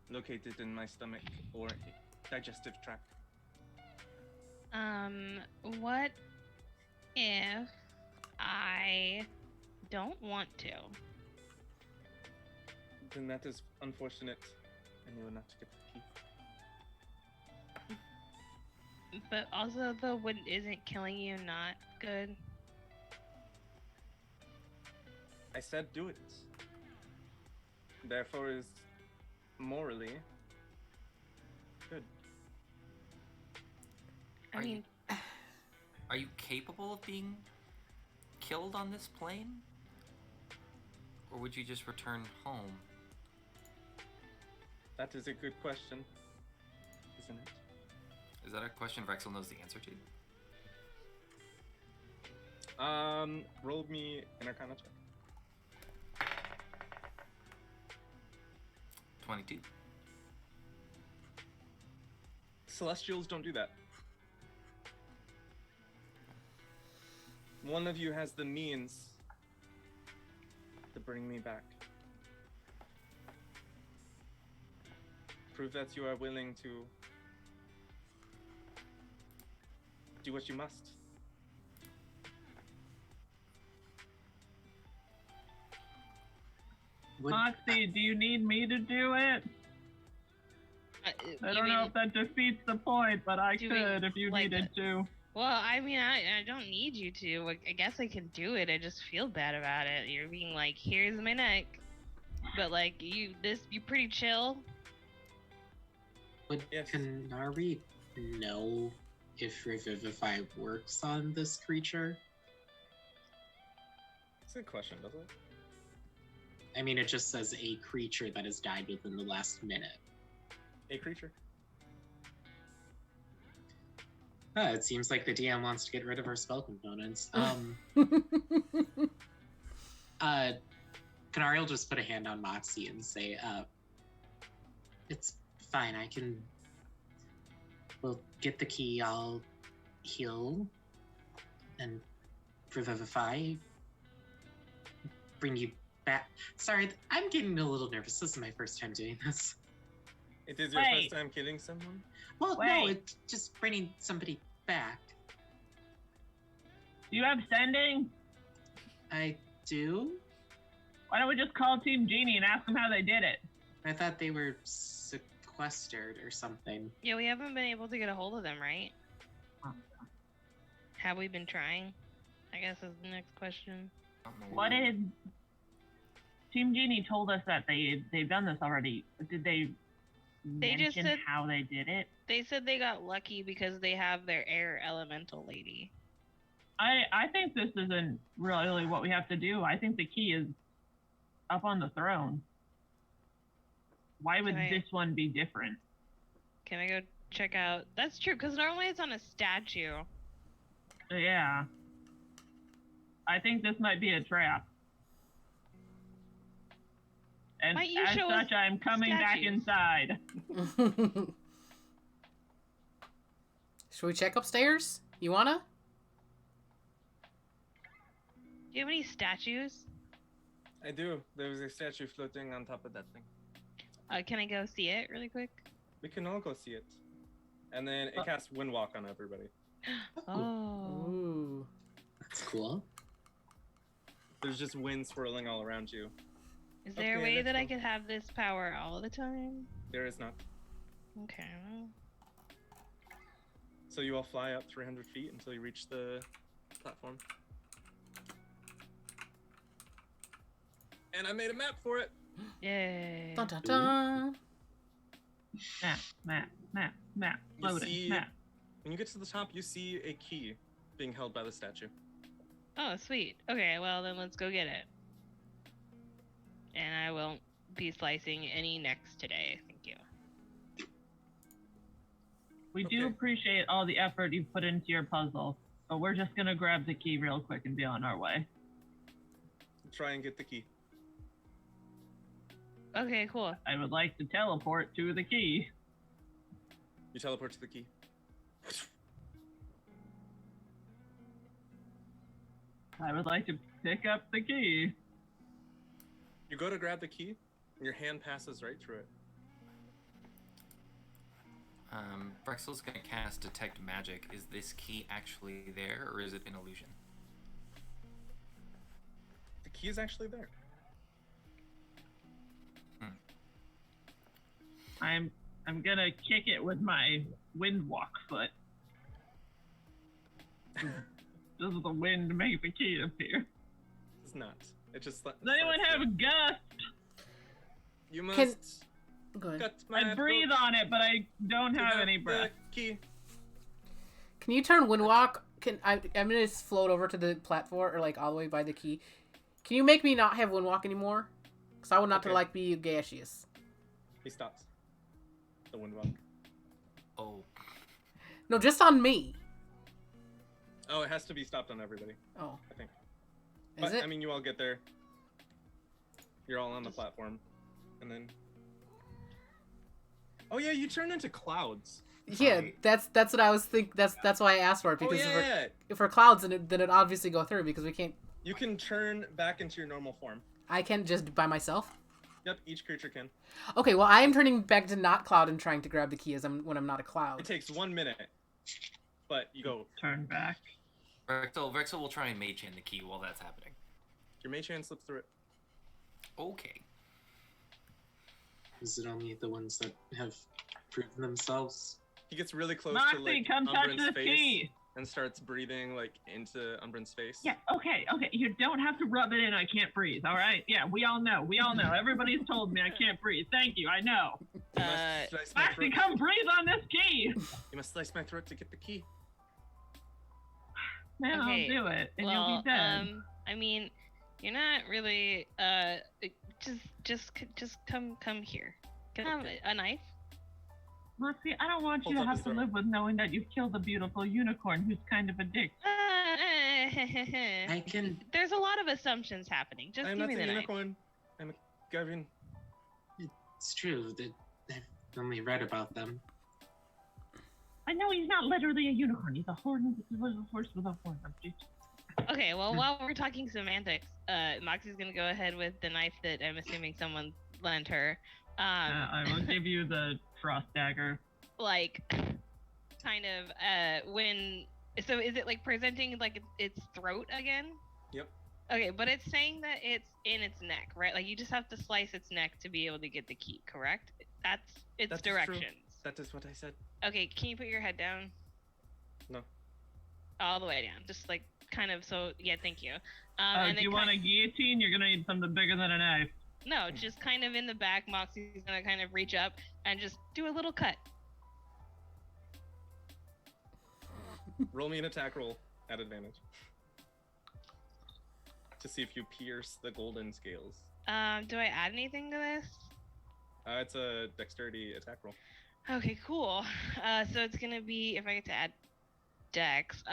located in my stomach or digestive tract. What if I don't want to? Then that is unfortunate, and you will not get the key. But also, the wood isn't killing you not good. I said do it. Therefore is morally good. I mean, Are you capable of being killed on this plane? Or would you just return home? That is a good question, isn't it? Is that a question Vrexil knows the answer to? Roll me an Arcana check. 22. Celestials don't do that. One of you has the means to bring me back. Prove that you are willing to do what you must. Moxie, do you need me to do it? I don't know if that defeats the point, but I could if you needed to. Well, I mean, I don't need you to. Like, I guess I can do it. I just feel bad about it. You're being like, here's my neck. But like, you pretty chill. Would Yes. Canari know if Revivify works on this creature? That's a good question, doesn't it? I mean, it just says a creature that has died within the last minute. A creature. It seems like the DM wants to get rid of our spell components. Canari will just put a hand on Moxie and say, it's fine, we'll get the key, I'll heal and revivify, bring you back. Sorry, I'm getting a little nervous. This is my first time doing this. It is your Wait. first time killing someone? Well, no, Wait. it's just bringing somebody back. Do you have sending? I do? Why don't we just call Team Genie and ask them how they did it? I thought they were sequestered or something. Yeah, we haven't been able to get a hold of them, right? Have we been trying? I guess is the next question. I don't know What did Team Genie told us that they've done this already? Did they They just mention said- how they did it? They said they got lucky because they have their air elemental lady. I think this isn't really what we have to do. I think the key is up on the throne. Why would Okay. this one be different? Can I go check out? That's true, because normally it's on a statue. Yeah. I think this might be a trap. And Might you as show us such, I'm coming back statues? inside. Should we check upstairs? You wanna? Do you have any statues? I do. There was a statue floating on top of that thing. Can I go see it really quick? We can all go see it. And then it casts Windwalk on everybody. Oh. Ooh. That's cool. There's just wind swirling all around you. Is there a Okay, way let's that I go. could have this power all the time? There is not. Okay. Well, So you all fly up 300 feet until you reach the platform. And I made a map for it. yay. Dun dun dun. Map. You Loading. see- Map. When you get to the top, you see a key being held by the statue. Oh, sweet. Okay, well then let's go get it. And I won't be slicing any necks today. Thank you. We do Okay. appreciate all the effort you've put into your puzzle, but we're just gonna grab the key real quick and be on our way. Try and get the key. Okay, cool. I would like to teleport to the key. You teleport to the key. I would like to pick up the key. You go to grab the key, and your hand passes right through it. Vrexil's gonna cast Detect Magic. Is this key actually there, or is it an illusion? The key is actually there. I'm gonna kick it with my windwalk foot. Does the wind make the key appear? It's not. It just. Does anyone have a gust? You must. Go ahead. Cut my I breathe throat on it, but I don't to have grab any the breath. Key. Can you turn Windwalk? I'm gonna just float over to the platform, or like all the way by the key. Can you make me not have Windwalk anymore? Because I would not to Okay. like be gaseous. He stops. The windwalk. Oh, No, just on me. Oh, it has to be stopped on everybody, Oh, I think. is But it? I mean, you all get there. You're all on the platform, and then. Oh yeah, you turn into clouds. Yeah, that's what I was think. That's why I asked for it, because oh yeah. if we're clouds, then it obviously go through, because we can't. You can turn back into your normal form. I can just by myself. Yep, each creature can. Okay, well I am turning back to not cloud and trying to grab the key when I'm not a It cloud. takes 1 minute, but you go. Turn back. Vrexil will try and mage hand the key while that's happening. Your mage hand slips through it. Okay. Is it only the ones that have proven themselves? He gets really close Moxie, to like come touch Umbran's this face key. and starts breathing like into Umbran's face. Yeah, okay. You don't have to rub it in. I can't breathe, all right? Yeah, we all know. Everybody's told me I can't breathe. Thank you, I know. You must slice my Moxie, throat. come breathe on this key. You must slice my throat to get the key. Then Okay, I'll do it, and well, you'll be dead. I mean, you're not really. Just come here. Can I have a knife? Moxie, I don't want you Holds to up have his to throat. live with knowing that you've killed a beautiful unicorn who's kind of a dick. I can. There's a lot of assumptions happening. Just I'm give not me a the knife. unicorn. I'm a Gavin. It's true that I've only read about them. I know he's not literally a unicorn. He's a horse with a horn. Okay, well, while we're talking semantics, Moxie's gonna go ahead with the knife that I'm assuming someone lent her. I will give you the frost dagger. Like, kind of, when. So is it like presenting like its throat again? Yep. Okay, but it's saying that it's in its neck, right? Like you just have to slice its neck to be able to get the key, correct? That's its That is true. directions. That is what I said. Okay, can you put your head down? No. All the way down, just like kind of. So yeah, thank you. If then you want a guillotine, you're gonna need something bigger than a knife. No, just kind of in the back. Moxie's gonna kind of reach up and just do a little cut. Roll me an attack roll at advantage. To see if you pierce the golden scales. Do I add anything to this? It's a dexterity attack roll. Okay, cool. So it's gonna be if I get to add dex.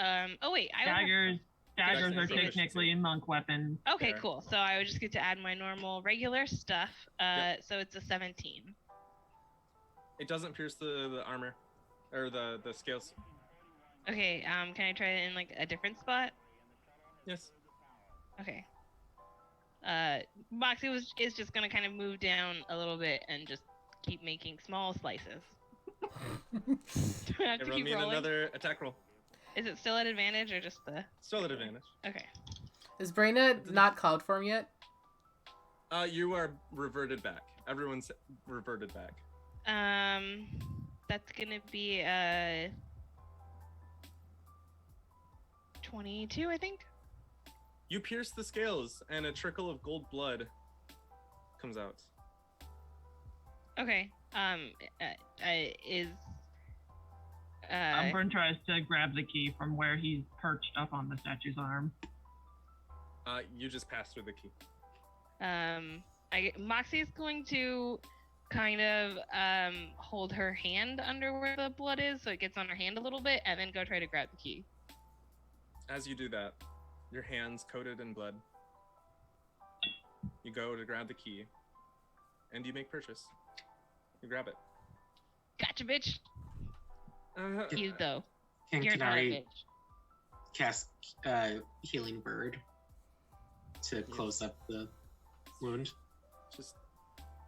Oh wait, I would have- Daggers are Proficiency. technically monk weapons. Okay, Fair. cool. So I would just get to add my normal regular stuff. So it's a 17. It doesn't pierce the armor. Or the scales. Okay, can I try it in like a different spot? Yes. Okay. Moxie is just gonna kind of move down a little bit and just keep making small slices. Do I have to Roll keep me rolling? another attack roll. Is it still at advantage or just the? Still at advantage. Okay. Is Braenna not cloud form yet? You are reverted back. Everyone's reverted back. That's gonna be 22, I think. You pierce the scales, and a trickle of gold blood comes out. Okay. Is Umbran tries to grab the key from where he's perched up on the statue's arm. You just pass through the key. Moxie is going to kind of hold her hand under where the blood is, so it gets on her hand a little bit, and then go try to grab the key. As you do that, your hands coated in blood. You go to grab the key, and you make purchase. You grab it. Gotcha, bitch. Uh, You though. Can You're not a Canari bitch. cast Healing Bird to close up the wound? just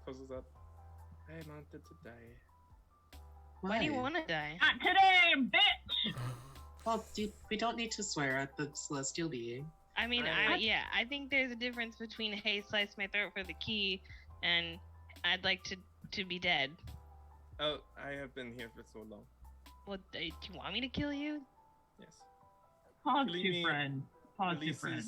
closes up. I wanted to die. Why do you want to die? Not today, bitch! Well, we don't need to swear at the celestial being. I mean, I- I think there's a difference between hey, slice my throat for the key, and I'd like to be dead. Oh, I have been here for so long. Well, do you want me to kill you? Yes. Pause, Believe two me, friend. Pause, two Releases friend.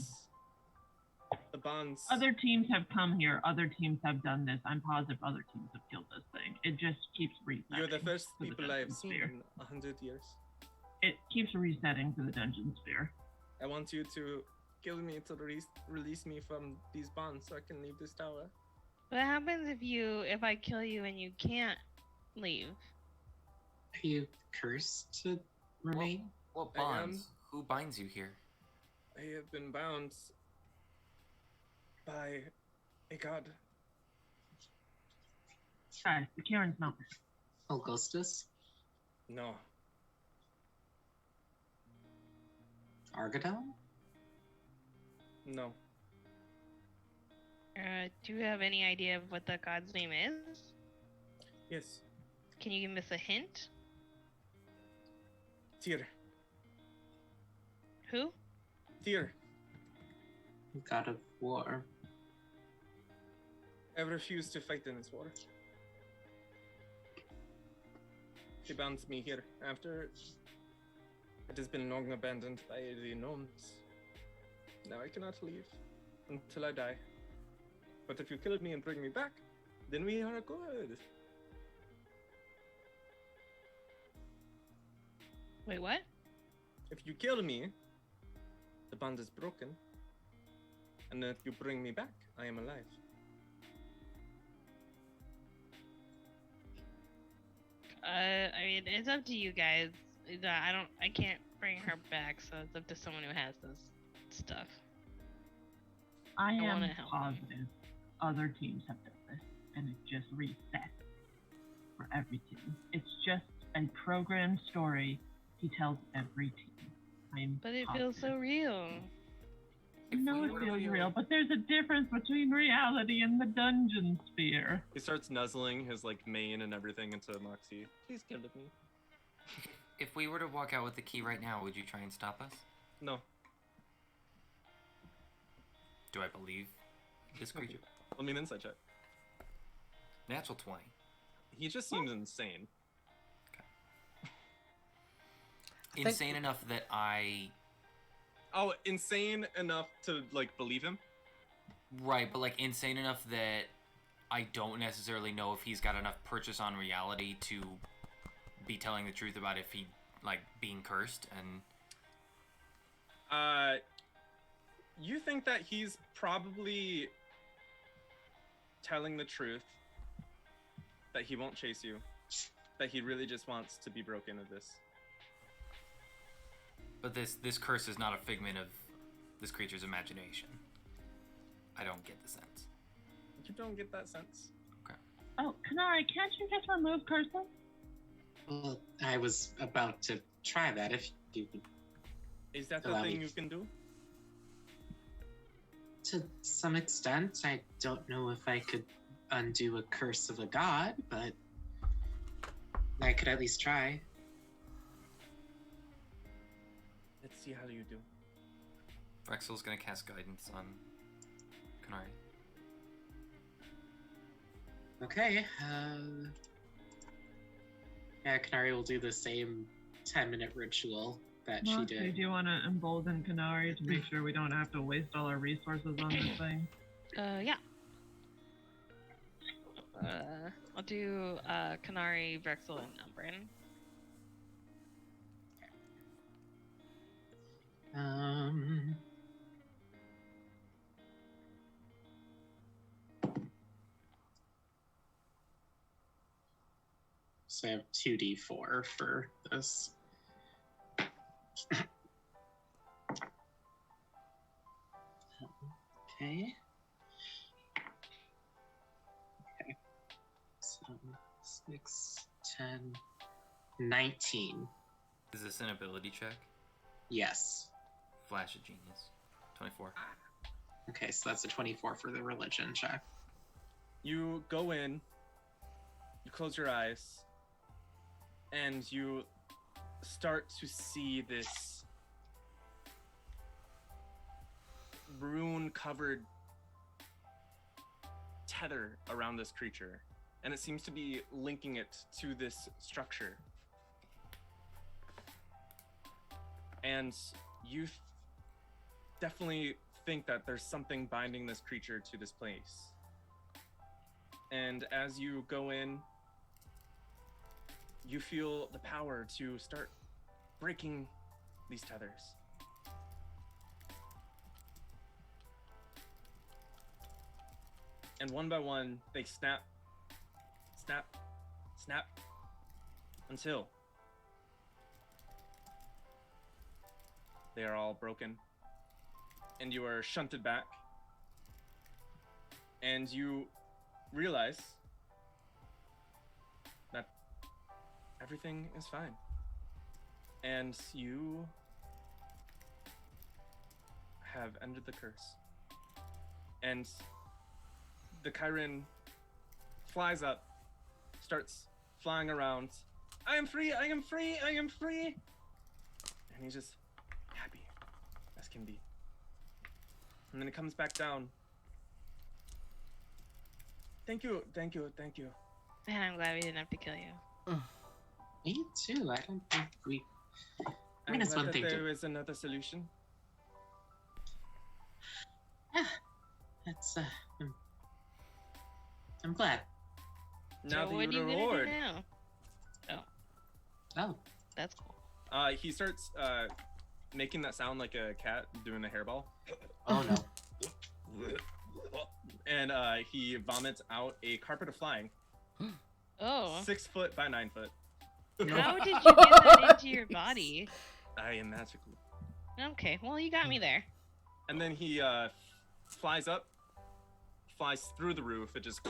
the bonds. Other teams have come here. Other teams have done this. I'm positive other teams have killed this thing. It just keeps resetting. You're the first to the people I have dungeon seen sphere. in 100 years. It keeps resetting to the dungeon sphere. I want you to kill me to release me from these bonds so I can leave this tower. What happens if I kill you and you can't leave? Are you cursed to remain? What I am. bonds? Who binds you here? I have been bound by a god. Guys, the Karen's not. Augustus? No. Argadon? No. Do you have any idea of what the god's name is? Yes. Can you give us a hint? Tyr. Who? Tyr. God of War. I refuse to fight in this war. She bounds me here after it has been long abandoned by the gnomes. Now I cannot leave until I die. But if you kill me and bring me back, then we are good. Wait, what? If you kill me, the bond is broken. And then if you bring me back, I am alive. I mean, it's up to you guys. I can't bring her back, so it's up to someone who has this stuff. I am wanna help you. positive other teams have done this, and it just resets for every team. It's just a programmed story he tells every team. I'm But it positive. feels so real. No, it feels real, but there's a difference between reality and the dungeon sphere. He starts nuzzling his like mane and everything into Moxie. Please kill me. If we were to walk out with the key right now, would you try and stop us? No. Do I believe this creature? Let me an insight check. Natural 20. He just seems insane. Insane enough that I... Oh, insane enough to like believe him? Right, but like insane enough that I don't necessarily know if he's got enough purchase on reality to be telling the truth about if he like being cursed and you think that he's probably telling the truth, that he won't chase you, that he really just wants to be broken of this. but this curse is not a figment of this creature's imagination. I don't get the sense. You don't get that sense. Oh, Canari, can't you just remove cursing? Well, I was about to try that if you could. Is that the Allow thing me. you can do? To some extent, I don't know if I could undo a curse of a god, but I could at least try. Let's see how you do. Vrexil's gonna cast guidance on Canari. Okay, yeah, Canari will do the same 10-minute ritual that she Moxie, did. do you want to embolden Canari to make sure we don't have to waste all our resources on this thing? Yeah. I'll do Canari, Vrexil, and Umbran. So I have 2d4 for this. Okay. 6, 10, 19. Is this an ability check? Yes. Flash of genius. 24. Okay, so that's a 24 for the religion check. You go in, you close your eyes, and you start to see this rune-covered tether around this creature, and it seems to be linking it to this structure. And you definitely think that there's something binding this creature to this place. And as you go in, you feel the power to start breaking these tethers. And one by one, they snap, snap, snap, until they are all broken. And you are shunted back. And you realize that everything is fine. And you have ended the curse. And the Chiron flies up, starts flying around. I am free, I am free, I am free! And he's just happy as can be. And then it comes back down. Thank you, thank you, thank you. Man, I'm glad we didn't have to kill you. Me too. I don't think we. I mean, I'm it's glad one that thing there to. is another solution. That's. I'm glad. Now So the what are you gonna reward. do now? Oh. That's cool. He starts making that sound like a cat doing a hairball. Oh no. And he vomits out a carpet of flying. Oh. 6 foot by 9 foot. How did you get that into your body? I am magical. Okay, well, you got me there. And then he flies up, flies through the roof, it just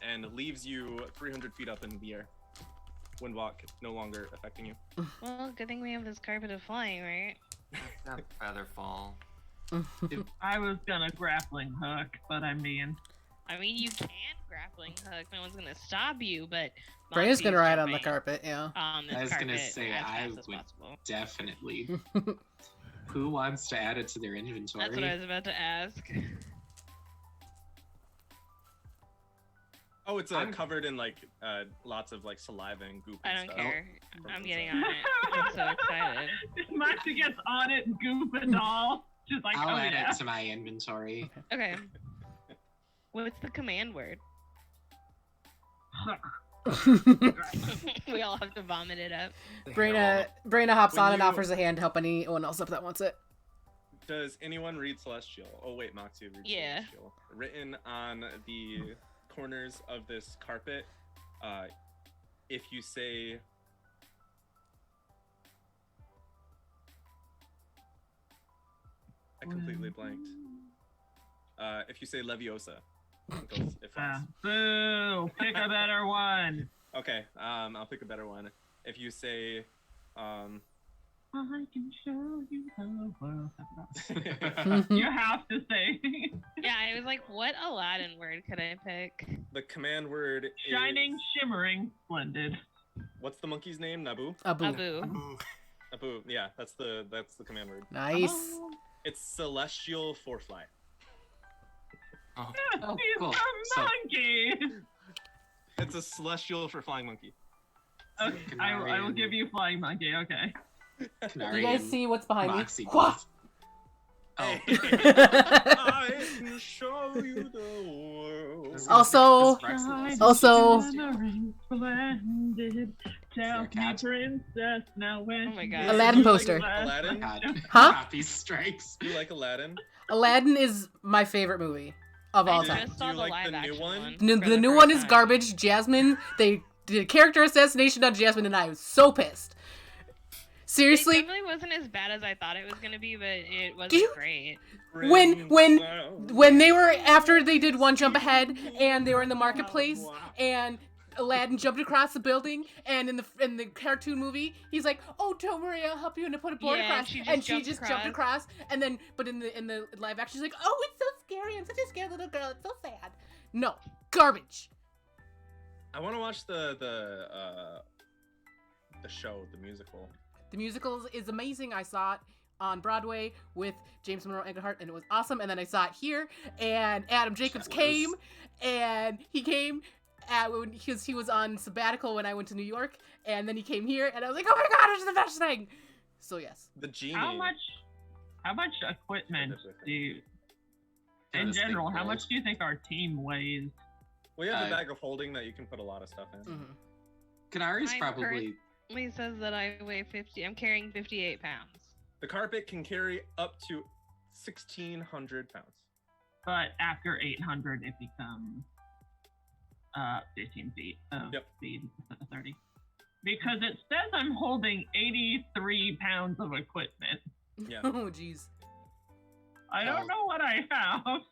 and leaves you 300 feet up in the air. Windwalk no longer affecting you. Well, good thing we have this carpet of flying, right? That feather fall. I was gonna grappling hook, but I mean, you can grappling hook. No one's gonna stop you, but Braenna's gonna Moxie's ride on the jumping carpet, yeah. On this I was gonna carpet say, as I fast as would possible. definitely. Who wants to add it to their inventory? That's what I was about to ask. Oh, it's covered in like lots of like saliva and goop. I And don't stuff. care. I'm getting on it. I'm so excited. Moxie gets on it, goop and all. She's like, I'll oh add yeah. it to my inventory. Okay. What's the command word? We all have to vomit it up. Braenna hops When on and you- offers a hand to help anyone else up that wants it. Does anyone read Celestial? Oh wait, Moxie reads Yeah. Celestial. Written on the corners of this carpet, if you say I completely blanked. If you say Leviosa, it falls. Boo! Pick a better one. Okay, I'll pick a better one. If you say I can show you the world. You have to say Yeah, I was like, what Aladdin word could I pick? the command word shining, is, shimmering, splendid. what's the monkey's name? Nabu? Abu. Abu. Abu. Yeah, that's the command word. Nice. Oh. It's celestial for fly. Oh, Oh, He's cool. a So, monkey. It's a celestial for flying monkey. Okay, I will give you flying monkey. Okay. Canari You guys and see what's behind Moxie me? both. Oh, I can show you the world. Also- This Vrexil is- Also- Shimmering, splendid. Tell me, cat? princess, now when. Oh my God. Aladdin poster. Aladdin? God. Huh? Copy strikes. Do you like Aladdin? Aladdin is my favorite movie of all I time. just saw Do you the like the live new action one? one. The for the new first one is time. garbage. Jasmine, they did a character assassination on Jasmine, and I was so pissed. It Seriously, definitely wasn't as bad as I thought it was gonna be, but it wasn't you- great. when they were after they did One Jump Ahead and they were in the marketplace and Aladdin jumped across the building, and in the cartoon movie, he's like, "Oh, don't worry, I'll help you," and to put a board across, and she just jumped across, and then, but in the live action, she's like, "Oh, it's so scary! I'm such a scared little girl. It's so sad." No, garbage. I want to watch the show, the musical. The musical is amazing. I saw it on Broadway with James Monroe Englehart, and it was awesome. And then I saw it here, and Adam Jacobs came, and he came because he was on sabbatical when I went to New York, and then he came here, and I was like, "Oh my god, it's the best thing!" So yes. The genie. How much equipment do you, in general, how much do you think our team weighs? We have a bag of holding that you can put a lot of stuff in. Mm-hmm. Canari's probably. Lee says that I weigh 50. I'm carrying 58 pounds. The carpet can carry up to 1,600 pounds. But after 800, it becomes 15 feet of speed instead of 30. Because it says I'm holding 83 pounds of equipment. Yeah. Oh, jeez. I don't know what I have.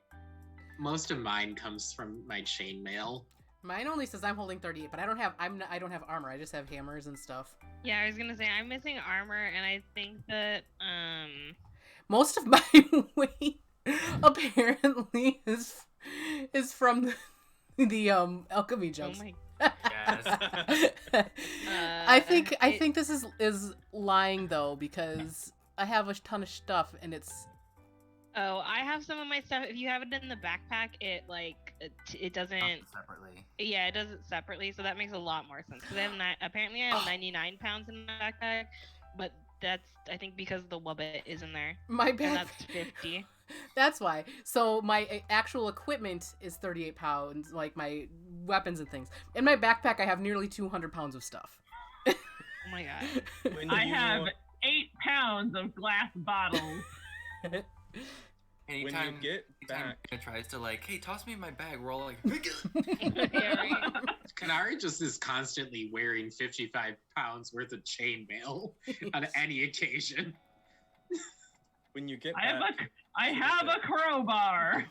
Most of mine comes from my chainmail. Mine only says I'm holding 38, but I don't have armor. I just have hammers and stuff. Yeah, I was gonna say I'm missing armor, and I think that most of my weight apparently is from the alchemy jumps. Oh my. Yes. I think this is lying though, because I have a ton of stuff and it's. Oh, I have some of my stuff. If you have it in the backpack, it doesn't. Separately. Yeah, it does it separately, so that makes a lot more sense. Because apparently I have 99 pounds in my backpack, but that's I think because the wubbit is in there. My And back. that's 50. That's why. So my actual equipment is 38 pounds, like my weapons and things. In my backpack, I have nearly 200 pounds of stuff. Oh my god. I have 8 pounds of glass bottles. Anytime when you get back, Braenna tries to like, hey, toss me my bag. We're all like, Yeah, right. Canari just is constantly wearing 55 pounds worth of chainmail on any occasion. when you get I back, have a crowbar.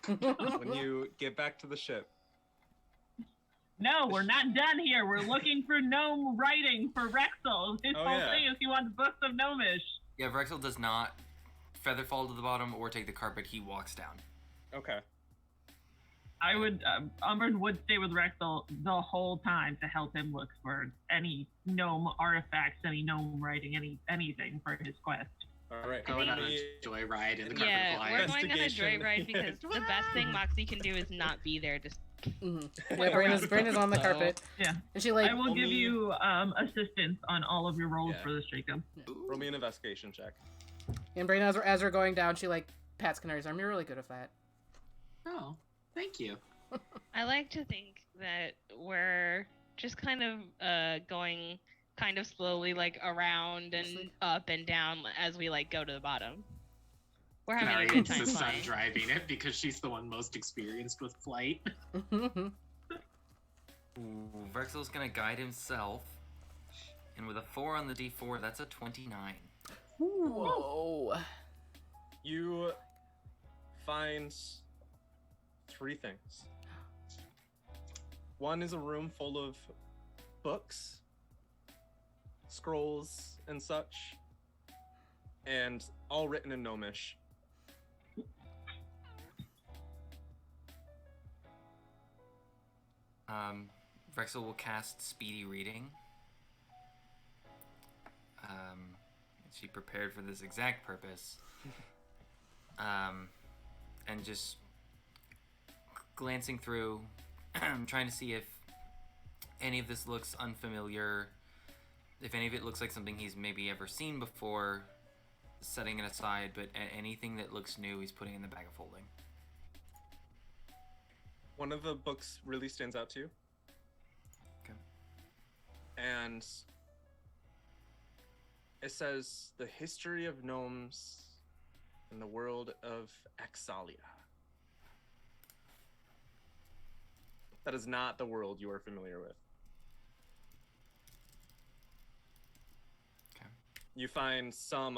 when you get back to the ship, No, we're not done here. We're looking for gnome writing for Vrexil. His whole thing is he wants books of gnomish. yeah, Vrexil does not feather fall to the bottom or take the carpet. He walks down. okay. I would, Umbran would stay with Vrexil the whole time to help him look for any gnome artifacts, any gnome writing, anything for his quest. All right. Going on a joyride in the carpet Yeah, fly. we're going on a Investigation. joyride because the best thing Moxie can do is not be there. Just Yeah, Braenna's on the carpet. Yeah. And she like. I will only- give you assistance on all of your rolls Yeah. for this, Jacob. Roll me an investigation check. And Braenna, as we're going down, she like pats Canari's arm. You're really good at that. Oh, thank you. I like to think that we're just kind of going kind of slowly like around and up and down as we like go to the bottom. We're having a Canari good time insists on flying. driving it because she's the one most experienced with flight. Ooh, Vrexil's gonna guide himself. And with a 4 on the D4, that's a 29. Whoa. You find 3 things. One is a room full of books, scrolls, and such, and all written in Gnomish. Vrexil will cast Speedy Reading. She prepared for this exact purpose. And just glancing through, trying to see if any of this looks unfamiliar, if any of it looks like something he's maybe ever seen before, setting it aside, but anything that looks new he's putting in the bag of holding. One of the books really stands out to you. Okay. And it says the history of gnomes in the world of Axalia. That is not the world you are familiar with. Okay. You find some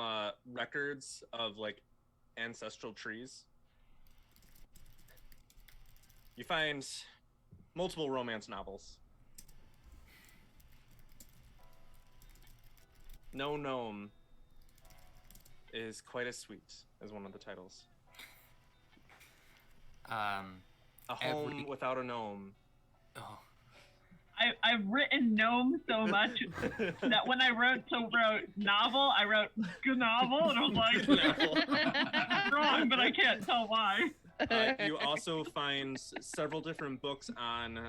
records of like ancestral trees. You find multiple romance novels. No gnome is quite as sweet as one of the titles. A home without a gnome. Oh. I've written gnome so much that when I wrote novel, I wrote novel, and I was like, wrong, but I can't tell why. You also find several different books on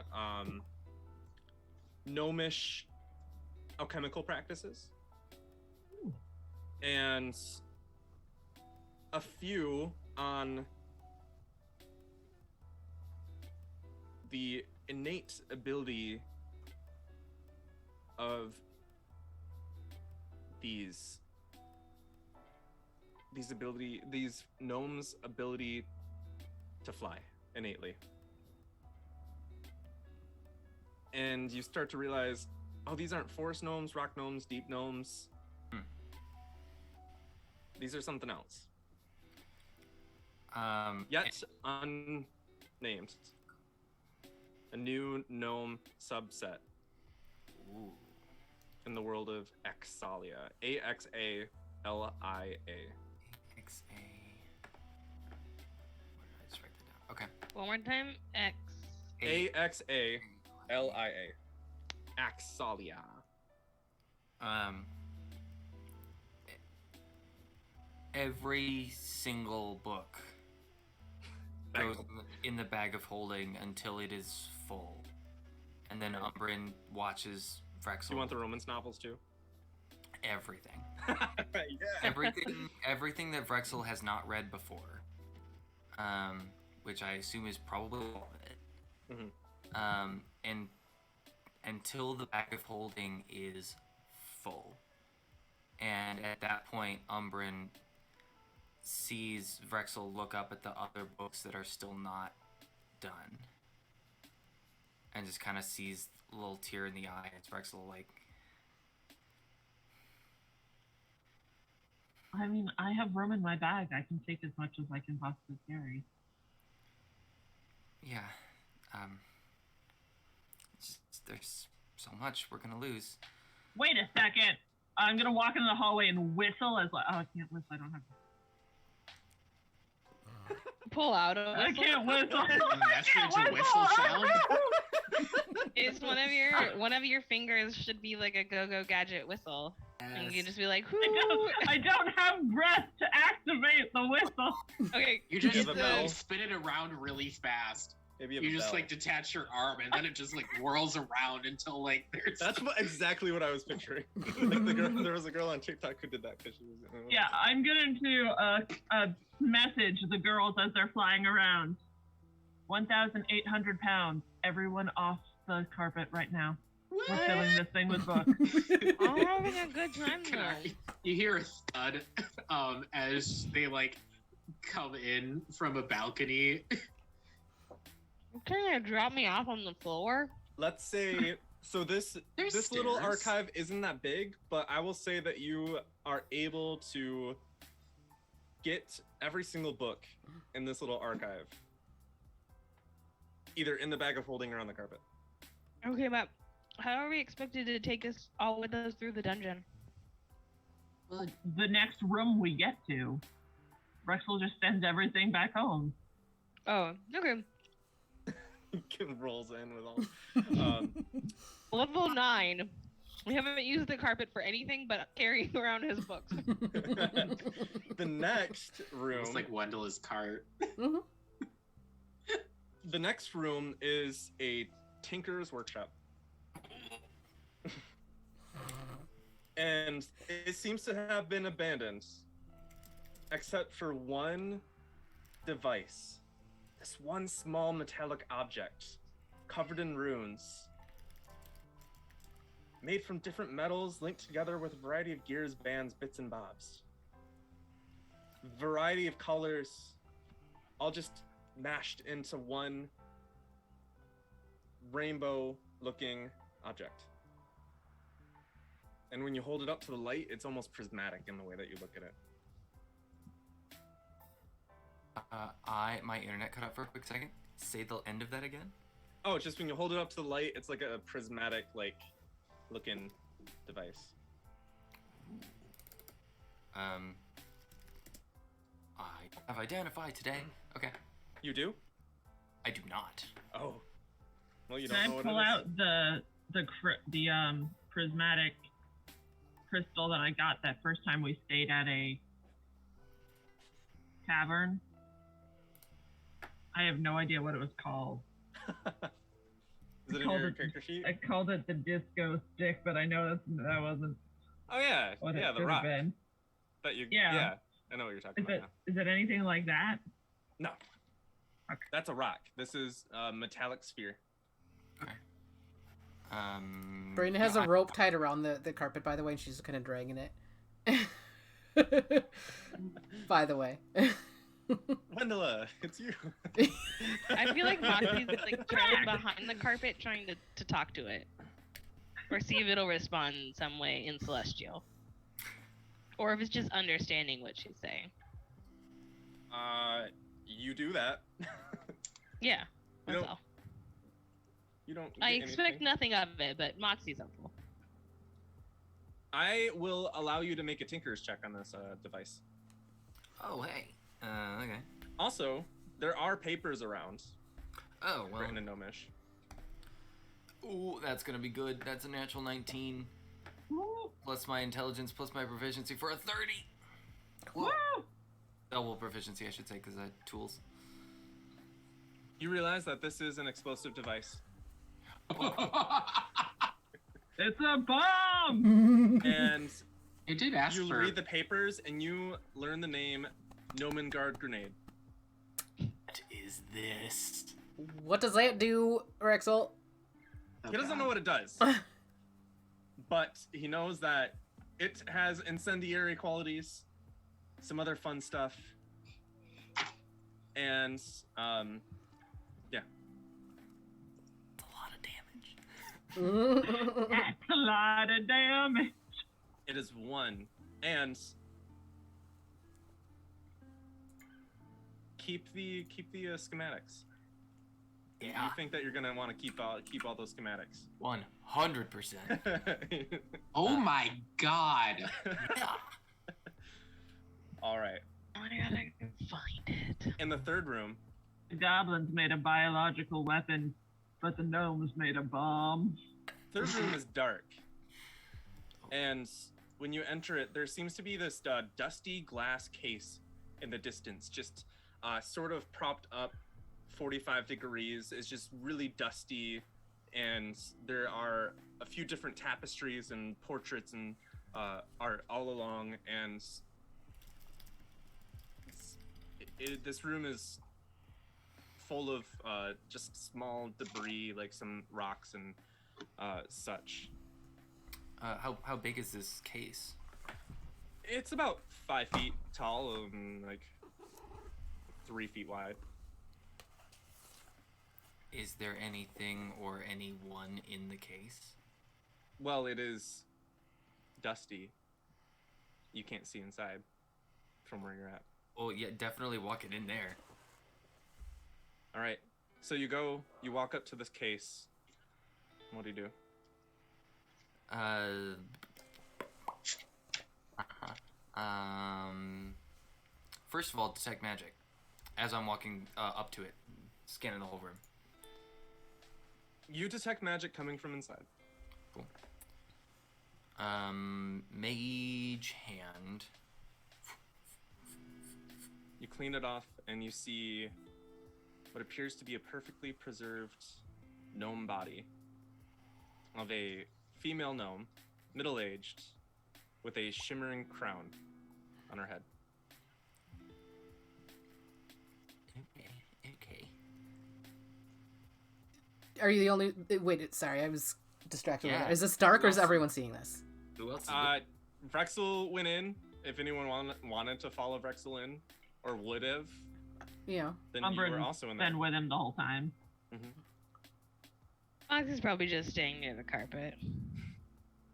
gnomish alchemical practices, and a few on the innate ability of these gnomes' ability to fly innately. And you start to realize, oh, these aren't forest gnomes, rock gnomes, deep gnomes. These are something else. Yet unnamed. A new gnome subset. Ooh. In the world of Axalia. Axalia. XA. Where did I just write that down? Okay. One more time. X. Axalia. Axalia. Every single book goes in the bag of holding until it is full. And then Umbran watches Vrexil. Do you want the romance novels too? Everything. Yeah. Everything that Vrexil has not read before. Which I assume is probably all of it. Mm-hmm. And until the bag of holding is full. And at that point, Umbran sees Vrexil look up at the other books that are still not done. And just kind of sees a little tear in the eye. It's Vrexil like... I mean, I have room in my bag. I can take as much as I can possibly carry. Yeah. There's so much we're gonna lose. Wait a second. I'm gonna walk into the hallway and whistle as like, oh, I can't whistle. I don't have. Pull out a I whistle. can't whistle. Message a whistle sound. It's one of your fingers should be like a go-go gadget whistle. And you can just be like, whoo. I don't have breath to activate the whistle. Okay. You just Give a bell. spin it around really fast. Maybe You just like detach your arm and then it just like whirls around until like there's. That's exactly what I was picturing. Like there was a girl on TikTok who did that because she was. Yeah, I'm going to message the girls as they're flying around. 1,800 pounds. Everyone off the carpet right now. We're filling this thing with books. I'm having a good time though. You hear a thud as they like come in from a balcony. Can you drop me off on the floor? Let's say so. This little stairs. archive isn't that big, but I will say that you are able to get every single book in this little archive, either in the bag of holding or on the carpet. Okay, but how are we expected to take us all with us through the dungeon? The next room we get to, Vrexil just sends everything back home. Oh, okay. Kim rolls in with all. Level 9. We haven't used the carpet for anything but carrying around his books. The next room. It's like Wendell's cart. Mm-hmm. The next room is a tinker's workshop. And it seems to have been abandoned, except for one device. This one small metallic object, covered in runes, made from different metals, linked together with a variety of gears, bands, bits, and bobs. Variety of colors, all just mashed into one rainbow-looking object. And when you hold it up to the light, it's almost prismatic in the way that you look at it. My internet cut out for a quick second. Say the end of that again. Oh, it's just when you hold it up to the light, it's like a prismatic, like, looking device. I have identified today. Okay. You do? I do not. Oh. Well, you Can don't know I what pull it is. out the prismatic crystal that I got that first time we stayed at a tavern? I have no idea what it was called. Is it in called your it- character sheet? I called it the disco stick, but I know that wasn't Oh yeah, what yeah, it the should rock. have been. That you. Yeah. Yeah, I know what you're talking about now. Is it anything like that? No. Okay. That's a rock. This is a metallic sphere. Braenna has yeah, a rope tied around the carpet, by the way, and she's kind of dragging it. By the way. Wendela, it's you. I feel like Moxie's like trailing behind the carpet trying to talk to it. Or see if it'll respond in some way in Celestial. Or if it's just understanding what she's saying. You do that. Yeah, You that's don't all. You don't. I get expect anything. nothing of it, but Moxie's helpful. I will allow you to make a Tinker's check on this device. Oh, hey. Okay. Also, there are papers around Oh, well. written in Gnomish. Ooh, that's gonna be good. That's a natural 19. Woo! Plus my intelligence, plus my proficiency for a 30. Woo! Double proficiency, I should say, because I had tools. You realize that this is an explosive device, It's a bomb! and I did ask you for. read the papers and you learn the name Nomengard Grenade. What is this? What does that do, Vrexil? Oh, He doesn't God. know what it does, but he knows that it has incendiary qualities, some other fun stuff, and yeah. It's a lot of damage. That's a lot of damage. It is one, and keep the schematics. Yeah. You think that you're gonna want to keep all those schematics? 100%. Oh my God. Yeah. All right. Oh my god, I can find it. In the third room, The goblins made a biological weapon, but the gnomes made a bomb. third room is dark, and when you enter it, there seems to be this dusty glass case in the distance, just sort of propped up 45 degrees. It's just really dusty, and there are a few different tapestries and portraits and art all along, and this room is full of just small debris, like some rocks and such. How big is this case? It's about 5 feet tall and like 3 feet wide. Is there anything or anyone in the case? Well, it is dusty. You can't see inside from where you're at. Oh, yeah, definitely walk it in there. All right. So you walk up to this case. What do you do? First of all, detect magic. As I'm walking up to it, scanning the whole room. You detect magic coming from inside. Cool. Mage hand. You clean it off and you see what appears to be a perfectly preserved gnome body of a female gnome, middle-aged, with a shimmering crown on her head. Okay. Are you the only? Wait, sorry, I was distracted. Yeah. Is this dark or is Who else? everyone seeing this? Who else is Vrexil went in. If anyone wanted to follow Vrexil in, or would have, Yeah. then you were Umbran's also in there. been with him the whole time. Moxie's probably just staying near the carpet.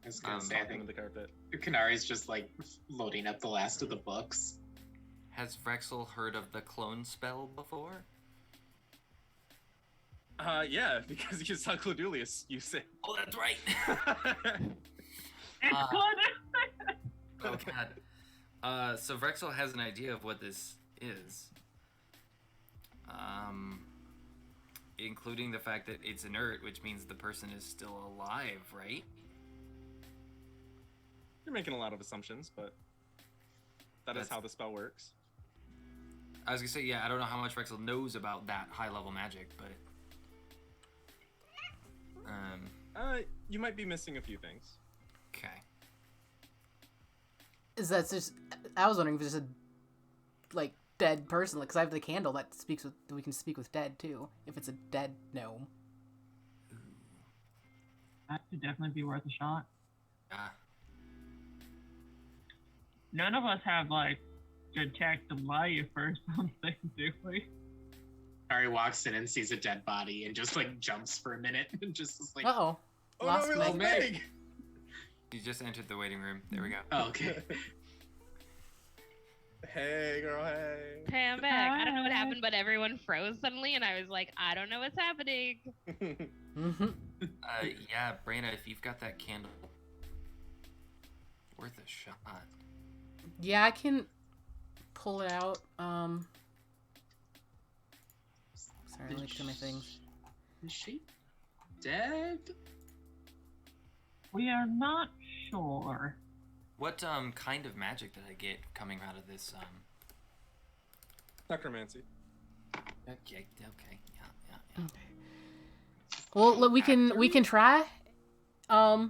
I was gonna say, I Talking to think the carpet. Canari's just like loading up the last of the books. Has Vrexil heard of the clone spell before? Yeah, because you saw Claudulius use it. Oh, that's right. It's Uh, good. Oh god. So Vrexil has an idea of what this is. Including the fact that it's inert, which means the person is still alive, right? You're making a lot of assumptions, but that's how the spell works. I was gonna say, yeah, I don't know how much Vrexil knows about that high-level magic, but... You might be missing a few things. Okay. Is that just? I was wondering if it's just a like dead person, because I have the candle that speaks with. We can speak with dead too. If it's a dead gnome. That could definitely be worth a shot. Ah. None of us have like detect life or something, do we? Ari walks in and sees a dead body and just like jumps for a minute and just is like, Uh-oh. Oh Lost no, we Meg. lost Meg! You just entered the waiting room. There we go. oh, okay. Hey, girl, hey. Hey, I'm back. I don't know what happened, but everyone froze suddenly, and I was like, I don't know what's happening. Mm-hmm. Yeah, Braenna, if you've got that candle, worth a shot. Yeah, I can pull it out. Sorry, I looked at my things. Is she dead? We are not sure. What kind of magic did I get coming out of this? Necromancy. Okay, yeah. Well, look, we can try. I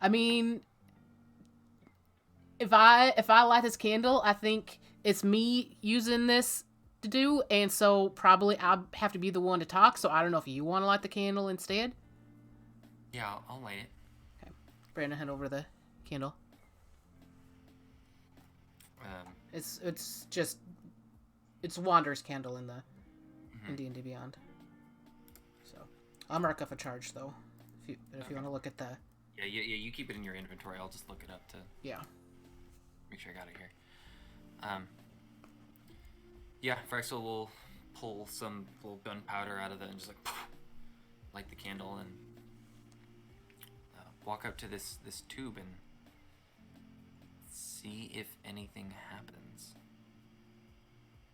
mean, if I light this candle, I think it's me using this to do, and so probably I'll have to be the one to talk. So I don't know if you want to light the candle instead. Yeah, I'll light it. Braenna, hand over the candle. Um, It's Wander's candle in the in D&D Beyond. So I'll mark off a charge though, if you want to look at the. Yeah. You keep it in your inventory. I'll just look it up to make sure I got it here. Yeah, Vrexil will pull some little gunpowder out of it and just like light the candle and walk up to this tube and see if anything happens.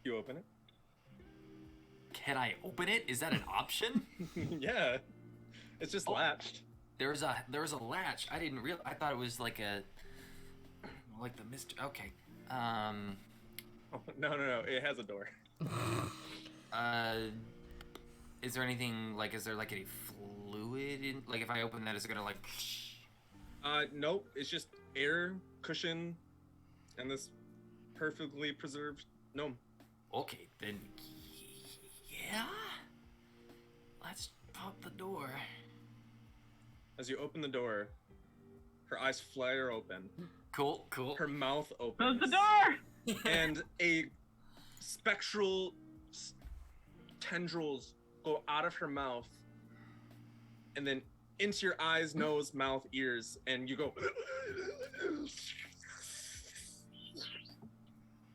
You open it? Can I open it? Is that an option? Yeah. It's just latched. There's a latch. I didn't realize. I thought it was like the Mr. Okay. Oh, no. It has a door. Is there anything like? Is there like any fluid in? Like, if I open that, is it gonna like? Nope. It's just air, cushion, and this perfectly preserved gnome. Okay, then. Yeah. Let's pop the door. As you open the door, her eyes flare open. Cool. Her mouth opens. Close the door! And a spectral tendrils go out of her mouth and then into your eyes, nose, mouth, ears, and you go.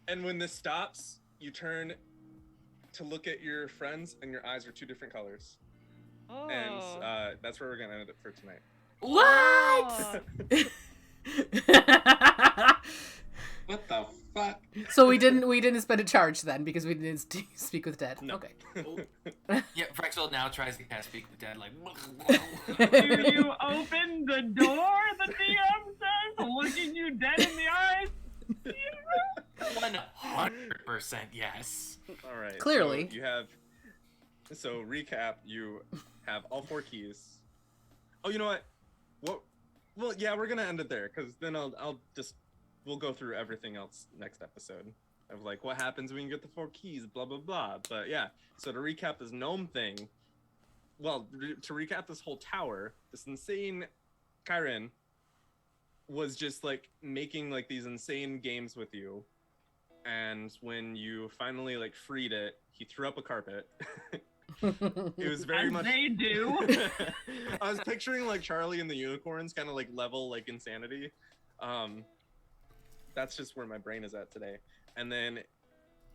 And when this stops, you turn to look at your friends, and your eyes are two different colors. Oh. And that's where we're gonna end it for tonight. What? What the fuck? So we didn't spend a charge then because we didn't speak with dead. No. Okay. Yeah, Vrexil now tries to cast Speak with Dead, like. Do you open the door, the DM says, looking you dead in the eyes? 100% yes. All right. Clearly. So recap. You have all 4 keys. Oh, you know what? Well, yeah, we're gonna end it there because then we'll go through everything else next episode of like what happens when you get the 4 keys, blah blah blah. But yeah, so to recap this gnome thing, to recap this whole tower, this insane Kyren was just like making like these insane games with you, and when you finally like freed it, he threw up a carpet. It was very much they do. I was picturing like Charlie and the Unicorns kind of like level like insanity. That's just where my brain is at today. And then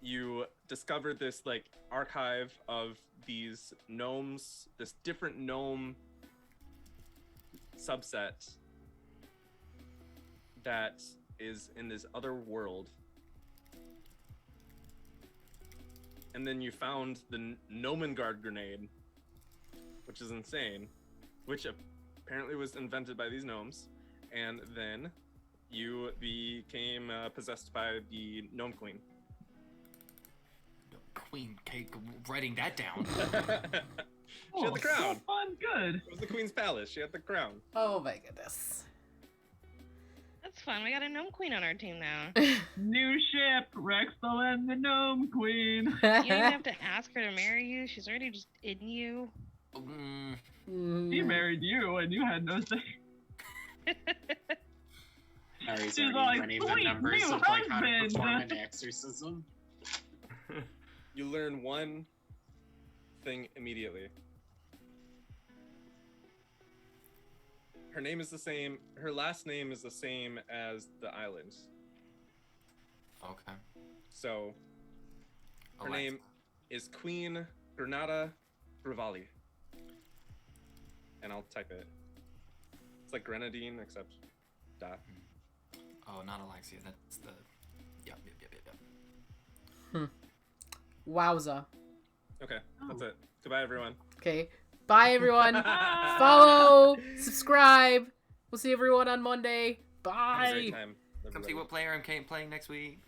you discovered this like archive of these gnomes, this different gnome subset, that is in this other world. And then you found the Nomengard grenade, which is insane, which apparently was invented by these gnomes. And then you became possessed by the gnome queen. Queen cake, writing that down. She had the crown. So fun, good. It was the queen's palace. She had the crown. Oh my goodness. That's fun. We got a gnome queen on our team now. New ship, Vrexil and the Gnome Queen. You don't even have to ask her to marry you. She's already just in you. He married you, and you had no say. Harry's She's already like, running the "Sweet numbers new of like how to husband." perform an exorcism. You learn one thing immediately. Her name is the same. Her last name is the same as the island. Okay. So her Alexa. name is Queen Granada Brevali. And I'll type it. It's like grenadine, except da. Oh, not Alexia. That's the. Yep. Wowza. Okay, that's it. Goodbye, everyone. Okay. Bye, everyone. Follow, subscribe. We'll see everyone on Monday. Have a Bye. great time, Come see everybody. what player I'm playing next week.